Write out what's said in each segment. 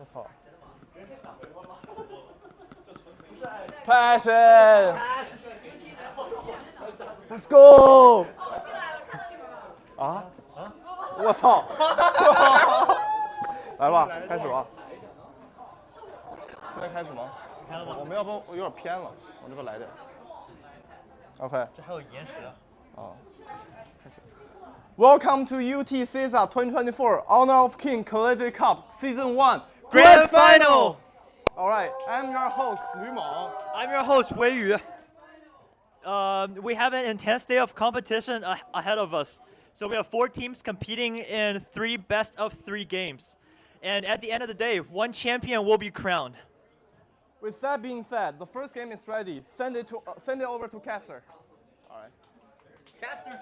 我操 ！Passion。Let's go。啊？我操！来吧，开始吧。现在开始吗？开了吗？我们要不有点偏了，我这边来点。OK。这还有延时。啊。Welcome to UTCSSA 2024 Honor of King Collegiate Cup Season 1 Grand Final. All right, I'm your host 吕猛. I'm your host 微宇. We have an intense day of competition ahead of us. So we have 4 teams competing in 3 best-of-3 games. And at the end of the day, one champion will be crowned. With that being said, the first game is ready. Send it over to Caster. All right. Caster.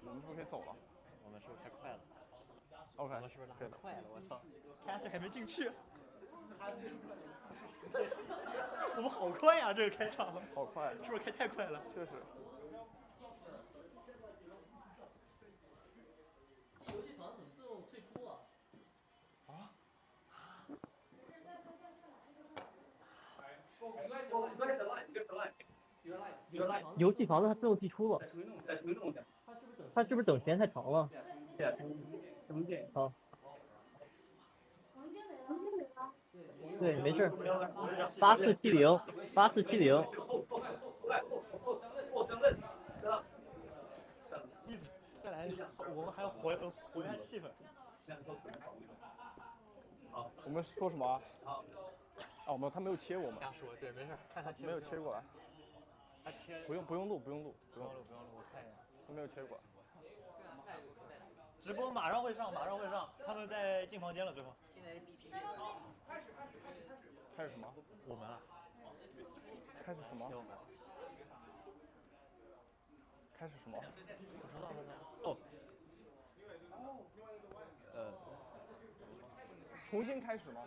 我们是不是可以走了？我们是不是太快了 ？OK。我们是不是拉太快了？我操 ！Caster 还没进去。我们好快呀，这个开场。好快。是不是开太快了？确实。这游戏房怎么自动退出啊？啊？游戏房子它自动退出了，它是不是等时间太长了？好。对，没事。8470。意思，再来，我们还要活一下气氛。我们说什么啊？哦，没有，他没有切我们。瞎说，对，没事，看他切没有切过来。他切。不用录，不用录，我看一眼。他没有切过来。直播马上会上，他们在进房间了，最后。现在 BP。开始什么？我们啊。开始什么？开始什么？不知道哦。重新开始吗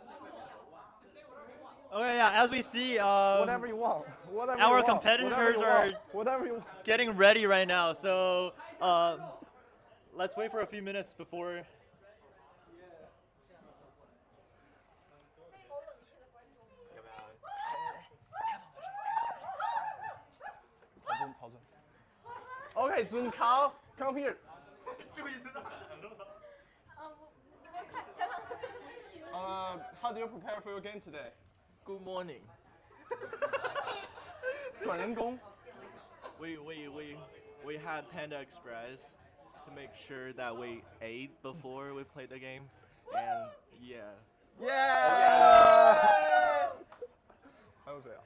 Okay, yeah. As we see, whatever you want. Our competitors are getting ready right now. So, let's wait for a few minutes before. 曹尊。Okay, Jun Kao, come here. How do you prepare for your game today? Good morning. 转人工。We had Panda Express to make sure that we ate before we played the game, and yeah. Yeah! 还有谁啊？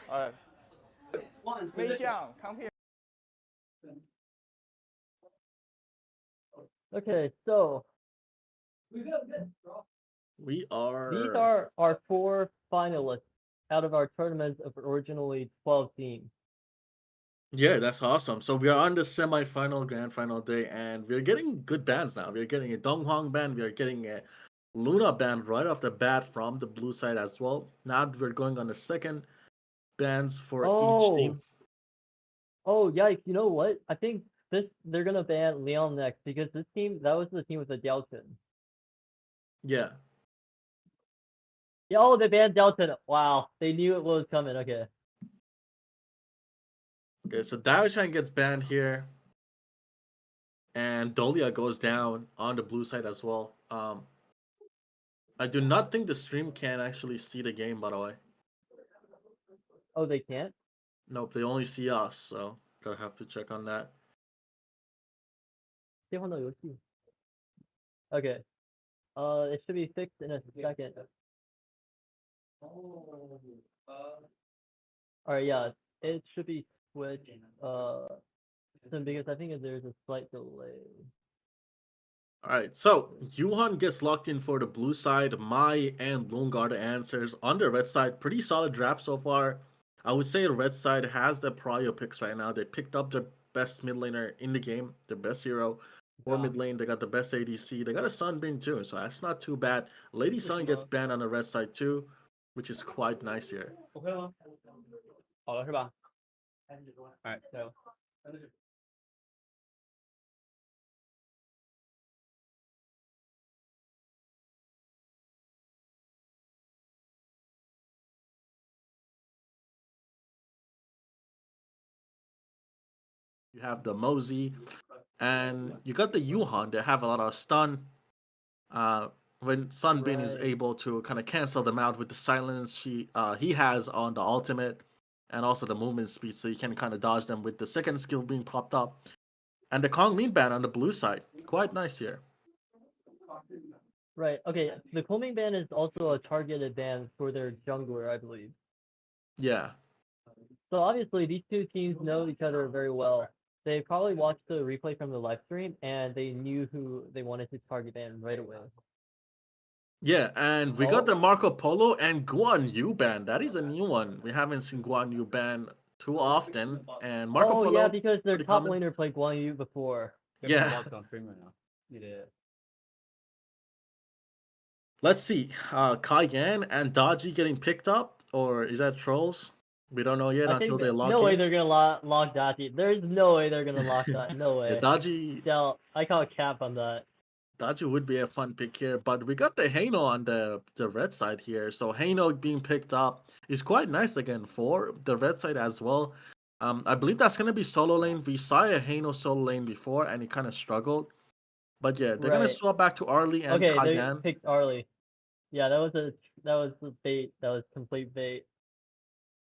哎，没想 come here. Okay, so We are. these are our 4 finalists out of our tournament of originally 12 teams. Yeah, that's awesome. So we are on the semi-final, grand final day, and we're getting good bands now. We're getting a Donghong band, we are getting a Luna band right off the bat from the blue side as well. Now we're going on the second bands for each team. Oh, yikes. You know what? I think they're going to ban Leon next because this team, that was the team with the Delton. Yeah. Yeah, oh, they banned Delton. Wow. They knew it was coming. Okay. Okay, so Daoshan gets banned here. And Dolia goes down on the blue side as well. I do not think the stream can actually see the game, by the way. Oh, they can't? Nope, they only see us, so gotta have to check on that. Okay. It should be fixed in a second. Alright, yeah, it should be switched. Because I think there's a slight delay. Alright, so Yuhan gets locked in for the blue side. Mai and Lungar the answers. On the red side, pretty solid draft so far. I would say the red side has the prior picks right now. They picked up the best mid laner in the game, the best hero for mid lane. They got the best ADC. They got a Sunbeam too, so that's not too bad. Lady Sun gets banned on the red side too, which is quite nice here. 好了是吧？ Alright, so. You have the Mosey, and you got the Yuhan that have a lot of stun. When Sunbin is Right. able to kind of cancel them out with the silence he has on the ultimate, and also the movement speed, so you can kind of dodge them with the second skill being popped up. And the Kong Min ban on the blue side, quite nice here. Right. Okay. The Homing ban is also a targeted ban for their jungler, I believe. Yeah. So obviously these two teams know each other very well. They probably watched the replay from the live stream and they knew who they wanted to target ban right away. Yeah, and we got the Marco Polo and Guan Yu ban. That is a new one. We haven't seen Guan Yu ban too often. And Marco Polo. Yeah, because their pretty top common. laner played Guan Yu before. Yeah. On stream right now. Yeah. Let's see. Cayenne and Dodgy getting picked up, or is that trolls? We don't know yet until they log no in. way they're gonna lock Dodgy. There's no way they're gonna lock that. No way. Yeah, Dodgy. I call a cap on that. Dodgy would be a fun pick here, but we got the Heino on the red side here. So Heino being picked up is quite nice again for the red side as well. I believe that's gonna be solo lane. We saw a Heino solo lane before, and he kind of struggled. But yeah, they're gonna swap back to Arlie and Cayenne. They picked Arlie. Yeah, that was a bait. That was complete bait.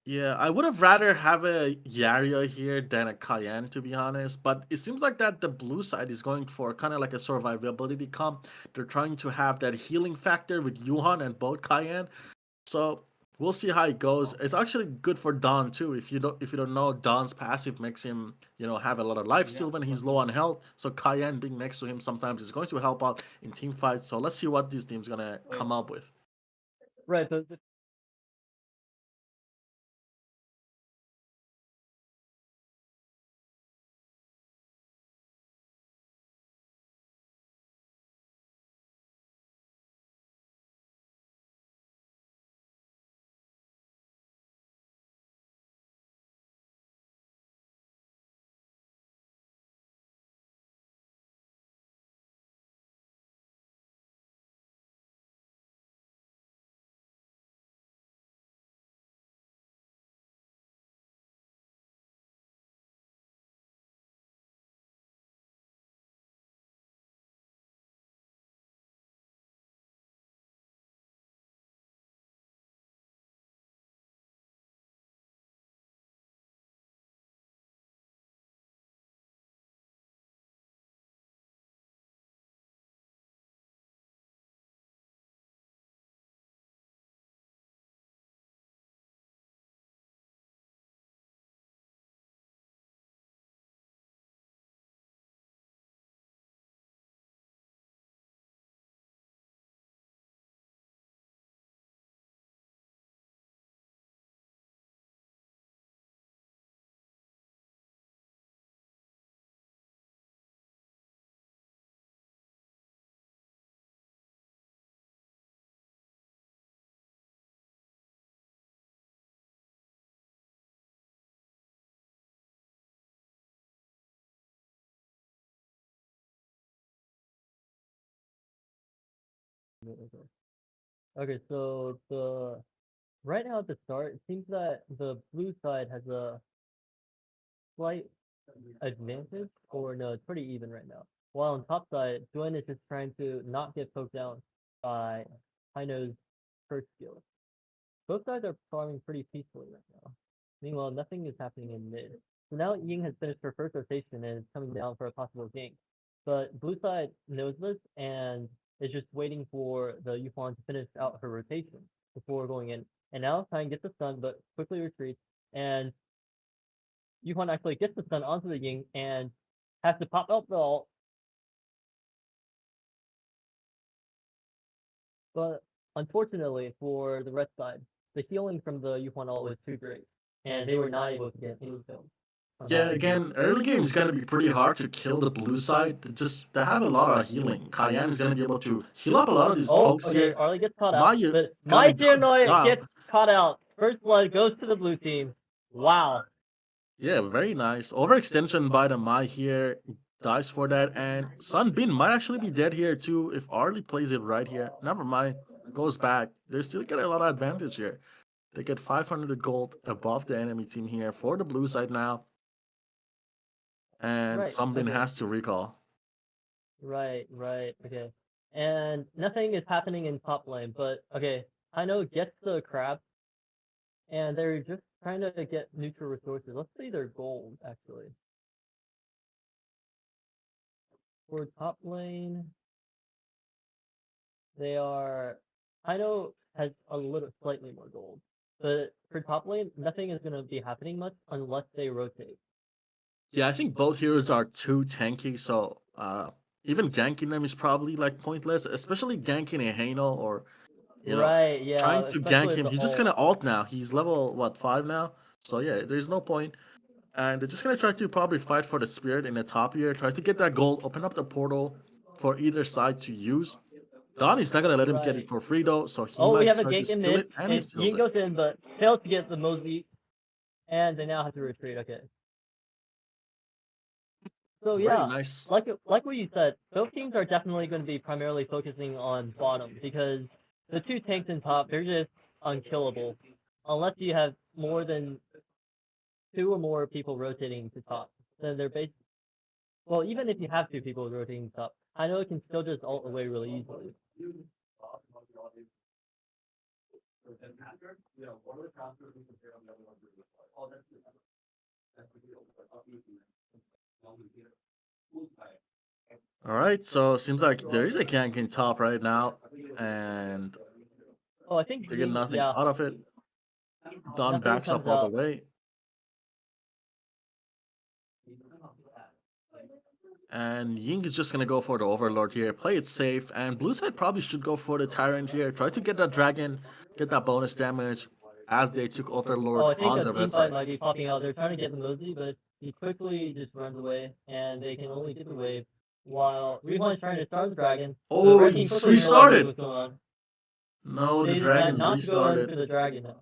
Yeah, I would have rather have a Yaria here than a Cayenne, to be honest. But it seems like that the blue side is going for kind of like a survivability comp. They're trying to have that healing factor with Yuhan and both Cayenne. So we'll see how it goes. It's actually good for Don too. If you don't know, Don's passive makes him have a lot of life steal when he's low on health. So Cayenne being next to him sometimes is going to help out in team fights. So let's see what this team's gonna come up with. Right. So okay, so right now at the start, it seems that the blue side has a slight advantage, or no, it's pretty even right now. While on top side, Dwayne is just trying to not get poked down by Hino's first skill. Both sides are farming pretty peacefully right now. Meanwhile, nothing is happening in mid. So now Ying has finished her first rotation and is coming down for a possible gank. But blue side knows this and is just waiting for the Yuan to finish out her rotation before going in. And now Tyne gets the stun, but quickly retreats, and Yuan actually gets the stun onto the Ying and has to pop out the ult. But unfortunately for the red side, the healing from the Yuan ult was too great, and they were not able to get any kills. Yeah, again, early game is gonna be pretty hard to kill the blue side. They have a lot of healing. Cayenne is gonna be able to heal up a lot of these pokes here. Arlie gets caught out, but gonna Mike gets caught out. First blood goes to the blue team. Wow. Yeah, very nice. Overextension by the Mai here. Dies for that. And Sunbin might actually be dead here too if Arlie plays it right here. Never mind. Goes back. They still get a lot of advantage here. They get 500 gold above the enemy team here for the blue side now. And Right. Sunbin Okay. has to recall. Right. Okay. And nothing is happening in top lane, but okay. I know gets the crab, and they're just trying to get neutral resources. Let's say they're gold actually. For top lane, they are. I know has a little slightly more gold, but for top lane, nothing is gonna be happening much unless they rotate. Yeah, I think both heroes are too tanky, so even ganking them is probably like pointless, especially ganking a Hano or Right. Yeah. trying to Especially gank with him. the He's just ult. gonna ult now. He's level what 5 now, so yeah, there's no point. And they're just gonna try to probably fight for the spirit in the top here, try to get that gold, open up the portal for either side to use. Donnie's not gonna let him get it Right. for free though, so he Oh, we might have a try to gank in steal mid, it, and he and steals Yin it. goes in, but fails to get the Mosey, and they now have to retreat. Okay. So Very yeah, nice. like what you said, both teams are definitely going to be primarily focusing on bottom because the two tanks in top, they're just unkillable unless you have more than 2 or more people rotating to top. Then they're based. Well, even if you have 2 people rotating to top, I know it can still just ult away really easily. All right, so seems like there is a gank in top right now, and Oh, I think they get Yin, nothing yeah, out of it. Don nothing backs comes up all the out. way. And Ying is just gonna go for the Overlord here, play it safe, and blue side probably should go for the Tyrant here, try to get that Dragon, get that bonus damage, as they took Oh, Overlord I think on a the team red fight side. might be popping out. They're trying to get the Mosey, but he quickly just runs away, and they can only get the wave. While Rihon is trying to start the dragon, the Oh, red team he's quickly realizes restarted! what's going on. No, the They decide Dragon not to go in restarted. for the dragon now.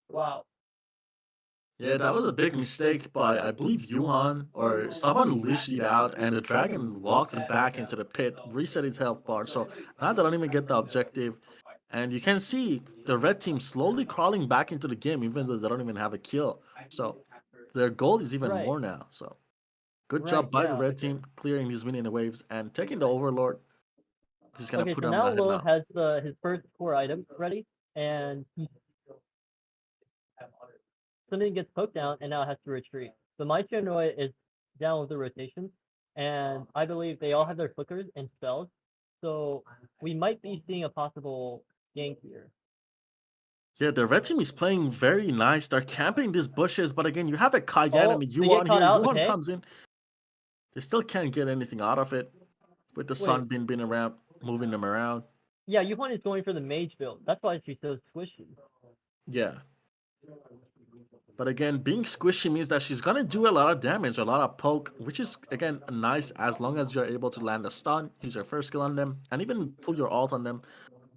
Wow. Yeah, that was a big mistake by, I believe, Yuhan, or someone leashed it out, and the Dragon walked back into the pit, reset its health bar, so now they don't even get the objective. And you can see the red team slowly crawling back into the game, even though they don't even have a kill. So their goal is even Right. more now. So good Right. job by the Yeah. red Okay. team clearing these minion waves and taking the Overlord. He's gonna Okay. put So them now ahead Lo now. has his first core item ready, and something gets poked down, and now has to retreat. The Maestro Noi is down with the rotations, and I believe they all have their flickers and spells. So we might be seeing a possible gank here. Yeah, the red team is playing very nice. They're camping these bushes, but again, you have a Cayenne Oh, and a they get Yuan caught here. out. Yuan Okay. comes in. They still can't get anything out of it with the Wait. sun being around, moving them around. Yeah, Yuhan is going for the mage build. That's why she's so squishy. Yeah. But again, being squishy means that she's gonna do a lot of damage, a lot of poke, which is again nice as long as you're able to land a stun, use your first skill on them, and even pull your ult on them.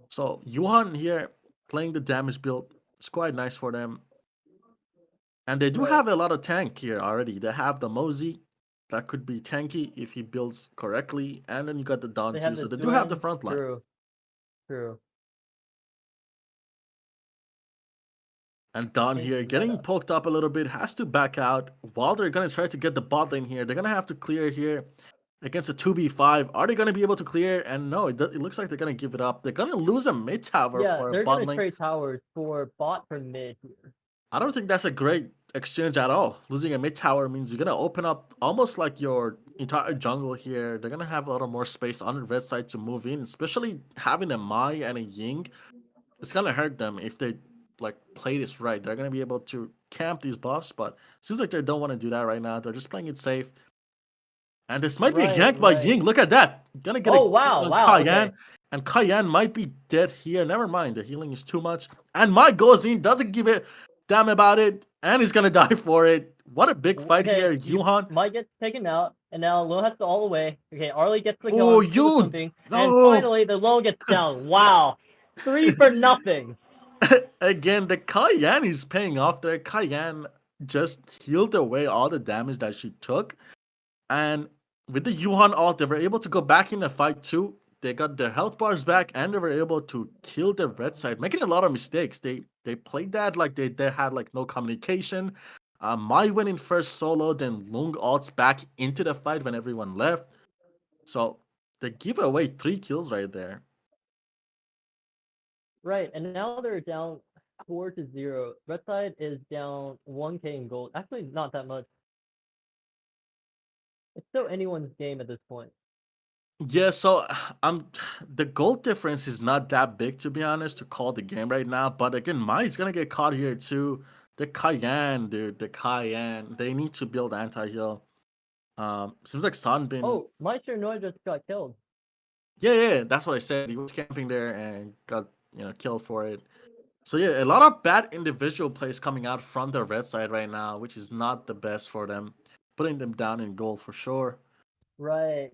So Yuhan here playing the damage build is quite nice for them. And they do Right. have a lot of tank here already. They have the Mosey that could be tanky if he builds correctly, and then you got the Dawn They too. have the So they do have the Duan. front line. True. True. And Don Pink here getting meta. poked up a little bit, has to back out. While they're going to try to get the bot lane here, they're going to have to clear here against a 2v5. Are they going to be able to clear? And no, it looks like they're going to give it up. They're going to lose a mid tower Yeah, for a they're bot gonna lane. trade towers for bot from mid here. I don't think that's a great exchange at all. Losing a mid tower means you're going to open up almost like your entire jungle here. They're going to have a lot more space on the red side to move in, especially having a Mai and a Ying. It's gonna hurt them if they like play this right. They're gonna be able to camp these buffs, but seems like they don't want to do that right now. They're just playing it safe. And this might be a Right, gank by right. Ying. Look at that. Gonna get a Oh gank wow, on wow, Cayenne. okay. And Cayenne might be dead here. Never mind. The healing is too much. And Mike goes in, doesn't give a damn about it, and he's gonna die for it. What a big fight Okay, here, you Yuhan. might get taken out, and now Lo has to all away. Okay, Arlie gets the kill Oh, on for the Yoon! something, and No! finally the Lo gets down. Wow, 3 for nothing. Again, the Cayenne is paying off there. Cayenne just healed away all the damage that she took. And with the Yuhan ult, they were able to go back in the fight too. They got their health bars back and they were able to kill the red side, making a lot of mistakes. They played that like they had like no communication. Mai went in first solo, then Lung ults back into the fight when everyone left. So they give away 3 kills right there. Right, and now they're down 4-0. Red side is down 1K in gold. Actually, not that much. It's still anyone's game at this point. Yeah, so the goal difference is not that big to be honest to call the game right now. But again, Mai's gonna get caught here too. The Cayenne, dude, the Cayenne. They need to build anti-heal. Seems like Sanbin. Oh, Meister Noy just got killed. Yeah, that's what I said. He was camping there and got killed for it. So yeah, a lot of bad individual plays coming out from the red side right now, which is not the best for them. Putting them down in goal for sure. Right.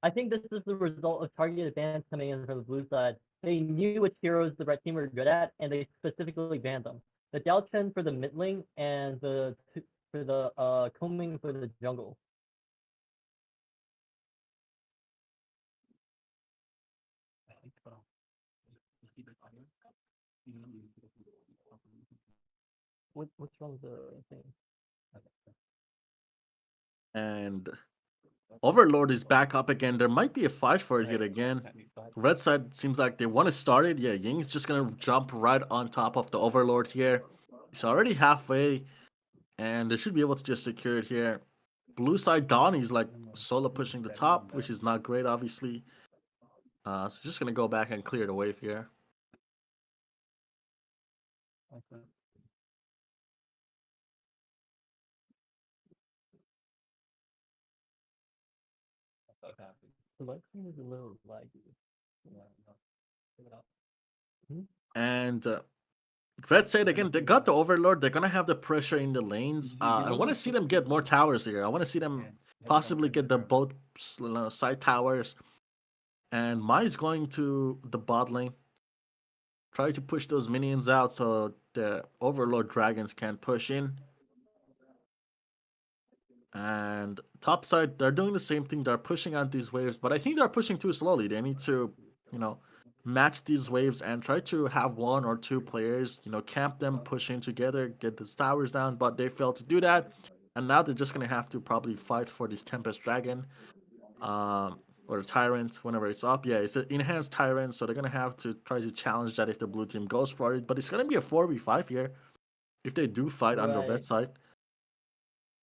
I think this is the result of targeted bans coming in from the blue side. They knew which heroes the red team were good at, and they specifically banned them. The Diao Chen for the mid lane and the Combing for the jungle. What's wrong with the thing? And Overlord is back up again. There might be a fight for it here again. Red side seems like they want to start it. Yeah, Ying's just gonna jump right on top of the Overlord here. He's already halfway, and they should be able to just secure it here. Blue side Donnie's like solo pushing the top, which is not great, obviously. So just gonna go back and clear the wave here. The light screen is a little laggy. And Red side again, they got the Overlord. They're gonna have the pressure in the lanes. I want to see them get more towers here. I want to see them possibly get the both side towers. And Mai's going to the bot lane. Try to push those minions out so the Overlord dragons can push in. And top side, they're doing the same thing. They're pushing out these waves, but I think they're pushing too slowly. They need to, match these waves and try to have 1 or 2 players, camp them, push in together, get the towers down, but they failed to do that. And now they're just going to have to probably fight for this Tempest Dragon. Or the Tyrant whenever it's up. Yeah, it's an enhanced Tyrant, so they're going to have to try to challenge that if the blue team goes for it. But it's going to be a 4v5 here if they do fight on the red side.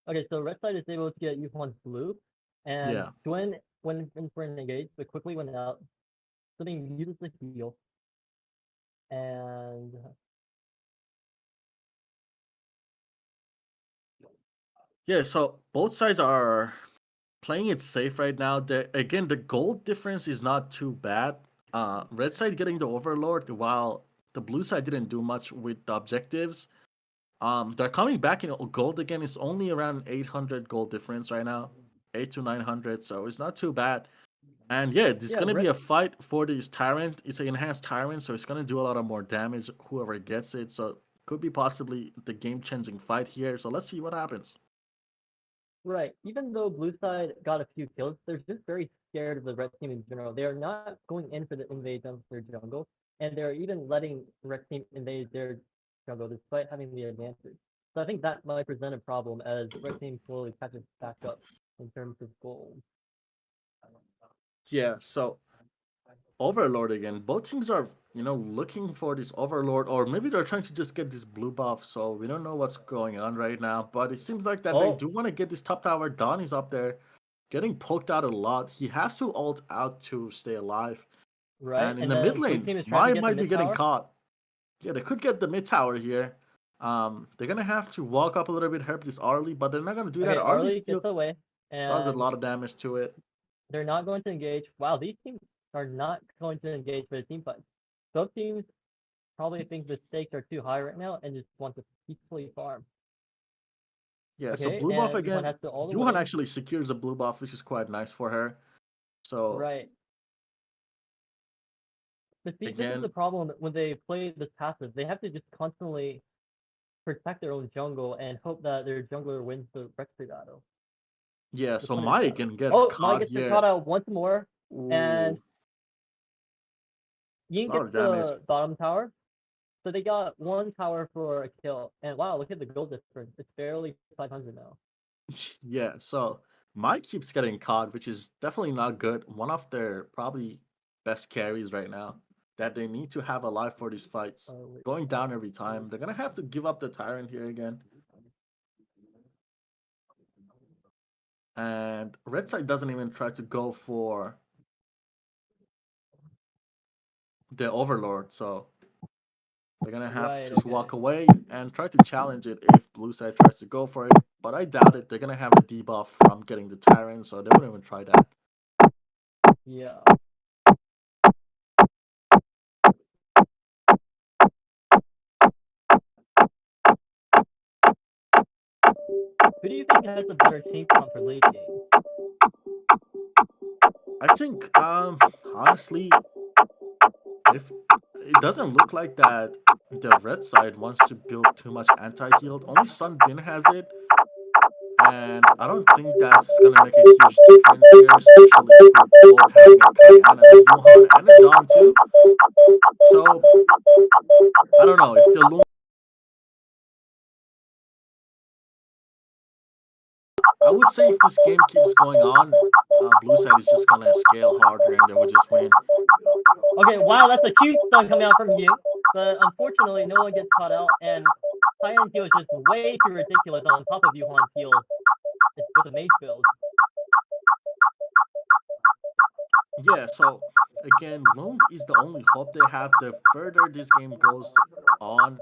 Okay, so red side is able to get Yuhuan's blue, and Yeah. Gwen went in for an engage, but quickly went out. Something uses the heal. And Yeah, so both sides are playing it safe right now. Again, the gold difference is not too bad. Red side getting the Overlord, while the blue side didn't do much with the objectives. They're coming back in gold again. It's only around 800 gold difference right now, 8 to 900. So it's not too bad. And yeah, there's gonna be a fight for this Tyrant. It's an enhanced Tyrant, so it's gonna do a lot of more damage. Whoever gets it, so could be possibly the game-changing fight here. So let's see what happens. right, even though blue side got a few kills, they're just very scared of the red team in general. They are not going in for the invade of their jungle, and they're even letting the red team invade their jungle despite having the advantage. So I think that might present a problem as the red team slowly catches back up in terms of gold. Yeah, so Overlord again. Both teams are, looking for this Overlord, or maybe they're trying to just get this blue buff. So we don't know what's going on right now. But it seems like that they do want to get this top tower. Donnie's up there, getting poked out a lot. He has to ult out to stay alive. Right, and in the mid lane, might be getting caught. Yeah, they could get the mid tower here. They're gonna have to walk up a little bit, help this Arlie, but they're not gonna do that. Arlie gets away, does a lot of damage to it. They're not going to engage. Wow, these teams are not going to engage for the team fight. Both teams probably think the stakes are too high right now and just want to peacefully farm. Yeah, so blue buff again. Yuhan actually secures a blue buff, which is quite nice for her. So right. But see, this is the problem when they play this passive. They have to just constantly protect their own jungle and hope that their jungler wins the Rectory battle. Yeah, The so Punish my battle. again gets Oh, caught Mike gets here. caught out once more, and Ooh, Ying lot gets of damage. the bottom tower. So they got one tower for a kill. And wow, look at the gold difference. It's barely 500 now. Yeah, so Mike keeps getting caught, which is definitely not good. One of their probably best carries right now that they need to have alive for these fights. Oh, wait. Going down every time. They're gonna have to give up the Tyrant here again. And red side doesn't even try to go for the Overlord, so they're gonna have Right, to just okay. walk away and try to challenge it if blue side tries to go for it. But I doubt it. They're gonna have the debuff from getting the Tyrant, so they wouldn't even try that. Yeah. Who do you think has a better team comp for late game? I think honestly, if it doesn't look like that the red side wants to build too much anti-heal. Only Sunbin has it. And I don't think that's gonna make a huge difference here, especially with both having a Cayenne and a Yuhan and a Dom too. So I don't know if the Loom. I would say if this game keeps going on, blue side is just gonna scale harder and they will just win. Okay, wow, that's a huge stun coming out from you. But unfortunately, no one gets caught out, and Cyan's heal is just way too ridiculous on top of Yuhan's heal. It's with a mage build. Yeah, so again, Lung is the only hope they have. The further this game goes on,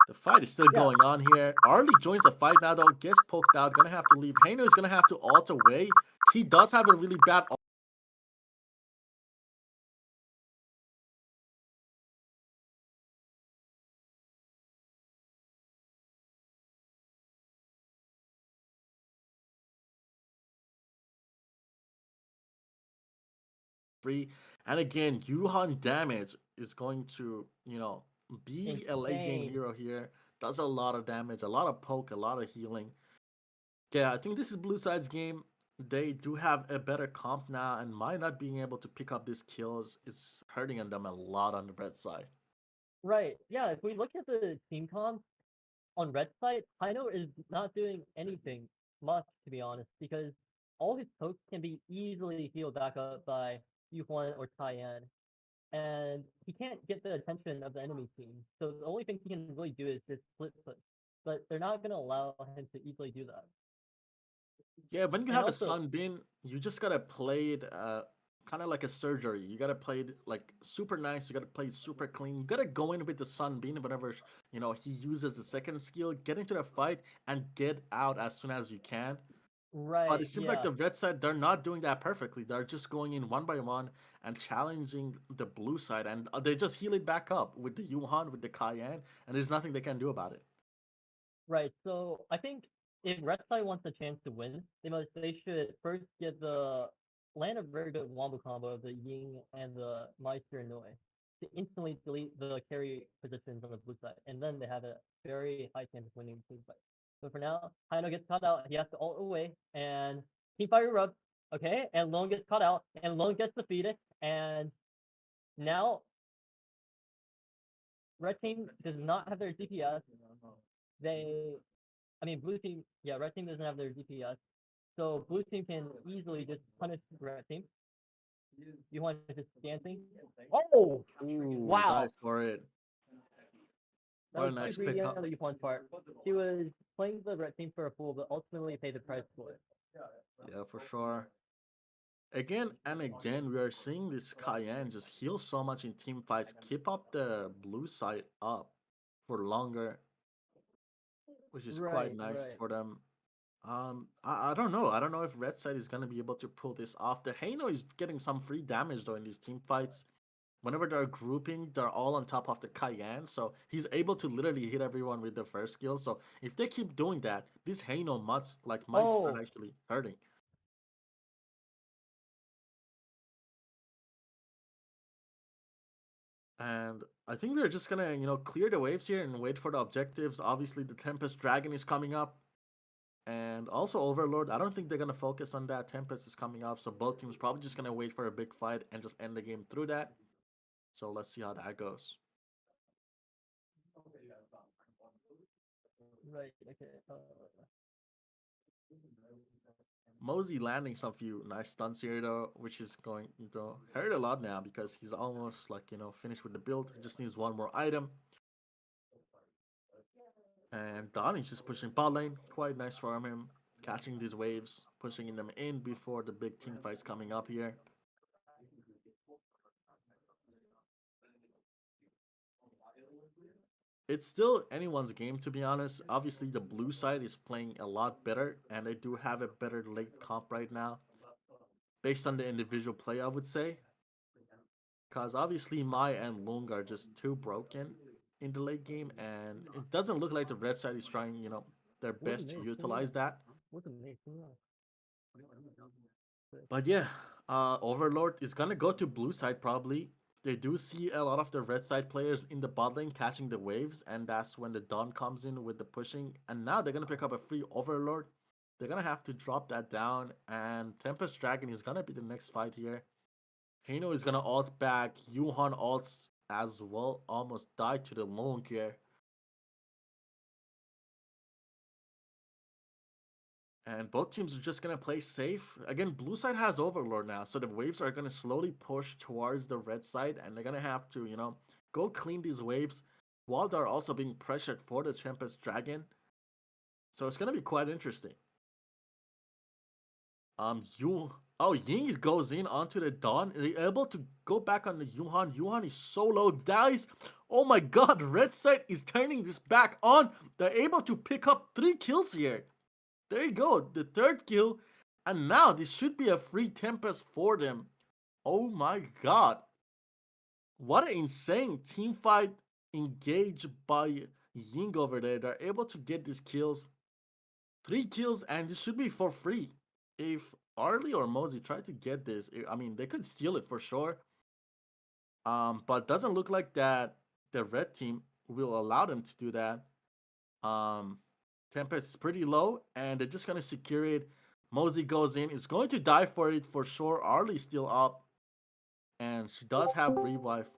the fight is still going on here. Arlie joins the fight now though, gets poked out, gonna have to leave. Haino is gonna have to ult away. He does have a really bad free. And again, Yuhan damage is going to, be a late game Insane. hero here. Does a lot of damage, a lot of poke, a lot of healing. Yeah, I think this is blue side's game. They do have a better comp now, and my not being able to pick up these kills is hurting them a lot on the red side. Right. Yeah, if we look at the team comp on red side, Hino is not doing anything much, to be honest, because all his pokes can be easily healed back up by Yuhuan or Tyann, and he can't get the attention of the enemy team. So the only thing he can really do is just split push, but they're not going to allow him to easily do that. Yeah, when you And have a also, Sunbin, you just gotta play it kind of like a surgery. You gotta play it like super nice. You gotta play it super clean. You gotta go in with the Sunbeam whenever he uses the second skill. Get into the fight and get out as soon as you can. But right, it seems like yeah, the red side they're not doing that perfectly. They're just going in one by one and challenging the blue side, and they just heal it back up with the Yuhan with the Cayenne, and there's nothing they can do about it. right. So I think if red side wants a chance to win, they should first get the land a very good wombo combo of the Ying and the Meister Noi to instantly delete the carry positions on the blue side, and then they have a very high chance of winning the blue fight. So for now, Haino gets caught out. He has to ult away, and Teamfire erupts. Okay, and Lone gets caught out, and Lone gets defeated, and now red team does not have their DPS. Blue team, yeah, red team doesn't have their DPS. So blue team can easily just punish red team. You want to just dancing? Oh, Ooh, wow. nice for it. That What a was nice too greedy pickup. on the Yupon's part. He was playing the red team for a fool, but ultimately paid the price for it. Yeah, for sure. Again and again, we are seeing this Cayenne just heal so much in team fights. Keep up the blue side up for longer, which is quite Right, nice right. for them. I don't know. I don't know if red side is gonna be able to pull this off. The Hano is getting some free damage though in these team fights. Whenever they're grouping, they're all on top of the Cayenne, so he's able to literally hit everyone with the first skill. So if they keep doing that, this Hano might start Oh, actually hurting. And I think we're just gonna, clear the waves here and wait for the objectives. Obviously, the Tempest Dragon is coming up, and also Overlord. I don't think they're gonna focus on that. Tempest is coming up, so both teams probably just gonna wait for a big fight and just end the game through that. So let's see how that goes. right. Okay. Mosey landing some few nice stunts here though, which is going to hurt a lot now because he's almost like finished with the build. He just needs one more item. And Donnie's just pushing bot lane. Quite nice from him. Catching these waves, pushing them in before the big team fights coming up here. It's still anyone's game, to be honest. Obviously, the blue side is playing a lot better, and they do have a better late comp right now. Based on the individual play, I would say. Because obviously, Mai and Lung are just too broken in the late game, and it doesn't look like the red side is trying, their best to utilize that. What's amazing? But yeah, Overlord is gonna go to blue side probably. They do see a lot of the red side players in the bot lane catching the waves, and that's when the Dawn comes in with the pushing. And now they're gonna pick up a free Overlord. They're gonna have to drop that down, and Tempest Dragon is gonna be the next fight here. Hano is gonna ult back. Yuhan ults as well. Almost died to the Long here. And both teams are just going to play safe. Again, blue side has Overlord now, so the waves are going to slowly push towards the red side, and they're going to have to, go clean these waves while they're also being pressured for the Tempest Dragon. So it's going to be quite interesting. Ying goes in onto the Dawn. Is he able to go back on the Yuhan? Yuhan is so low, dies. Oh my god, red side is turning this back on. They're able to pick up 3 kills here. There you go, the 3rd kill. And now this should be a free Tempest for them. Oh my god. What an insane team fight engaged by Ying over there. They're able to get these kills. 3 kills, and this should be for free. If Arlie or Mosey try to get this, I mean, they could steal it for sure. But doesn't look like that the red team will allow them to do that. Tempest is pretty low, and they're just gonna secure it. Mosey goes in, is going to die for it for sure. Arlie's still up, and she does have revive.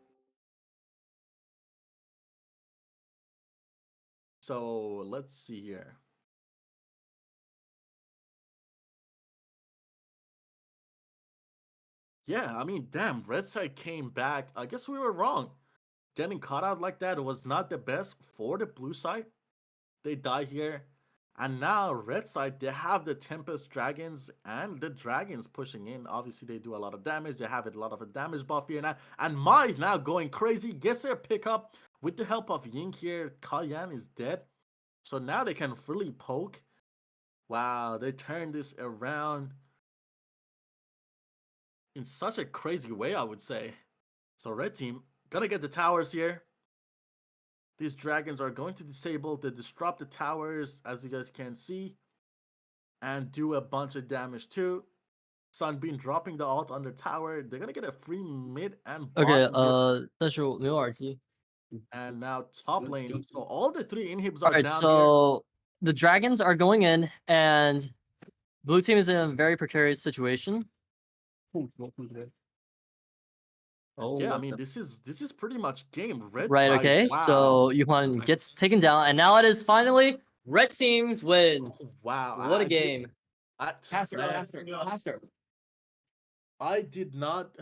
So let's see here. Yeah, I mean, damn, red side came back. I guess we were wrong. Getting caught out like that was not the best for the blue side. They die here. And now red side, they have the Tempest Dragons and the Dragons pushing in. Obviously, they do a lot of damage. They have a lot of a damage buff here now. And Mai now going crazy. Gets their pickup with the help of Ying here. Cayenne is dead. So now they can freely poke. Wow, they turned this around in such a crazy way, I would say. So red team, gonna get the towers here. These dragons are going to disable the disrupt the towers, as you guys can see, and do a bunch of damage too. Sunbeam dropping the ult on the tower. They're gonna get a free mid and OK， bottom. 但是我没有耳机。And now top lane. So all the 3 inhibs All are right, down so the dragons are going in, and blue team is in a very precarious situation. here. Yeah, I mean this is pretty much game. Red Right, side. okay. Wow. So Yuhan gets taken down, and now it is finally red team's win. Wow. What a game. I did not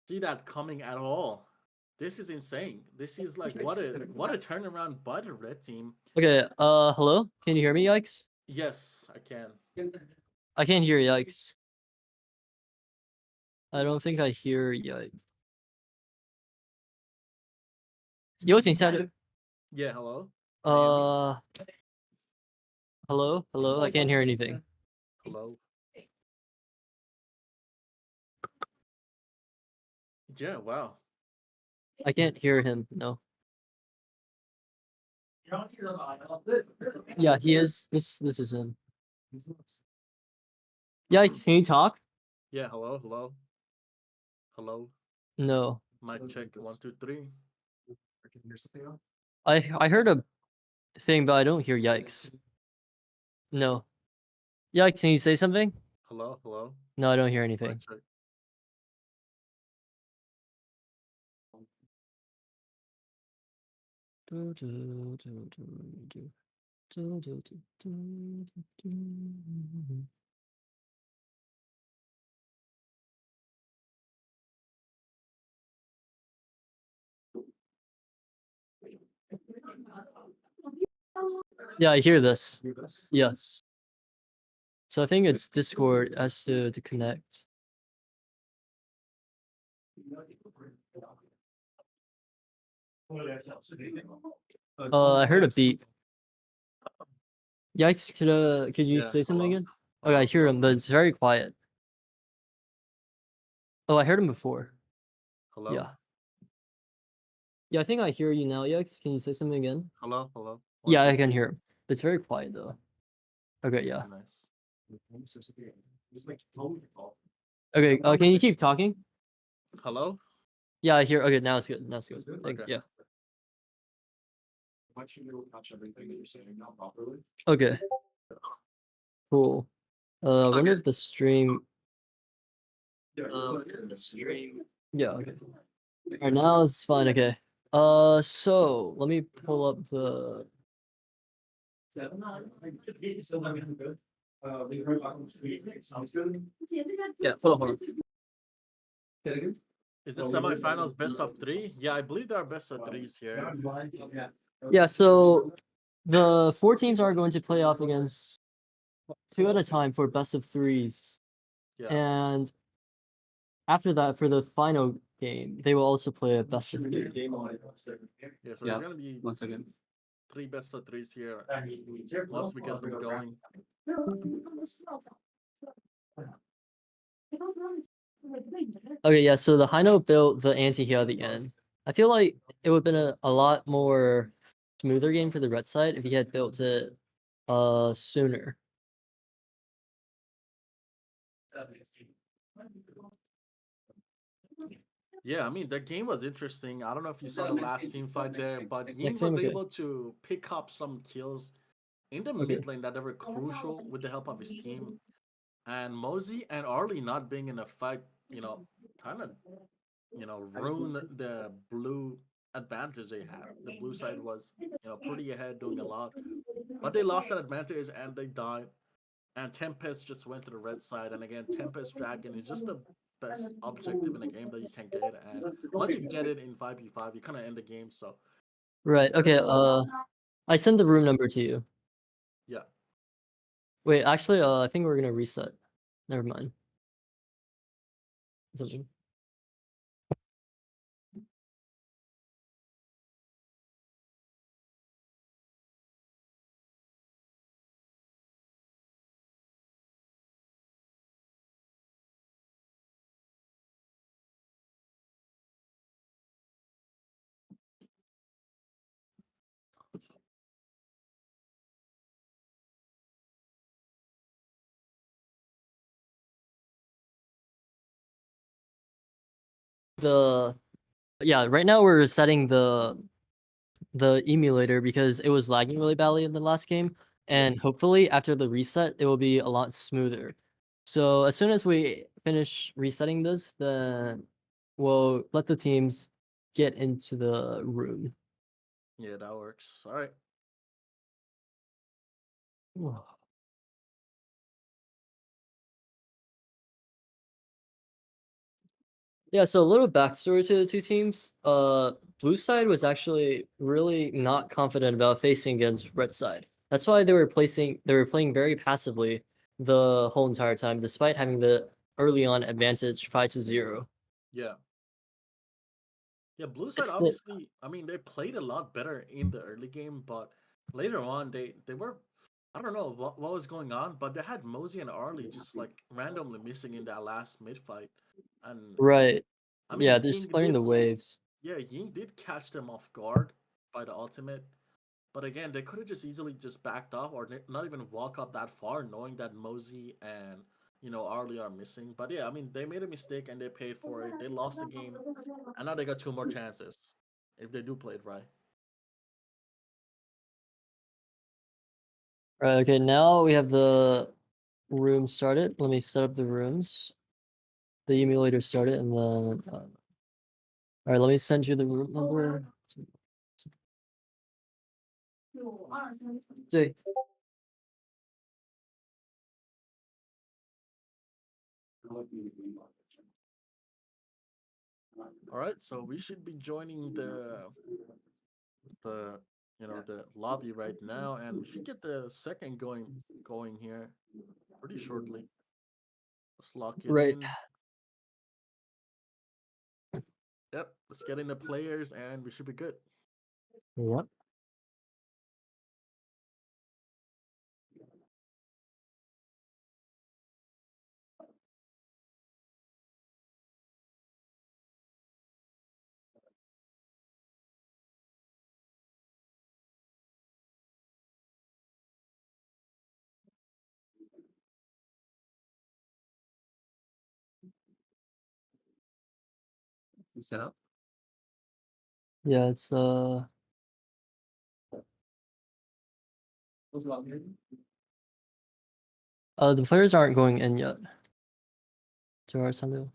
see that coming at all. This is insane. This is like what a turnaround by the red team. Okay, hello? Can you hear me, Yikes? Yes, I can. I can't hear Yikes. I don't think I hear Yikes. 有请下一 Yeah, hello. Can you hear me? Hello? Hello? I can't hear anything. Hello. Yeah, wow. I can't hear him, no. Yeah, he is. This is him. Yikes, can you talk? Yeah, hello, hello. Hello. No. Mic check 1, 2, 3. I heard a thing, but I don't hear Yikes. No. Yikes, can you say something? Hello, hello. No, I don't hear Mic anything. check. Yeah, I hear this. Yes. So I think it's Discord has to connect. I heard a beep. Yikes, could you Yeah, say something hello. again? Okay, I hear Hello. him, but it's very quiet. Oh, I heard him before. Hello. Yeah. Yeah, I think I hear you now, Yikes. Can you say something again? Hello, hello. Yeah, 1, I 2, can 3. hear him. It's very quiet though. Okay, yeah. Nice. Okay, can you keep talking? Hello? Yeah, I hear. Okay, now it's good. Now it's good. Okay. Yeah. Okay. Cool. When did the stream? Yeah. Okay. Alright, now it's fine. Okay. So let me pull up the. Yeah. Hold on. Is the semifinals best of 3? Yeah, I believe there are best of 3s here. Yeah. So the 4 teams are going to play off against 2 at a time for best of 3s, Yeah. and after that, for the final game, they will also play a best of 3. Yeah, so there's gonna be 3 best of 3s here. Once we get them going. Okay, yeah, so the Hino built the anti-heal at the end. I feel like it would have been a lot more smoother game for the red side if he had built it sooner. Yeah, I mean, the game was interesting. I don't know if you saw the last team fight there, but Yin Next game, was okay. able to pick up some kills in the Okay. mid lane that were crucial with the help of his team. And Mosey and Arlie not being in a fight, kind of, ruined the blue advantage they had. The blue side was, pretty ahead, doing a lot. But they lost that advantage and they died. And Tempest just went to the red side. And again, Tempest Dragon is just the best objective in a game that you can get. And once you get it in 5v5, you kind of end the game. So, Right, okay, I sent the room number to you. yeah. Wait, actually, I think we're gonna reset. Never mind. Something. Yeah, right now we're setting the emulator because it was lagging really badly in the last game, and hopefully after the reset it will be a lot smoother. So as soon as we finish resetting this, then we'll let the teams get into the room. Yeah, that works. All right. Yeah, so a little backstory to the two teams. Blue side was actually really not confident about facing against red side. That's why they were playing very passively the whole entire time, despite having the early on advantage 5-0. Yeah. Yeah, blue side It's the obviously, I mean, they played a lot better in the early game, but later on they were, I don't know what was going on, but they had Mosey and Arlie just like randomly missing in that last mid fight. And right. I Yeah, mean, they're just learning the waves. Yeah, Ying did catch them off guard by the ultimate, but again, they could have just easily just backed off or not even walk up that far, knowing that Mosey and Arlie are missing. But yeah, I mean, they made a mistake and they paid for it. They lost the game, and now they got two more chances if they do play it right. Right, okay, now we have the room started. Let me set up the rooms. The emulator started, and then all right, let me send you the room number. 对。 All right, so we should be joining the the lobby right now, and we should get the second going here pretty shortly. Let's lock it Right. in. Yep, let's get in the players, and we should be good. Yep. set up. Yeah, it's the players aren't going in yet. To our Sunday.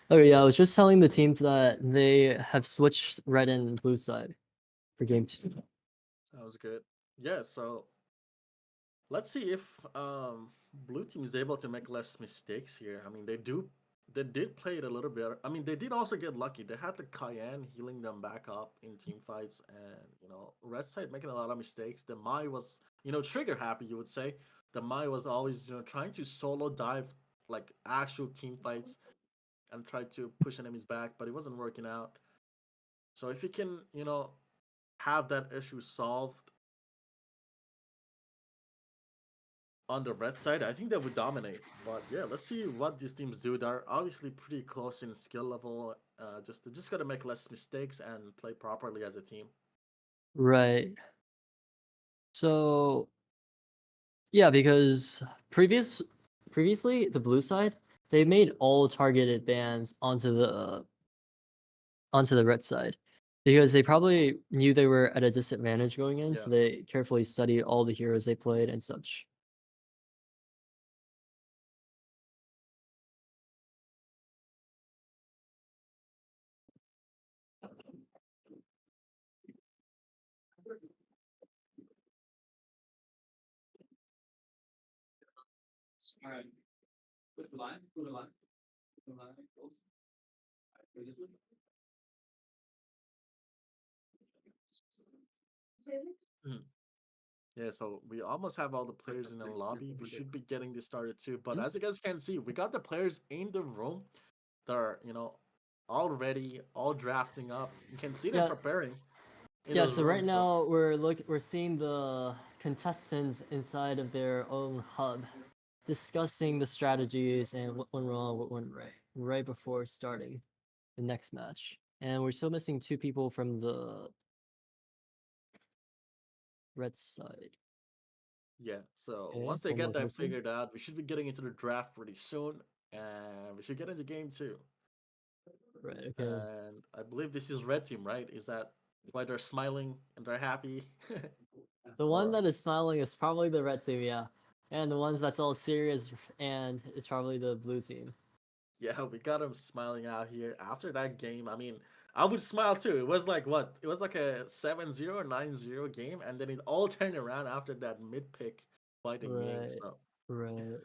Oh yeah, I was just telling the teams that they have switched red and blue side for game 2. That was good. Yeah, so let's see if blue team is able to make less mistakes here. I mean, they did play it a little bit. I mean, they did also get lucky. They had the Cayenne healing them back up in team fights, and red side making a lot of mistakes. The Mai was trigger happy, you would say. The Mai was always trying to solo dive like actual team fights and try to push enemies back, but it wasn't working out. So if you can have that issue solved on the red side, I think they would dominate. But yeah, let's see what these teams do. They're obviously pretty close in skill level. Just gotta make less mistakes and play properly as a team. Right. So yeah, because previously the blue side, they made all targeted bans onto the red side because they probably knew they were at a disadvantage going in, so Yeah. they carefully studied all the heroes they played and such. All right. Put the line. Put the line. Put the line. Close. All right, this one. Mhm. Yeah, so we almost have all the players in the lobby. We should be getting this started too. But as you guys can see, we got the players in the room. They're all ready, all drafting up. You can see them Yeah. preparing in Yeah, those so right rooms. So now we're seeing the contestants inside of their own hub. discussing the strategies and what went wrong, what went right before starting the next match. And we're still missing 2 people from the red side. Yeah, so Okay, once they one more get that person. figured out, we should be getting into the draft pretty soon, and we should get into game 2. Right, okay. And I believe this is red team, right? Is that why they're smiling and they're happy? The one that is smiling is probably the red team, yeah. And the ones that's all serious and it's probably the blue team. Yeah, we got him smiling out here after that game. I mean, I would smile too. It was like what? It was like a 7-0 or 9-0 game, and then it all turned around after that mid-pick fighting game. Right, So right.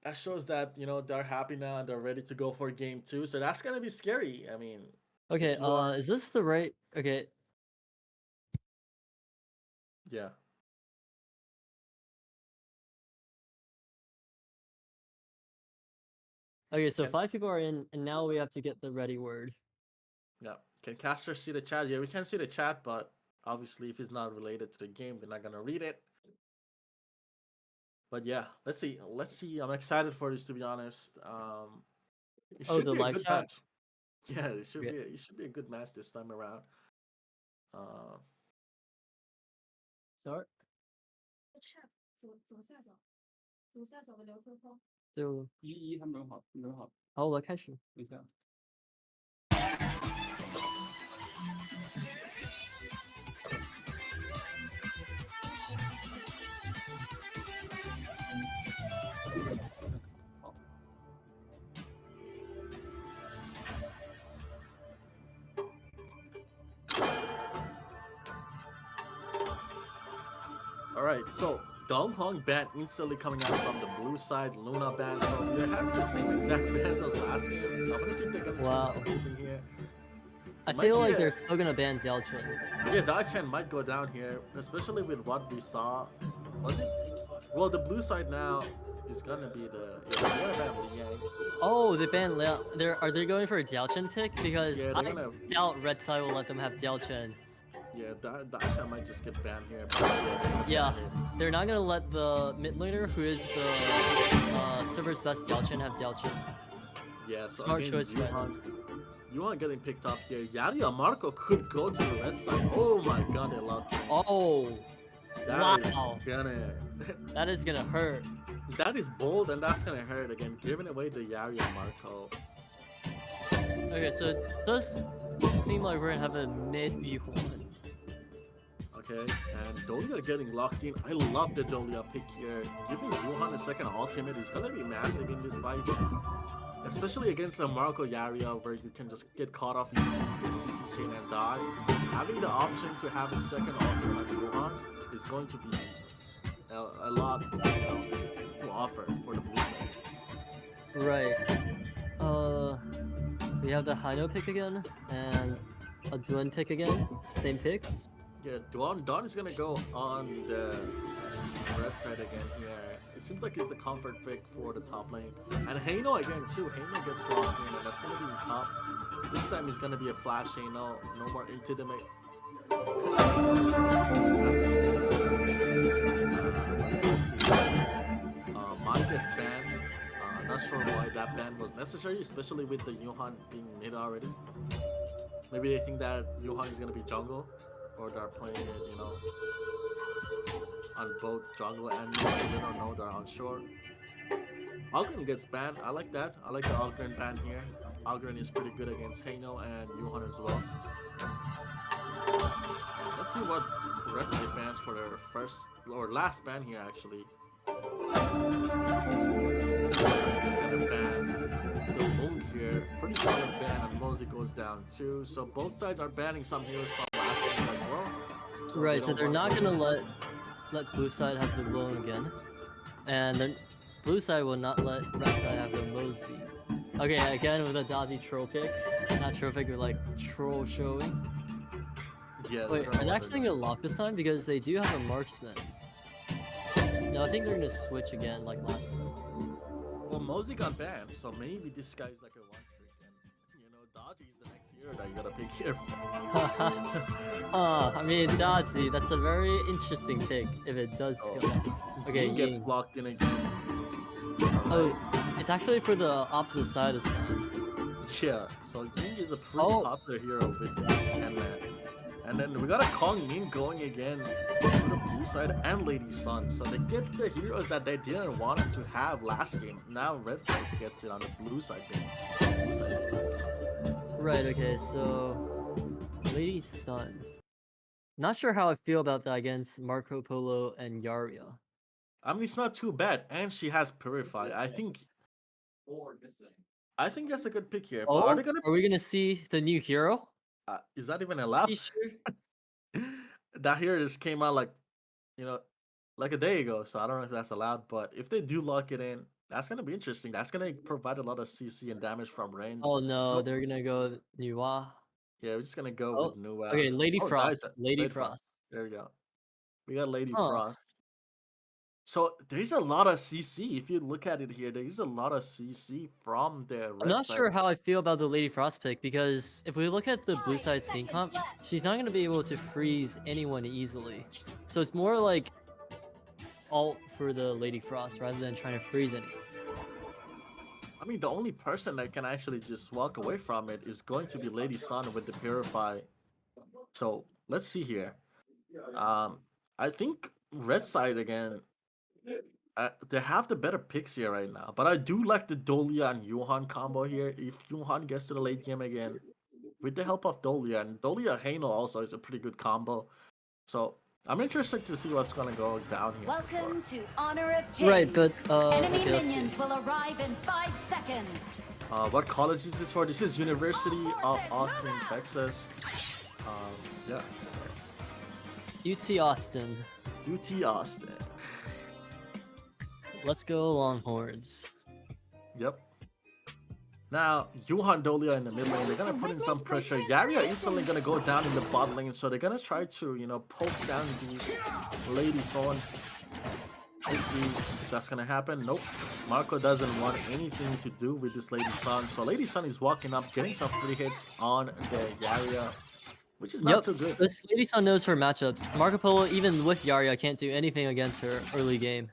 that shows that, they're happy now and they're ready to go for game 2. So that's gonna be scary. I mean, Okay, you are, is this the right? Okay, yeah. okay. So Can 5 people are in, and now we have to get the ready word. yeah. Can Caster see the chat? Yeah, we can see the chat, but obviously if it's not related to the game, we're not gonna read it. But yeah, let's see. Let's see. I'm excited for this, to be honest. It Oh, should the be a live good chat. match. Yeah, it should Yeah. be. It should be a good match this time around. Start. 就他们好，好，我开始。等一下。All right, so Dong Hong ban instantly coming out from the blue side. Luna ban. So we're having the same exact bans as last game. I'm gonna see if they're gonna Wow. change anything here. I Might feel be like a- they're still gonna ban Dialchin. Yeah, Daichen might go down here, especially with what we saw. Was it? Well, the blue side now is gonna be the they're gonna ban Li Yang. Oh, they banned Leo. Are they going for a Dialchin pick? Because Yeah, I they're gonna. doubt red side will let them have Dialchin. Yeah, Daichen might just get banned here. But yeah, they're gonna Yeah. ban it. They're not gonna let the mid laner, who is the server's best Dialchin, have Dialchin. Yeah, so Smart again, choice, Yuhan getting picked up here. Yari and Marco could go to the red side. Oh my god, they love him. Oh, That is wow. gonna that is gonna hurt. that is bold and that's gonna hurt again, giving away the Yari and Marco. Okay, so it does seem like we're gonna have a mid Yuhan. Okay, and Dolia getting locked in. I love the Dolia pick here. Giving Yuhan a second ultimate is gonna be massive in this fight. Especially against a Marco Yaria where you can just get caught off easily, get CC chain and die. Having the option to have a second ultimate like Yuhan is going to be a lot to offer for the blue side. Right. We have the Hino pick again, and a Duan pick again. Same picks. Yeah, Dawn is gonna go on the red side again here. It seems like it's the comfort pick for the top lane. And Heino again too. Heino gets locked in and that's gonna be in top. This time it's gonna be a flash Heino. No more intimidate. Mai gets banned. Not sure why that ban was necessary, especially with the Yuhan being mid already. Maybe they think that Yuhan is gonna be jungle, or they're playing it, on both jungle and mid. They don't know, they're unsure. Algren gets banned. I like that. I like the Algren ban here. Algren is pretty good against Heino and Yuhan as well. Let's see what Red Side bans for their first or last ban here actually. Gonna ban the Monk here. Pretty solid ban and Mosey goes down too. So both sides are banning some heroes from last game as well. So Right, so don't they're want not gonna Mosey- let blue side have the blown again, and then blue side will not let red side have the Mosey. Okay, again with a dodgy troll pick, not troll pick, but like troll showing. Yeah, Wait, don't know are they what actually they're gonna lock this time because they do have a marksman? No, I think they're gonna switch again like last time. Well, Mosey got banned, so maybe this guy's like a one trick, and Dodgy's the next hero. hero that you gotta pick here. I mean, Dodgy, that's a very interesting pick if it does Oh, go down. Okay, Ying gets Ying. locked in again. Oh, it's actually for the opposite side of the sun. Yeah, so Ying is a pretty Oh. popular hero with this 10 man. And then we got a Kong Ying going again to the blue side and Lady Sun. So they get the heroes that they didn't want to have last game. Now red side gets it on the blue side game. Blue side is the side. Right, okay, so Lady Sun. Not sure how I feel about that against Marco Polo and Yaria. I mean, it's not too bad, and she has Purify. I think that's a good pick here. But Oh, are they gonna? are we gonna see the new hero? Is that even allowed? T-shirt? That hero just came out like, like a day ago. So I don't know if that's allowed. But if they do lock it in, that's gonna be interesting. That's gonna provide a lot of CC and damage from range. Oh no, Nope. they're gonna go Nuwa. Yeah, we're just gonna go Oh, with Nuwa. okay, Lady Oh, Frost. nice. Lady Frost. There we go. We got Lady Huh. Frost. So there's a lot of CC. If you look at it here, there's a lot of CC from the red I'm not side. sure how I feel about the Lady Frost pick because if we look at the blue side scene comp, she's not going to be able to freeze anyone easily. So it's more like ult for the Lady Frost rather than trying to freeze anyone. I mean, the only person that can actually just walk away from it is going to be Lady Sun with the Purify. So let's see here. I think red side again. They have the better picks here right now, but I do like the Dolia and Yuhan combo here. If Yuhan gets to the late game again, with the help of Dolia, and Dolia Hano also is a pretty good combo. So I'm interested to see what's gonna go down here. Welcome to Honor of Kings. Right, but Enemy okay, let's see. minions will arrive in 5 seconds. What college is this for? This is University of Austin, Texas. Yeah, UT Austin. UT Austin. Let's go Longhorns. Yep. Now, Yuhan Dolia in the mid lane, they're gonna put in some pressure. Yaria instantly gonna go down in the bot lane, so they're gonna try to, poke down these ladies on. Let's see if that's gonna happen. Nope. Marco doesn't want anything to do with this Lady Sun, so Lady Sun is walking up, getting some free hits on the Yaria, which is not too good. This Lady Sun knows her matchups. Marco Polo, even with Yaria, can't do anything against her early game.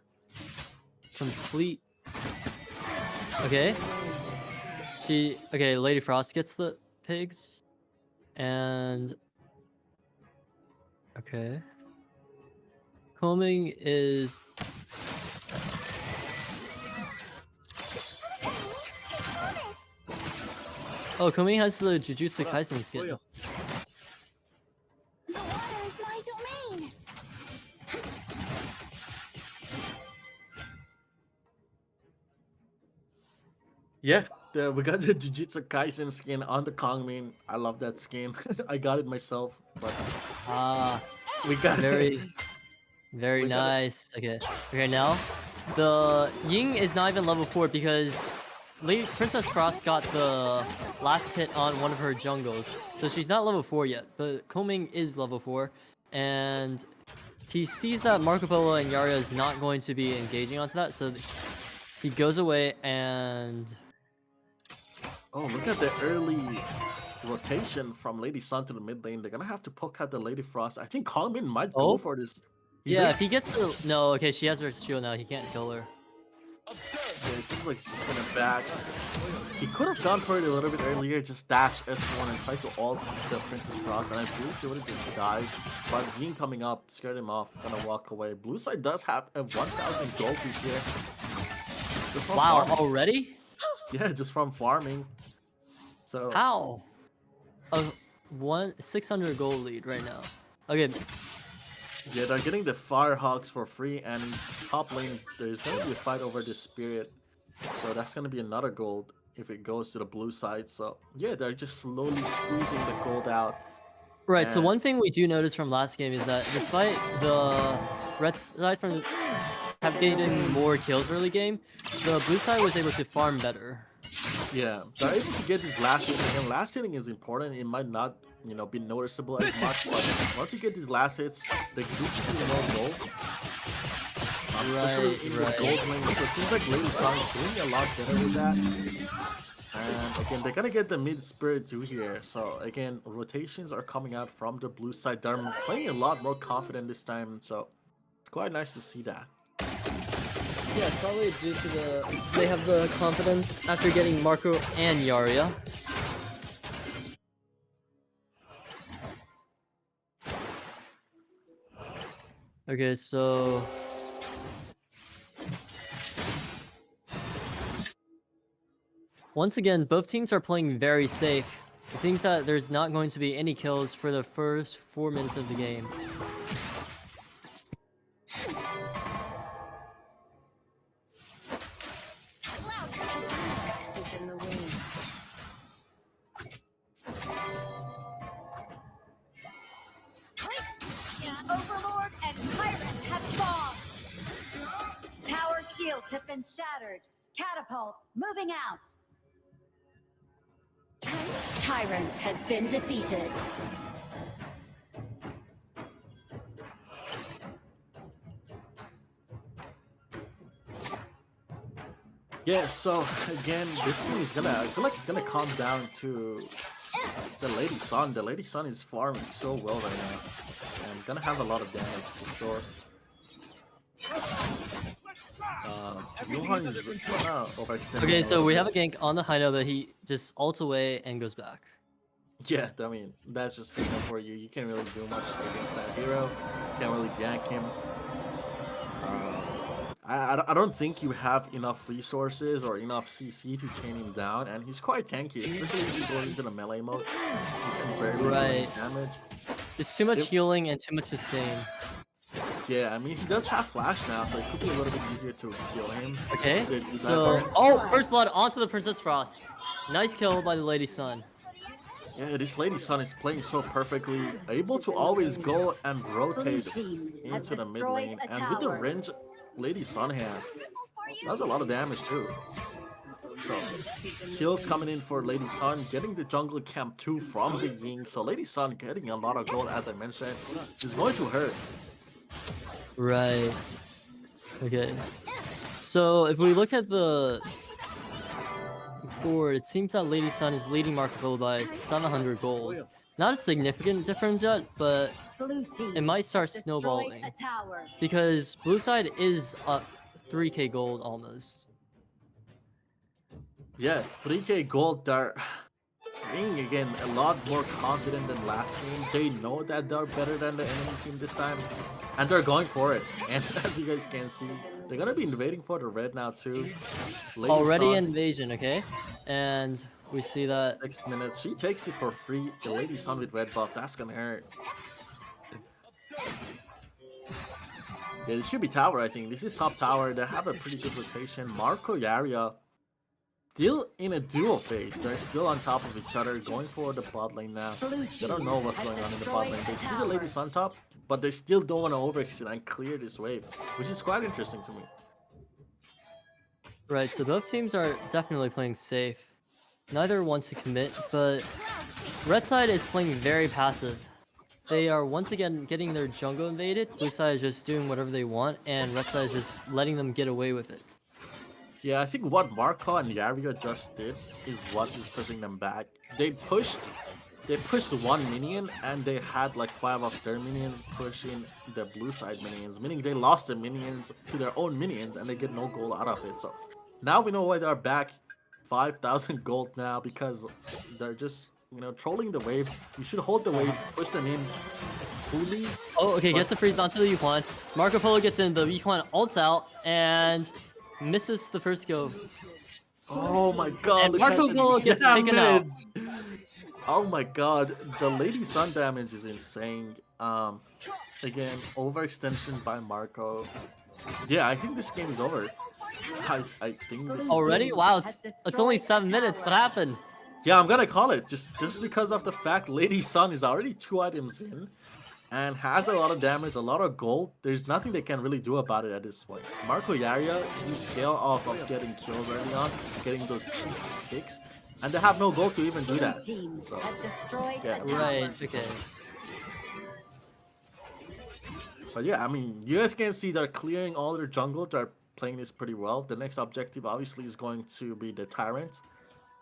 Complete. Okay. Okay, Lady Frost gets the pigs. And... Okay. Combing is... Oh, Combing has the Jujutsu Kaisen skin. The water is my domain. Yeah, we got the Jujutsu Kaisen skin on the Kongmin. I love that skin. I got it myself, but we got Very We got it. nice. Okay, now the Ying is not even level 4 because Princess Frost got the last hit on one of her jungles, so she's not level 4 yet. But Combing is level 4, and he sees that Marco Polo and Yaria is not going to be engaging onto that, so he goes away and... Oh, look at the early rotation from Lady Sun to the mid lane. They're gonna have to poke out the Lady Frost. I think Kongmin might go for this. He's Yeah, like- if he gets to... No, okay, she has her shield now. He can't kill her. Yeah, it seems like she's gonna back. He could have gone for it a little bit earlier, just dash S1 and try to ult the Princess Frost, and I believe she would have just died. But Ying coming up scared him off, gonna walk away. Blue side does have a 1,000 gold piece here. Just from Wow, farming. already? Yeah, just from farming. So How? A 600 gold lead right now. Okay, yeah, they're getting the Firehawks for free, and top lane there's gonna be a fight over the Spirit, so that's gonna be another gold if it goes to the blue side. So yeah, they're just slowly squeezing the gold out. right. So And- one thing we do notice from last game is that despite the red side from have getting more kills early game, the blue side was able to farm better. Yeah, they're able to get this last hitting, and last hitting is important. It might not, be noticeable as much, but once you get these last hits, they do give you more gold. Especially in the Right. gold lane. So it seems like Lady Sun is doing a lot better with that. And again, they're gonna get the mid spirit too here. So again, rotations are coming out from the blue side. They're playing a lot more confident this time. So it's quite nice to see that. Yeah, it's probably due to they have the confidence after getting Marco and Yaria. Okay, so once again, both teams are playing very safe. It seems that there's not going to be any kills for the first 4 minutes of the game. Overlord and Tyrant have spawned. Tower shields have been shattered. Catapults moving out. Tyrant has been defeated. Yeah, so again, this thing is gonna, I feel like it's gonna come down to the Lady Sun. The Lady Sun is farming so well right now. And gonna have a lot of damage for sure. Johan is gonna overextend. Okay, so we have a gank on the high note, but he just ults away and goes back. Yeah, I mean, that's just enough for you. You can't really do much against that hero. Can't really gank him. I don't think you have enough resources or enough CC to chain him down, and he's quite tanky, especially if you go into the melee mode. You can barely do damage. There's too much healing and too much sustain. Yeah, I mean, he does have flash now, so it could be a little bit easier to kill him. Okay, so... Oh, first blood onto the Princess Frost. Nice kill by the Lady Sun. Yeah, this Lady Sun is playing so perfectly, able to always go and rotate into the mid lane, and with the range Lady Sun has, that's a lot of damage too. So, kills coming in for Lady Sun, getting the jungle camp 2 from the Ying, so Lady Sun getting a lot of gold, as I mentioned, is going to hurt. Right. Okay. So, if we look at the board, it seems that Lady Sun is leading Marco Polo by 700 gold. Not a significant difference yet, but it might start snowballing. Because blue side is up 3k gold almost. Yeah, 3k gold, they're being again a lot more confident than last game. They know that they're better than the enemy team this time, and they're going for it. And as you guys can see, they're gonna be invading for the red now too. Lady Already Sun, invasion, okay? And we see that 6 minutes. She takes it for free. The Lady Sun with red buff, that's gonna hurt. Yeah, it should be tower, I think. This is top tower. They have a pretty good rotation. Marco Yaria still in a duel phase. They're still on top of each other, going for the bot lane now. They don't know what's going on in the bot lane. They see the Lady Sun top, but they still don't want to overextend and clear this wave, which is quite interesting to me. right, so both teams are definitely playing safe. Neither wants to commit, but red side is playing very passive. They are once again getting their jungle invaded. Blue side is just doing whatever they want, and red side is just letting them get away with it. Yeah, I think what Marco and Yaria just did is what is pushing them back. They pushed one minion, and they had like 5 of their minions pushing the blue side minions, meaning they lost the minions to their own minions, and they get no gold out of it. So now we know why they're back 5,000 gold now, because they're just, you know, trolling the waves. You should hold the waves, push them in fully. Oh, okay, gets a freeze onto the Yuan. Marco Polo gets in, the Yuan ults out, and misses the first go. Oh my god. And Marco Polo gets taken out. Oh my god, the Lady Sun damage is insane. Again, overextension by Marco. Yeah, I think this game is over. I think this Already? is Wow, it's only 7 minutes. What happened? Yeah, I'm gonna call it just because of the fact Lady Sun is already 2 items in and has a lot of damage, a lot of gold. There's nothing they can really do about it at this point. Marco Yaria, you scale off of getting kills early on, getting those cheap picks, and they have no gold to even do that. So, yeah. Right, okay. But yeah, I mean, you guys can see they're clearing all their jungle. They're playing this pretty well. The next objective obviously is going to be the Tyrant.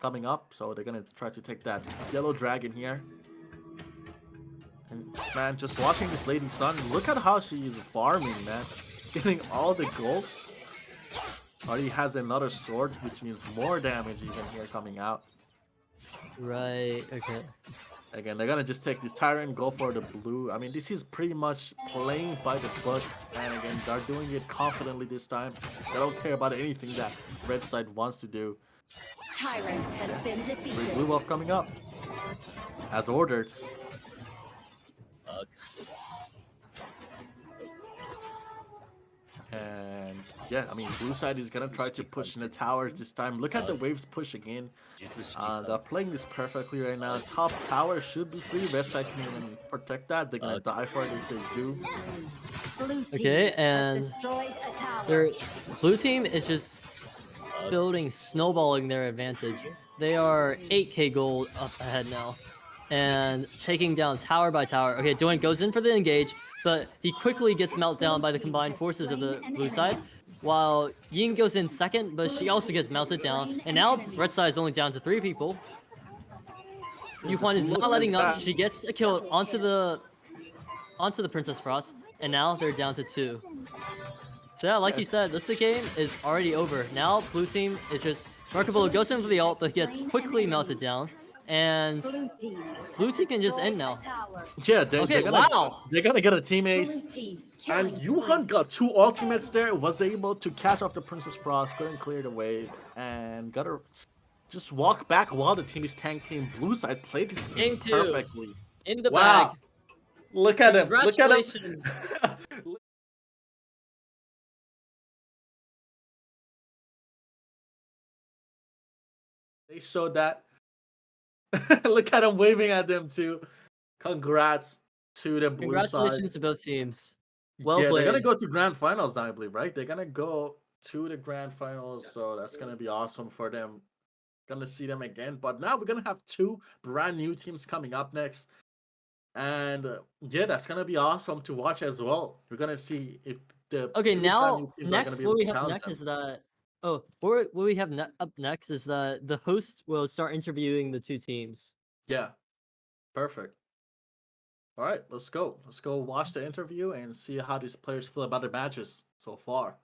coming up, so they're gonna try to take that yellow dragon here. And man, just watching this Lady Sun, look at how she is farming, man. Getting all the gold. Already has another sword, which means more damage even here coming out. Right. Okay. Again, they're gonna just take this Tyrant, go for the blue. I mean, this is pretty much playing by the book, and again, they're doing it confidently this time. They don't care about anything that red side wants to do. Tyrant has been Blue defeated. buff coming up, as ordered. And yeah, I mean, blue side is gonna try to push in the towers this time. Look at the waves pushing in. They're playing this perfectly right now. Top tower should be free. Red side can even protect that. They're gonna die for it if they do. Blue team Okay, has and destroyed a tower. their blue team is just building, snowballing their advantage. They are 8k gold up ahead now, and taking down tower by tower. Okay, Doan goes in for the engage, but he quickly gets melted down by the combined forces of the blue side, while Ying goes in second, but she also gets melted down. And now red side is only down to 3 people. Yuhuan is look not letting at up. that. She gets a kill onto the Princess Frost, and now they're down to 2. So yeah, like you said, this game is already over. Now blue team is just Markable goes in for the ult, but gets quickly melted down, and blue team can just end now. Yeah, Okay, wow. they're gonna get a team ace. And Yuhan got 2 ultimates there, was able to catch off the Princess Frost, couldn't clear the wave, and got to just walk back while the team is tanking. Blue side played this game Game 2 perfectly. in the Wow. bag. Look at him. Look at him. Congratulations. They showed that. Look at him waving at them too. Congrats to the blue side. Congratulations to both teams. Well Yeah, played. they're gonna go to grand finals now, I believe, right? They're gonna go to the grand finals, so that's gonna be awesome for them. Gonna see them again. But now we're gonna have 2 brand new teams coming up next. And yeah, that's gonna be awesome to watch as well. We're gonna see if the Okay, 2 brand now new teams are next gonna be what able we to have challenge next them. is that what we have up next is that the host will start interviewing the 2 teams. Yeah, perfect. All right, let's go. Let's go watch the interview and see how these players feel about their matches so far.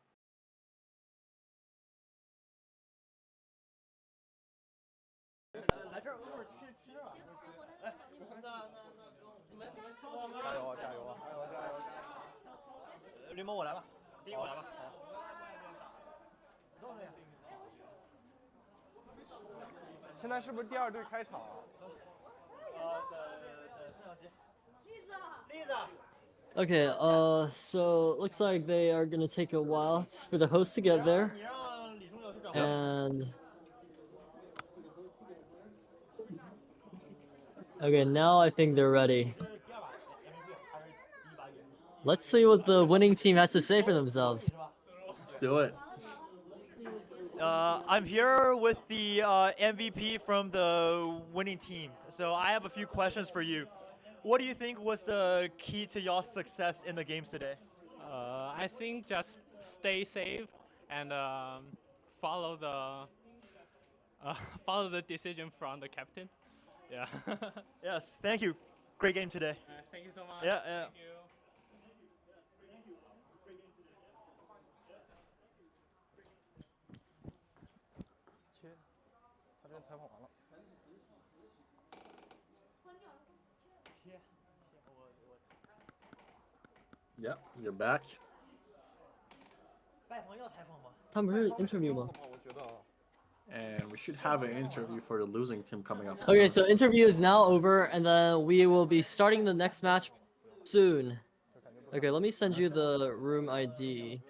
Okay, so looks like they are gonna take a while for the host to get there. And okay, now I think they're ready. Let's see what the winning team has to say for themselves. Let's do it. I'm here with the MVP from the winning team. So I have a few questions for you. What do you think was the key to your success in the games today? I think just stay safe and follow the follow the decision from the captain. Yeah. Yes, thank you. Great game today. Thank you so much. Yeah, yeah. Thank you. 他这采访完了。 Yep, you're back. 他们不是 interview 吗？ And we should have an interview for the losing team coming up. Okay, soon. so interview is now over, and then we will be starting the next match soon. Okay, let me send you the room ID.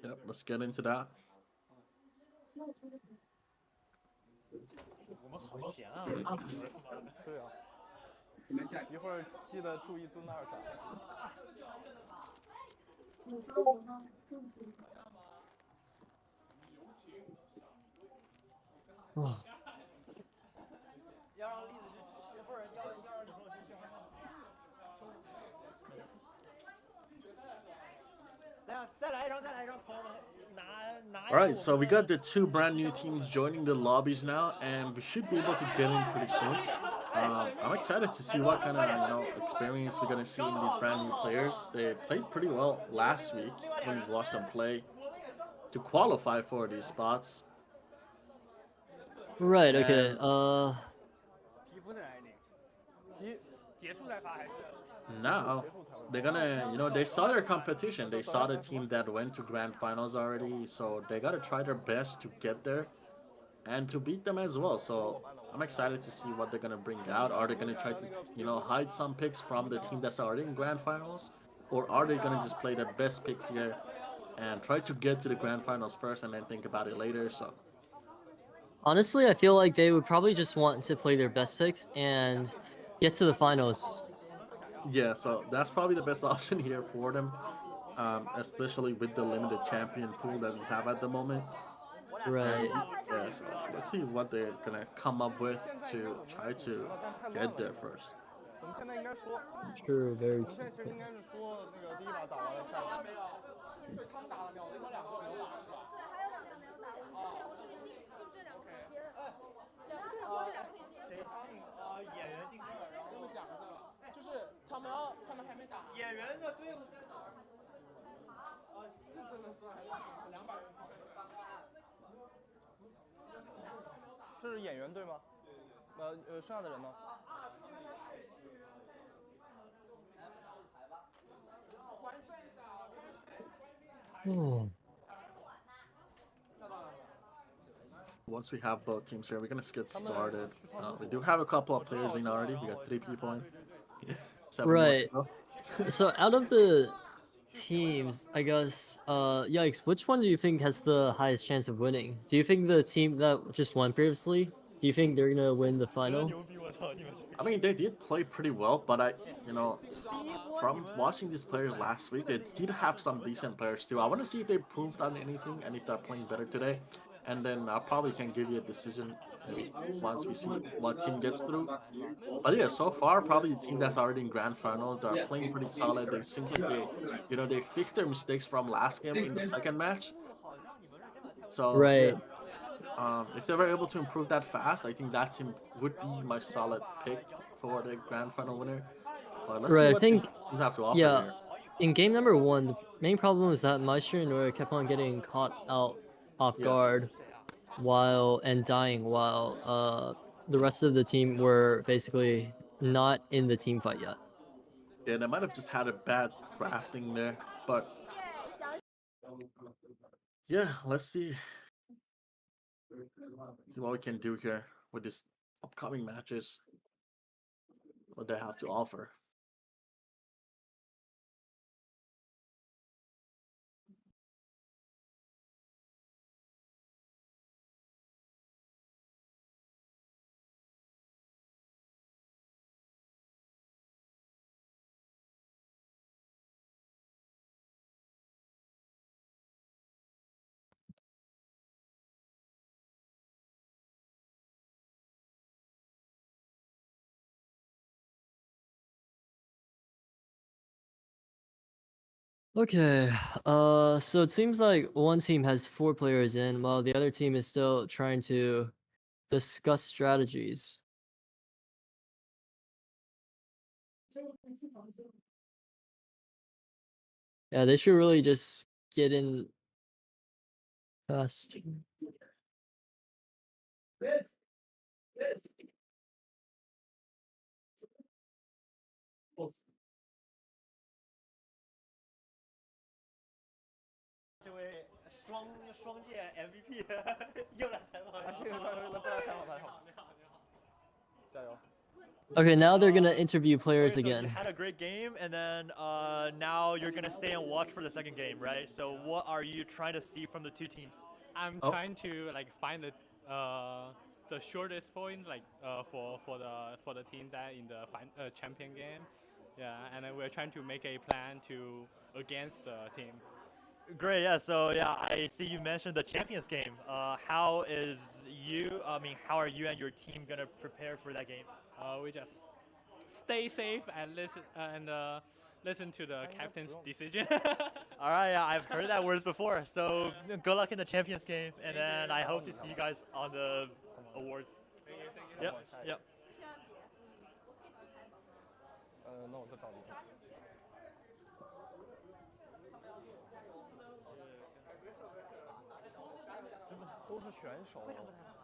Yep, let's get into that. 对啊，你们下一会儿记得注意蹲那儿啥。哦，要让栗子去，不是要让李松去训话。来，再来一张，朋友们拿 All right, so we got the two brand new teams joining the lobbies now, and we should be able to get in pretty soon. I'm excited to see what kind of experience we're gonna see in these brand new players. They played pretty well last week when we watched them play to qualify for these spots. Right. Okay. And 皮肤在哪里？结束再发还是？ now they're gonna, they saw their competition. They saw the team that went to grand finals already, so they gotta try their best to get there and to beat them as well. So I'm excited to see what they're gonna bring out. Are they gonna try to, hide some picks from the team that's already in grand finals, or are they gonna just play their best picks here and try to get to the grand finals first and then think about it later? So Honestly, I feel like they would probably just want to play their best picks and get to the finals. yeah, so that's probably the best option here for them, especially with the limited champion pool that we have at the moment. Right. Yeah, so let's see what they're gonna come up with to try to get there first. 我们现在应该说， True. Very 我们现在其实应该是说那个第一把打完了，下一把。对他们打了两个，另外两个没有打是吧？对，还有两个没有打完，就是进这两个可以接，两个对接，这两个可以接。演员进去了，然后讲一下，就是他们还没打。演员的队伍在哪儿？这真的是200人。这是演员队吗？剩下的人呢？ Oh. Once we have both teams here, we're gonna get started. We do have a couple of players in already. We got 3 people in. 7 more to Right. go. So out of the teams, I guess, yikes, which one do you think has the highest chance of winning? Do you think the team that just won previously, do you think they're gonna win the final? I mean, they did play pretty well, but from watching these players last week, they did have some decent players too. I want to see if they proved on anything and if they're playing better today. And then I probably can give you a decision maybe once we see what team gets through. But yeah, so far, probably the team that's already in grand finals, they're playing pretty solid. They seems like they fixed their mistakes from last game in the second match. So Right. yeah, if they were able to improve that fast, I think that team would be my solid pick for the grand final winner. But let's see Right, I what think, these teams have to offer yeah, here. in game number 1, the main problem was that Maestro and Nora kept on getting caught out off Yeah. guard and dying while the rest of the team were basically not in the team fight yet. Yeah, they might have just had a bad drafting there, but yeah, let's see what we can do here with these upcoming matches, what they have to offer. Okay, so it seems like one team has 4 players in, while the other team is still trying to discuss strategies. Yeah, they should really just get in fast. MVP 又来采访，谢谢各位再来采访采访，加油！ Okay, now they're gonna interview players So you again. had a great game, and then now you're gonna stay and watch for the second game, right? So what are you trying to see from the two teams? I'm trying to find the shortest point for the team that in the champion game. Yeah, and then we're trying to make a plan to against the team. Great, yeah. So yeah, I see you mentioned the Champions game. How are you and your team gonna prepare for that game? We just stay safe and listen and listen to the captain's decision. All right, yeah, I've heard that words before. So good luck in the Champions game, and then I hope to see you guys on the awards. Yep, yep. 那我再找你。这不都是选手？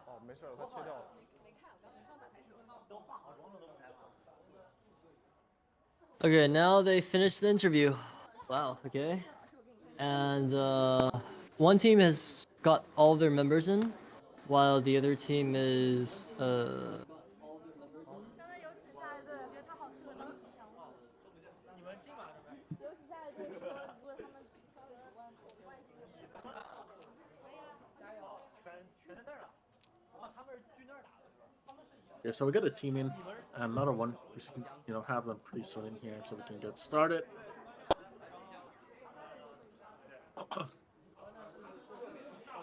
哦，没事，我再切掉了。 Okay, now they finished the interview. Wow, okay. And one team has got all their members in, while the other team is 刚才有指下一队，觉得他好适合当吉祥物。你们今晚是吧？有指下一队说，如果他们稍微外形的时候，加油！全在那儿了。哇，他们是去那儿打的是吧？ Yeah, so we got a team in, another one. We should, have them pretty soon in here so we can get started. 我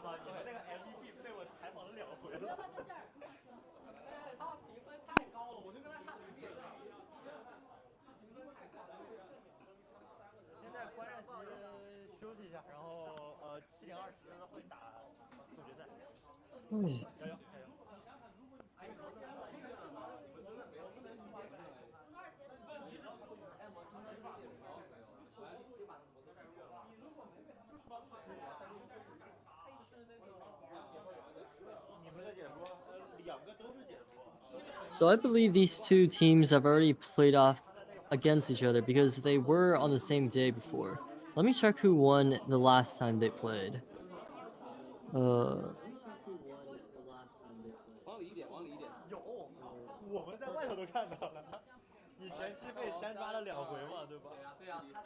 操，你们那个 MVP 被我采访了2回了。他评分太高了，我就跟他差0点。现在观战席休息一下，然后7点20会打总决赛。加油加油！ So I believe these two teams have already played off against each other because they were on the same day before. Let me check who won the last time they played. 往里一点，往里一点。有，我们在外头都看到了。你前期被单抓了2回嘛，对吧？对啊，他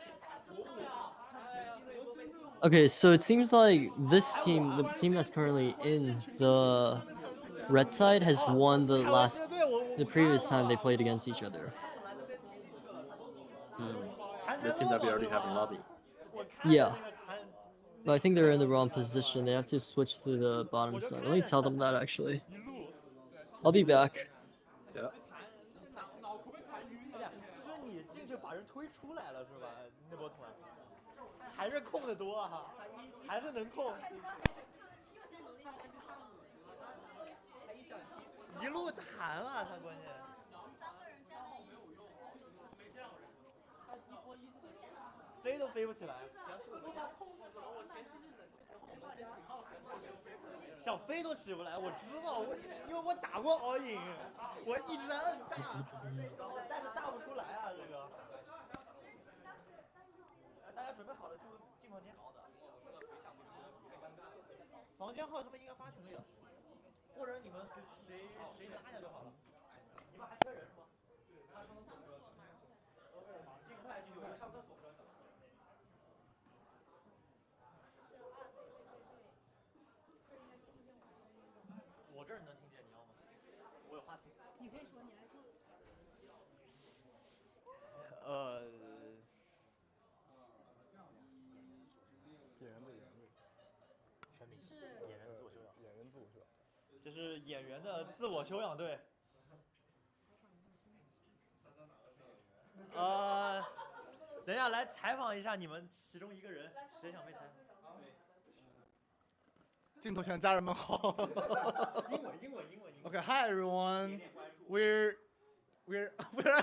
Okay, so it seems like this team, the team that's currently in the red side, has won the previous time they played against each other. The team that we already have in lobby. Yeah. But I think they're in the wrong position. They have to switch to the bottom side. Let me tell them that actually. I'll be back. Yeah. 是你进去把人推出来了是吧？那波团还是控的多啊，还是能控。一路弹啊，他关键。飞都飞不起来。想飞都起不来，我知道，因为我打过all in，我一直在摁大，但是大不出来啊，这个。大家准备好了就进房间。房间号他们应该发群里了，或者你们谁拿下就好了。你们还缺人是吗？他上厕所。尽快进去，我上厕所。 我这儿能听见，你要吗？我有话筒。你可以说，你来说。全名是演员自我修养。演员自我修养。这是演员的自我修养队。等一下来采访一下你们其中一个人，谁想被采访？ 镜头前家人们好。英文。Okay, hi everyone. We're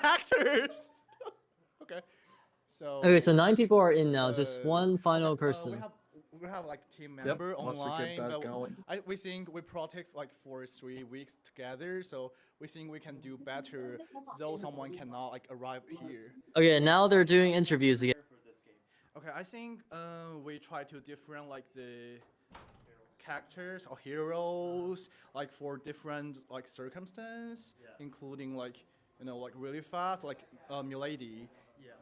actors. Okay. Okay, so 9 people are in now. Just one final person. We have like a team member Once online. we get that going. We think we practice like for 3 weeks together, so we think we can do better. Though someone cannot like arrive here. Okay, now they're doing interviews again. Okay, I think we try to different like the characters or heroes like for different like circumstance, including like like really fast like Milady,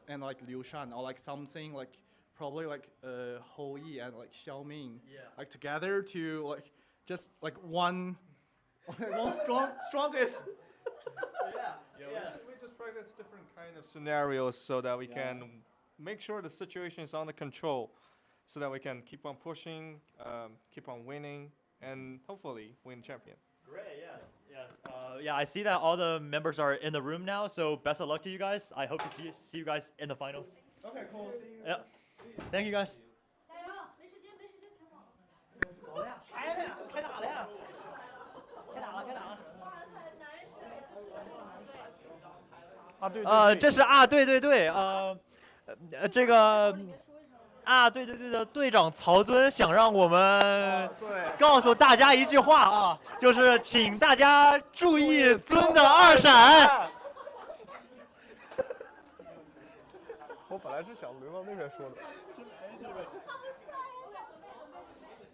and like Liu Shan, or like something like probably like Hou Yi and like Xiaoming, like together to like just like one strongest. We just practice different kind of scenarios so that we can make sure the situation is under control, so that we can keep on pushing, keep on winning, and hopefully win champion. Great, yes. Yeah, I see that all the members are in the room now, so best of luck to you guys. I hope to see you guys in the finals. Okay, cool. See you. Yeah. Thank you guys. 加油！没时间采访。走了呀，开了呀，开打了呀，开打了。哇塞，男神，这是那个什么队？啊，对。这是啊，对，这个你再说一声。啊，对的，队长曹尊想让我们对。告诉大家一句话啊，就是请大家注意尊的2闪。我本来是想轮到那边说的。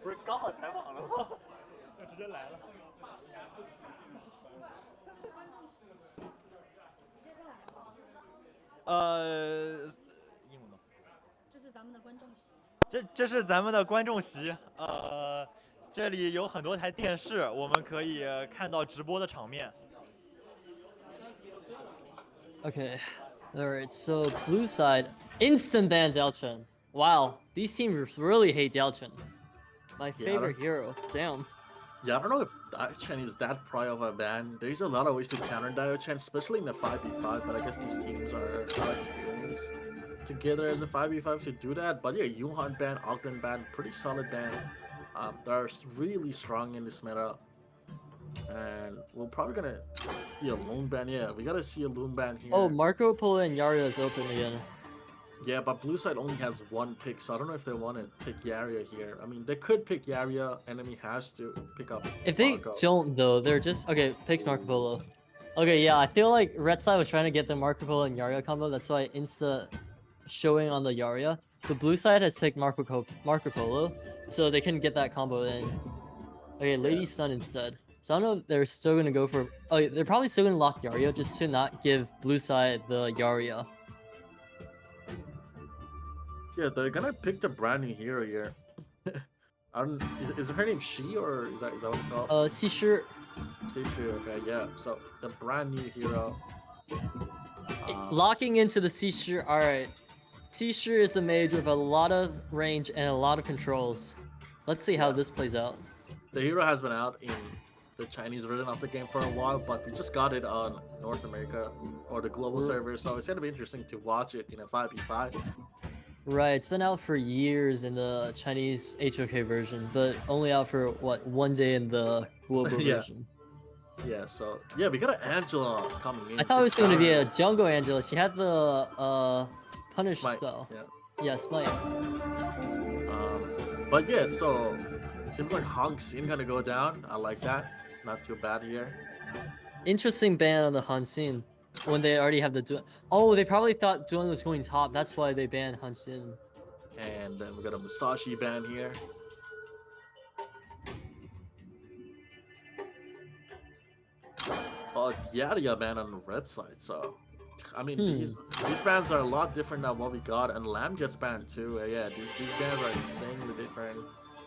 不是刚好采访了吗？就直接来了。英文吗？这是咱们的观众席。这是咱们的观众席，这里有很多台电视，我们可以看到直播的场面。Okay. Alright, so blue side, instant ban Diaochen. Wow, these teams really hate Diaochen. My favorite hero. Damn. Yeah, I don't know if Diaochen is that pry of a ban. There's a lot of ways to counter Diaochen, especially in the 5v5, but I guess these teams are not experienced together as a 5v5 to do that. But yeah, Yuhan ban, Ogden ban, pretty solid ban. They're really strong in this meta. And we're probably gonna see a loon ban. Yeah, we gotta see a loon ban here. Oh, Marco Polo and Yaria is open again. Yeah, but blue side only has 1 pick, so I don't know if they want to pick Yaria here. I mean, they could pick Yaria, enemy has to pick up If they Marco. don't, though, they're just... Okay, picks Marco Polo. Okay, yeah, I feel like red side was trying to get the Marco Polo and Yaria combo. That's why insta showing on the Yaria. The blue side has picked Marco Polo, so they couldn't get that combo in. Okay, Lady Sun instead. So I don't know if they're still going to go for... Oh, they're probably still going to lock Yaria just to not give blue side the Yaria. Yeah, they're gonna pick the brand new hero here. I don't... Is her name She, or is that what it's called? Seashire. Seashire, okay, yeah. So, the brand new hero. Locking into the Seashire. Alright. Seashire is a mage with a lot of range and a lot of controls. Let's see how this plays out. The hero has been out in the Chinese version of the game for a while, but we just got it on North America or the global server, so it's gonna be interesting to watch it in a 5v5. Right, it's been out for years in the Chinese HOK version, but only out for, what, 1 day in the global version. Yeah, so, yeah, we got an Angela coming in. I thought it was going to be a jungle Angela. She had the, punish Smite, spell. yeah. Yeah, Smite. But yeah, so, seems like Hong Xin gonna go down. I like that. Not too bad here. Interesting ban on the Hanxin when they already have the Duan. Oh, they probably thought Duan was going top. That's why they banned Hanxin. And then we got a Musashi ban here. Oh, Yaria ban on the red side. So, I mean, these bans are a lot different than what we got. And Lamb gets banned too. Yeah, these bans are insanely different.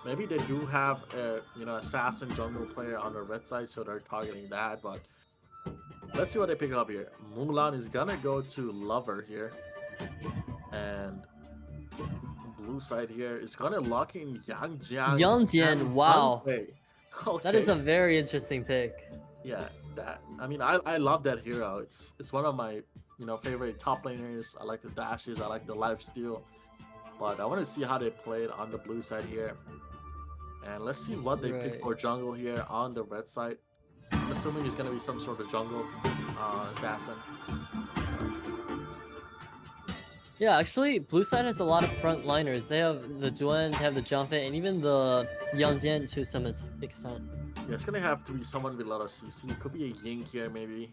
Maybe they do have a assassin jungle player on the red side, so they're targeting that. But let's see what they pick up here. Mulan is gonna go to Lover here, and blue side here is gonna lock in Yang Jian. Yang Jian, wow. Okay. That is a very interesting pick. Yeah, that. I mean, I love that hero. It's one of my favorite top laners. I like the dashes. I like the lifesteal. But I want to see how they play it on the blue side here. And let's see what they pick for jungle here on the red side. I'm assuming it's going to be some sort of jungle assassin. Yeah, actually, blue side has a lot of frontliners. They have the Duan, they have the Jumpet, and even the Yangjian to some extent. Yeah, it's going to have to be someone with a lot of CC. It could be a Ying here, maybe.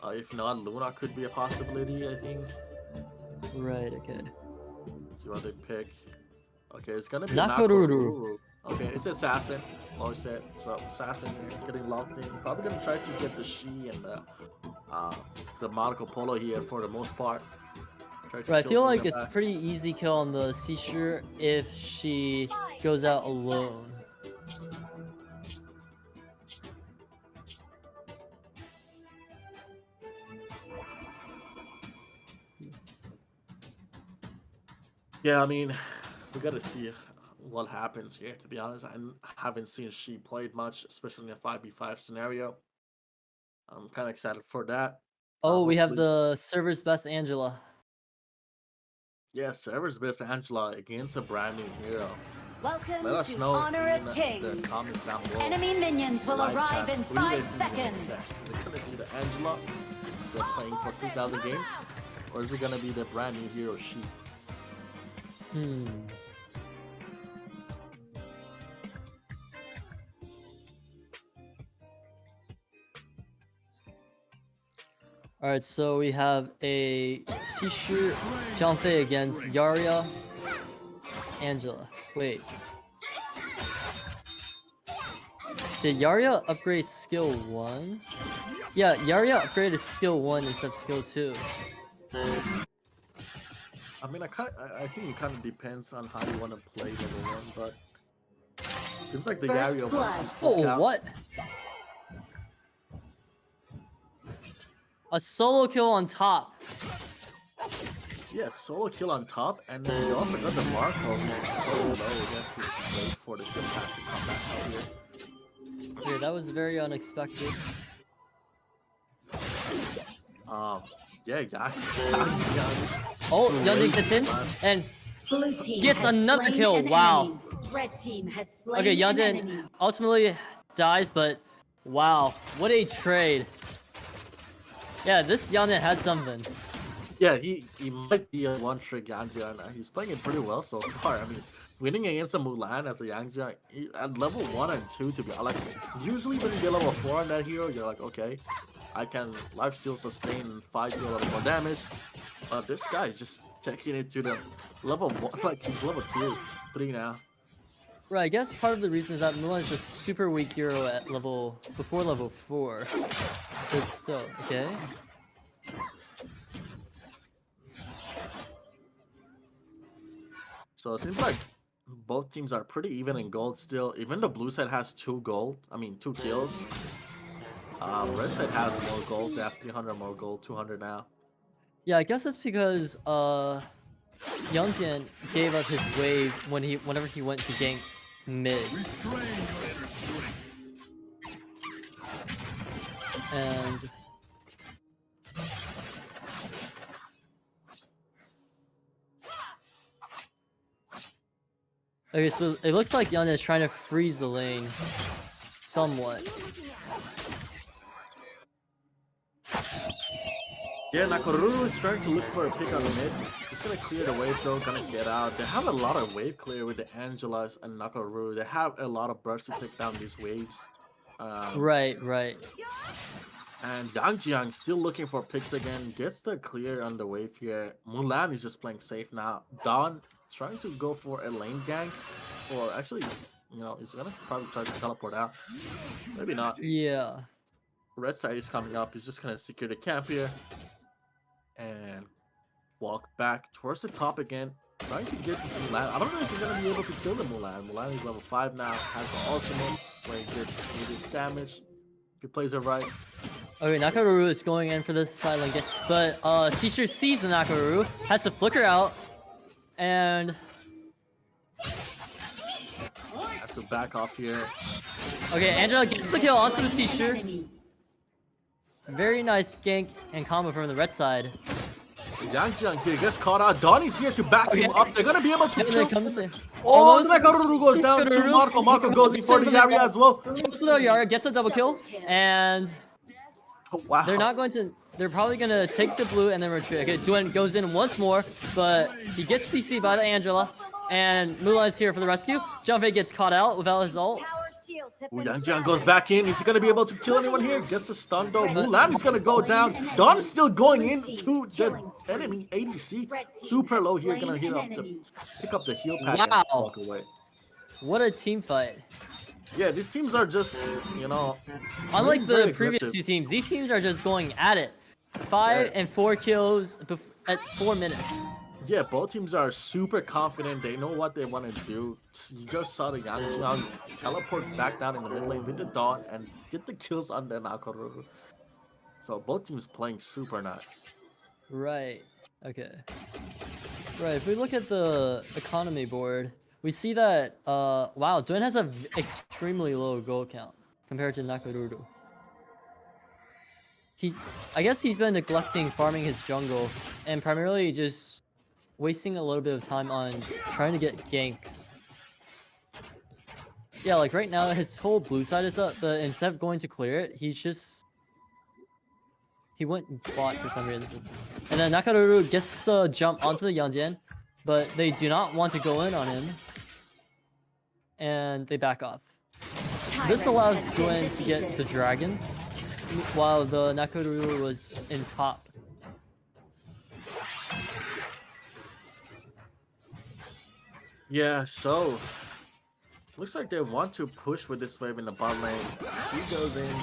If not, Luna could be a possibility, I think. Right, okay. Let's see what they pick. Okay, it's going to be Nakoruru. Okay, it's Assassin. Always said. So, Assassin here, getting locked in. Probably going to try to get the She and the Marco Polo here for the most part. Right, I feel like it's pretty easy kill on the Seashire if she goes out alone. Yeah, I mean, we gotta see what happens here, to be honest. I haven't seen She played much, especially in a 5v5 scenario. I'm kind of excited for that. Oh, we have the server's best Angela. Yeah, server's best Angela against a brand new hero. Welcome Let us to know Honor in of the Kings. comments down below. Enemy minions will Live arrive chat. in Who do you 5 guys think is gonna seconds. be best? Is it gonna be the Angela they're playing for 2,000 games? Or is it gonna be the brand new hero She? All right, so we have a Sishu Jiangfei against Yaria Angela. Wait. Did Yaria upgrade skill 1? Yeah, Yaria upgraded skill 1 instead of skill 2. I mean, I think it kind of depends on how you want to play level 1, but seems like the First Yaria blood. wants to Oh, poke out. what? A solo kill on top. Yeah, solo kill on top, and then you also got the Marco so low, he has to wait for the kill path to come back out here. Okay, that was very unexpected. Yeah, yeah. Oh, Yanding gets in and Blue team gets has another slain kill. an Wow. enemy. Red team has slain Okay, an enemy. Yandin ultimately dies, but wow, what a trade. Yeah, this Yandin has something. Yeah, he might be a one-trick Yangjiang. He's playing it pretty well so far. I mean, winning against a Mulan as a Yangjiang at level 1 and 2, to be honest. Like, usually when you get level 4 on that hero, you're like, okay, I can lifesteal, sustain, and 5 deal a little more damage. But this guy is just taking it to the level 1, like he's level 2, 3 now. Right, I guess part of the reason is that Mulan is a super weak hero at before level 4. But still, okay. So it seems like both teams are pretty even in gold still. Even the blue side has 2 kills. Red side has more gold. They have 300 more gold, 200 now. Yeah, I guess it's because Yangjian gave up his wave whenever he went to gank mid. And okay, so it looks like Yangjian is trying to freeze the lane somewhat. Yeah, Nakoruru is trying to look for a pick on mid. Just gonna clear the wave though, gonna get out. They have a lot of wave clear with the Angelas and Nakoruru. They have a lot of bursts to take down these waves. Right. And Yangjiang still looking for picks again. Gets the clear on the wave here. Mulan is just playing safe now. Dawn is trying to go for a lane gank. Or actually, you know, he's gonna probably try to teleport out. Maybe not. Yeah. Red side is coming up. He's just gonna secure the camp here. And walk back towards the top again. Trying to get this Mulan. I don't know if he's gonna be able to kill the Mulan. Mulan is level 5 now. Has the ultimate where he gets reduced damage. If he plays it right. Okay, Nakoruru is going in for this side lane, but Sishu sees the Nakoruru, has to flicker out, and Has to back off here. okay, Angela gets the kill onto the Sishu. Very nice gank and combo from the red side. Yangjiang here gets caught out. Donnie's here to back him up. They're gonna be able to And kill. then comes in. Oh, the Nakoruru goes down to Marco. Marco goes in for the Yaria as well. Kills the Yara, gets a double kill, and Wow. they're not going to. They're probably gonna take the blue and then retreat. Okay, Duen goes in once more, but he gets CC by the Angela, and Mulan is here for the rescue. Jiangfei gets caught out without his ult. Ooh, Yangjiang goes back in. Is he gonna be able to kill anyone here? Gets the stun though. Mulan is gonna go down. Don is still going into the enemy ADC. Super low here. Gonna pick up the heal pack and Wow. walk away. What a team fight. Yeah, these teams are just, you know, Unlike very the previous aggressive. two teams, these teams are just going at it. 5 and 4 kills at 4 minutes. Yeah, both teams are super confident. They know what they want to do. You just saw the Yangjiang teleport back down in the mid lane with the Dawn and get the kills on the Nakoruru. So both teams playing super nice. Right. Okay. Right. If we look at the economy board, we see that wow, Duen has an extremely low goal count compared to Nakoruru. I guess he's been neglecting farming his jungle and primarily just wasting a little bit of time on trying to get ganks. Yeah, like right now his whole blue side is up, but instead of going to clear it, he went bot for some reason. And then Nakaruru gets the jump onto the Yanjian, but they do not want to go in on him. And they back off. This allows Gwen to get the dragon, while the Nakaruru was in top. Yeah, so looks like they want to push with this wave in the bot lane. She goes in,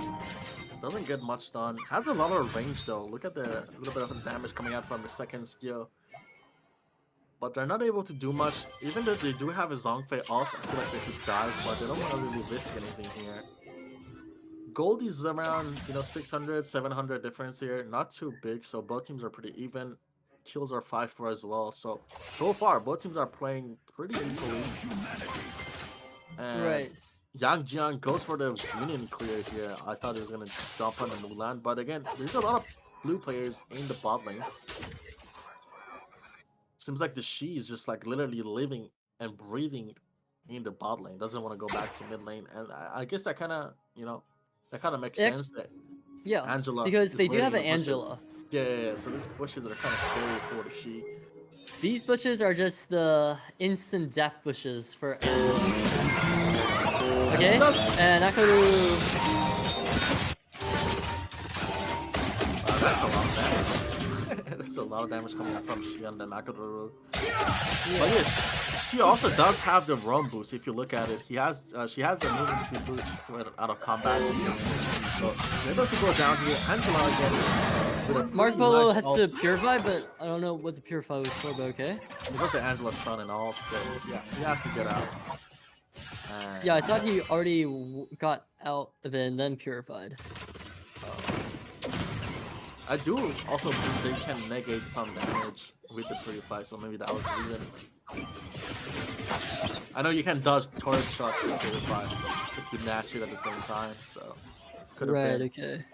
doesn't get much done. Has a lot of range though. Look at the little bit of damage coming out from the second skill. But they're not able to do much. Even though they do have a Zhongfei ult, I feel like they could dive, but they don't want to really risk anything here. Gold is around, 600, 700 difference here. Not too big, so both teams are pretty even. Kills are 5-4 as well. So far, both teams are playing pretty equally. And Right. Yang Jiang goes for the minion clear here. I thought he was going to jump on the Mulan, but again, there's a lot of blue players in the bot lane. Seems like the Shi is just like literally living and breathing in the bot lane. Doesn't want to go back to mid lane, and I guess that kind of makes sense. That Yeah, Angela, because is they do waiting have an in the bushes. Angela. Yeah. So these bushes are kind of scary for the Shi. These bushes are just the instant death bushes for Angela. Okay, and Nakaru. That's a lot of damage. That's a lot of damage coming out from Shi and the Nakaruru. But yeah, she also does have the roam boost. If you look at it, she has a movement speed boost out of combat. So they're able to go down here. Angela again. With a Mark pretty Polo nice has ult. to purify, but I don't know what the purify was for, but okay. Because the Angela stun and all, so yeah, he has to get out. And Yeah, I thought he already got out of it and then purified. I do also believe they can negate some damage with the purify, so maybe that was the reason. I know you can dodge turret shots with purify if you match it at the same time, so could have Right, been. okay.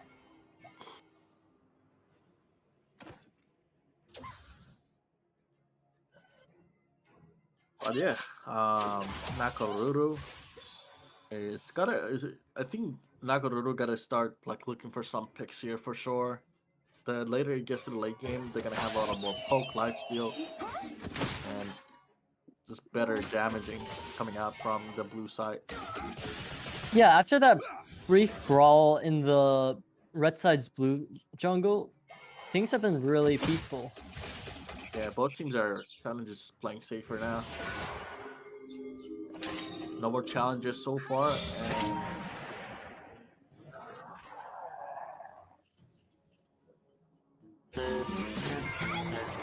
But yeah, Nakaruru I think Nakaruru gotta start like looking for some picks here for sure. The later it gets to the late game, they're gonna have a lot of more poke lifesteal and just better damaging coming out from the blue side. Yeah, after that brief brawl in the red side's blue jungle, things have been really peaceful. Yeah, both teams are kind of just playing safer now. No more challenges so far, and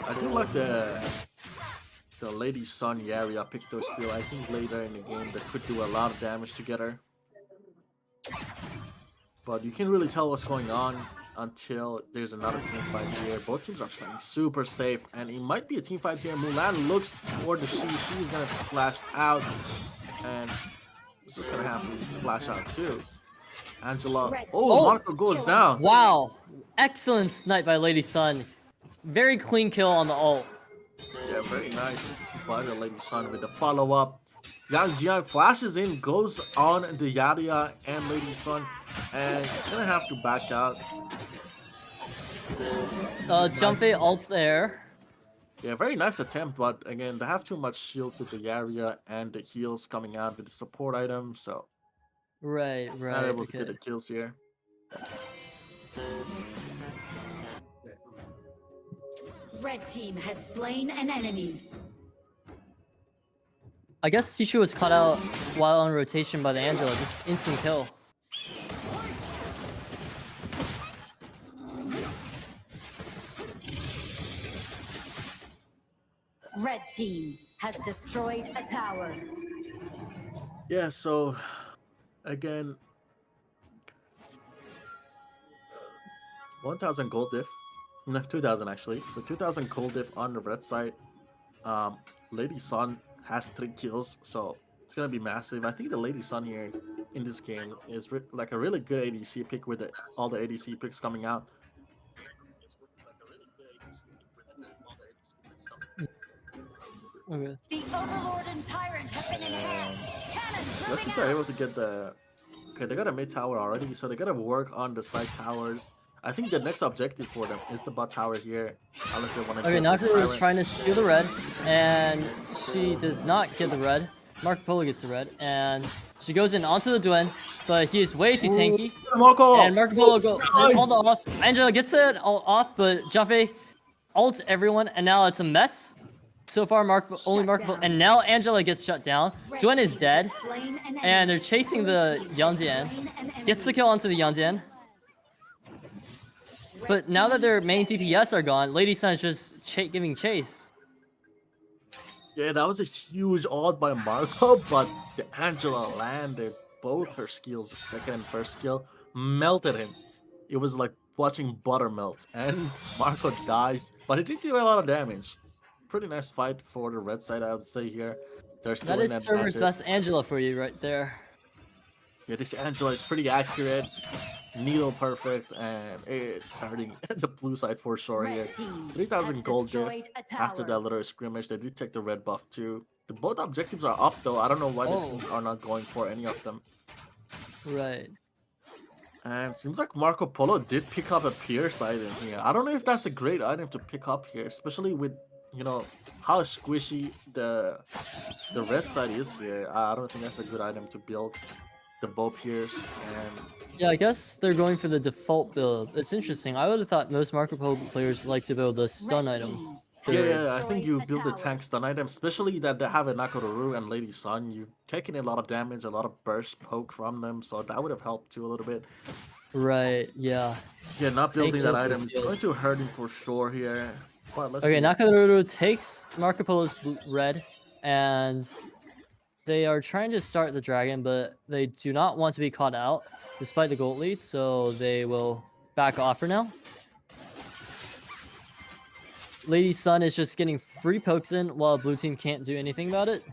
I do like the Lady Sun Yaria pick though still. I think later in the game that could do a lot of damage together. But you can't really tell what's going on until there's another team fight here. Both teams are playing super safe, and it might be a team fight here. Mulan looks for the Shi. She's gonna flash out, and it's just gonna have to flash out too. Angela. Oh, Marco goes down. Wow, excellent snipe by Lady Sun. Very clean kill on the ult. Yeah, very nice by the Lady Sun with the follow-up. Yang Jiang flashes in, goes on the Yaria and Lady Sun, and he's gonna have to back out. Jumpy ults there. Yeah, very nice attempt, but again, they have too much shield with the Yaria and the heals coming out with the support item, so Right, not able to okay. get the kills here. Red team has slain an enemy. I guess Sishu was caught out while on rotation by the Angela, just instant kill. Red team has destroyed a tower. Yeah, so again, 1,000 gold diff. No, 2,000 actually. So 2,000 gold diff on the red side. Lady Sun has 3 kills, so it's gonna be massive. I think the Lady Sun here in this game is like a really good ADC pick with all the ADC picks coming out. Okay. The Overlord and Tyrant have been enhanced. Cannons Let's see moving if they're out. able to get the. Okay, they got a mid tower already, so they gotta work on the side towers. I think the next objective for them is the bot tower here, unless they want to. Okay, Nakaru is trying to steal the red, and she does not get the red. Marco Polo gets the red, and she goes in onto the Duen, but he is way too tanky. Marco! And Marco Polo goes Nice! all the off. Angela gets it all off, but Jaffe ults everyone, and now it's a mess. So far, only Marco Polo, and now Angela gets shut down. Duen is dead, and they're chasing the Yandian. Gets the kill onto the Yandian. But now that their main DPS are gone, Lady Sun is just giving chase. Yeah, that was a huge ult by Marco, but the Angela landed both her skills, the second and first skill, melted him. It was like watching butter melt, and Marco dies, but it did do a lot of damage. Pretty nice fight for the red side, I would say here. They're still That in is server's advantage. best Angela for you right there. Yeah, this Angela is pretty accurate, needle perfect, and it's hurting the blue side for sure here. 3,000 gold diff after that little scrimmage. They did take the red buff too. The both objectives are up though. I don't know why the teams are not going for any of them. Right. And it seems like Marco Polo did pick up a Pierce item here. I don't know if that's a great item to pick up here, especially with, you know, how squishy the red side is here. I don't think that's a good item to build. The bow pierce and Yeah, I guess they're going for the default build. It's interesting. I would have thought most Marco Polo players like to build the stun item. yeah, I think you build the tank stun item, especially that they have a Nakoruru and Lady Sun. You're taking a lot of damage, a lot of burst poke from them, so that would have helped too a little bit. Right, yeah. Yeah, not building that those item is going to hurt him for sure here. But let's Okay, see. Nakaruru takes Marco Polo's red, and they are trying to start the dragon, but they do not want to be caught out, despite the gold lead, so they will back off for now. Lady Sun is just getting free pokes in, while blue team can't do anything about it.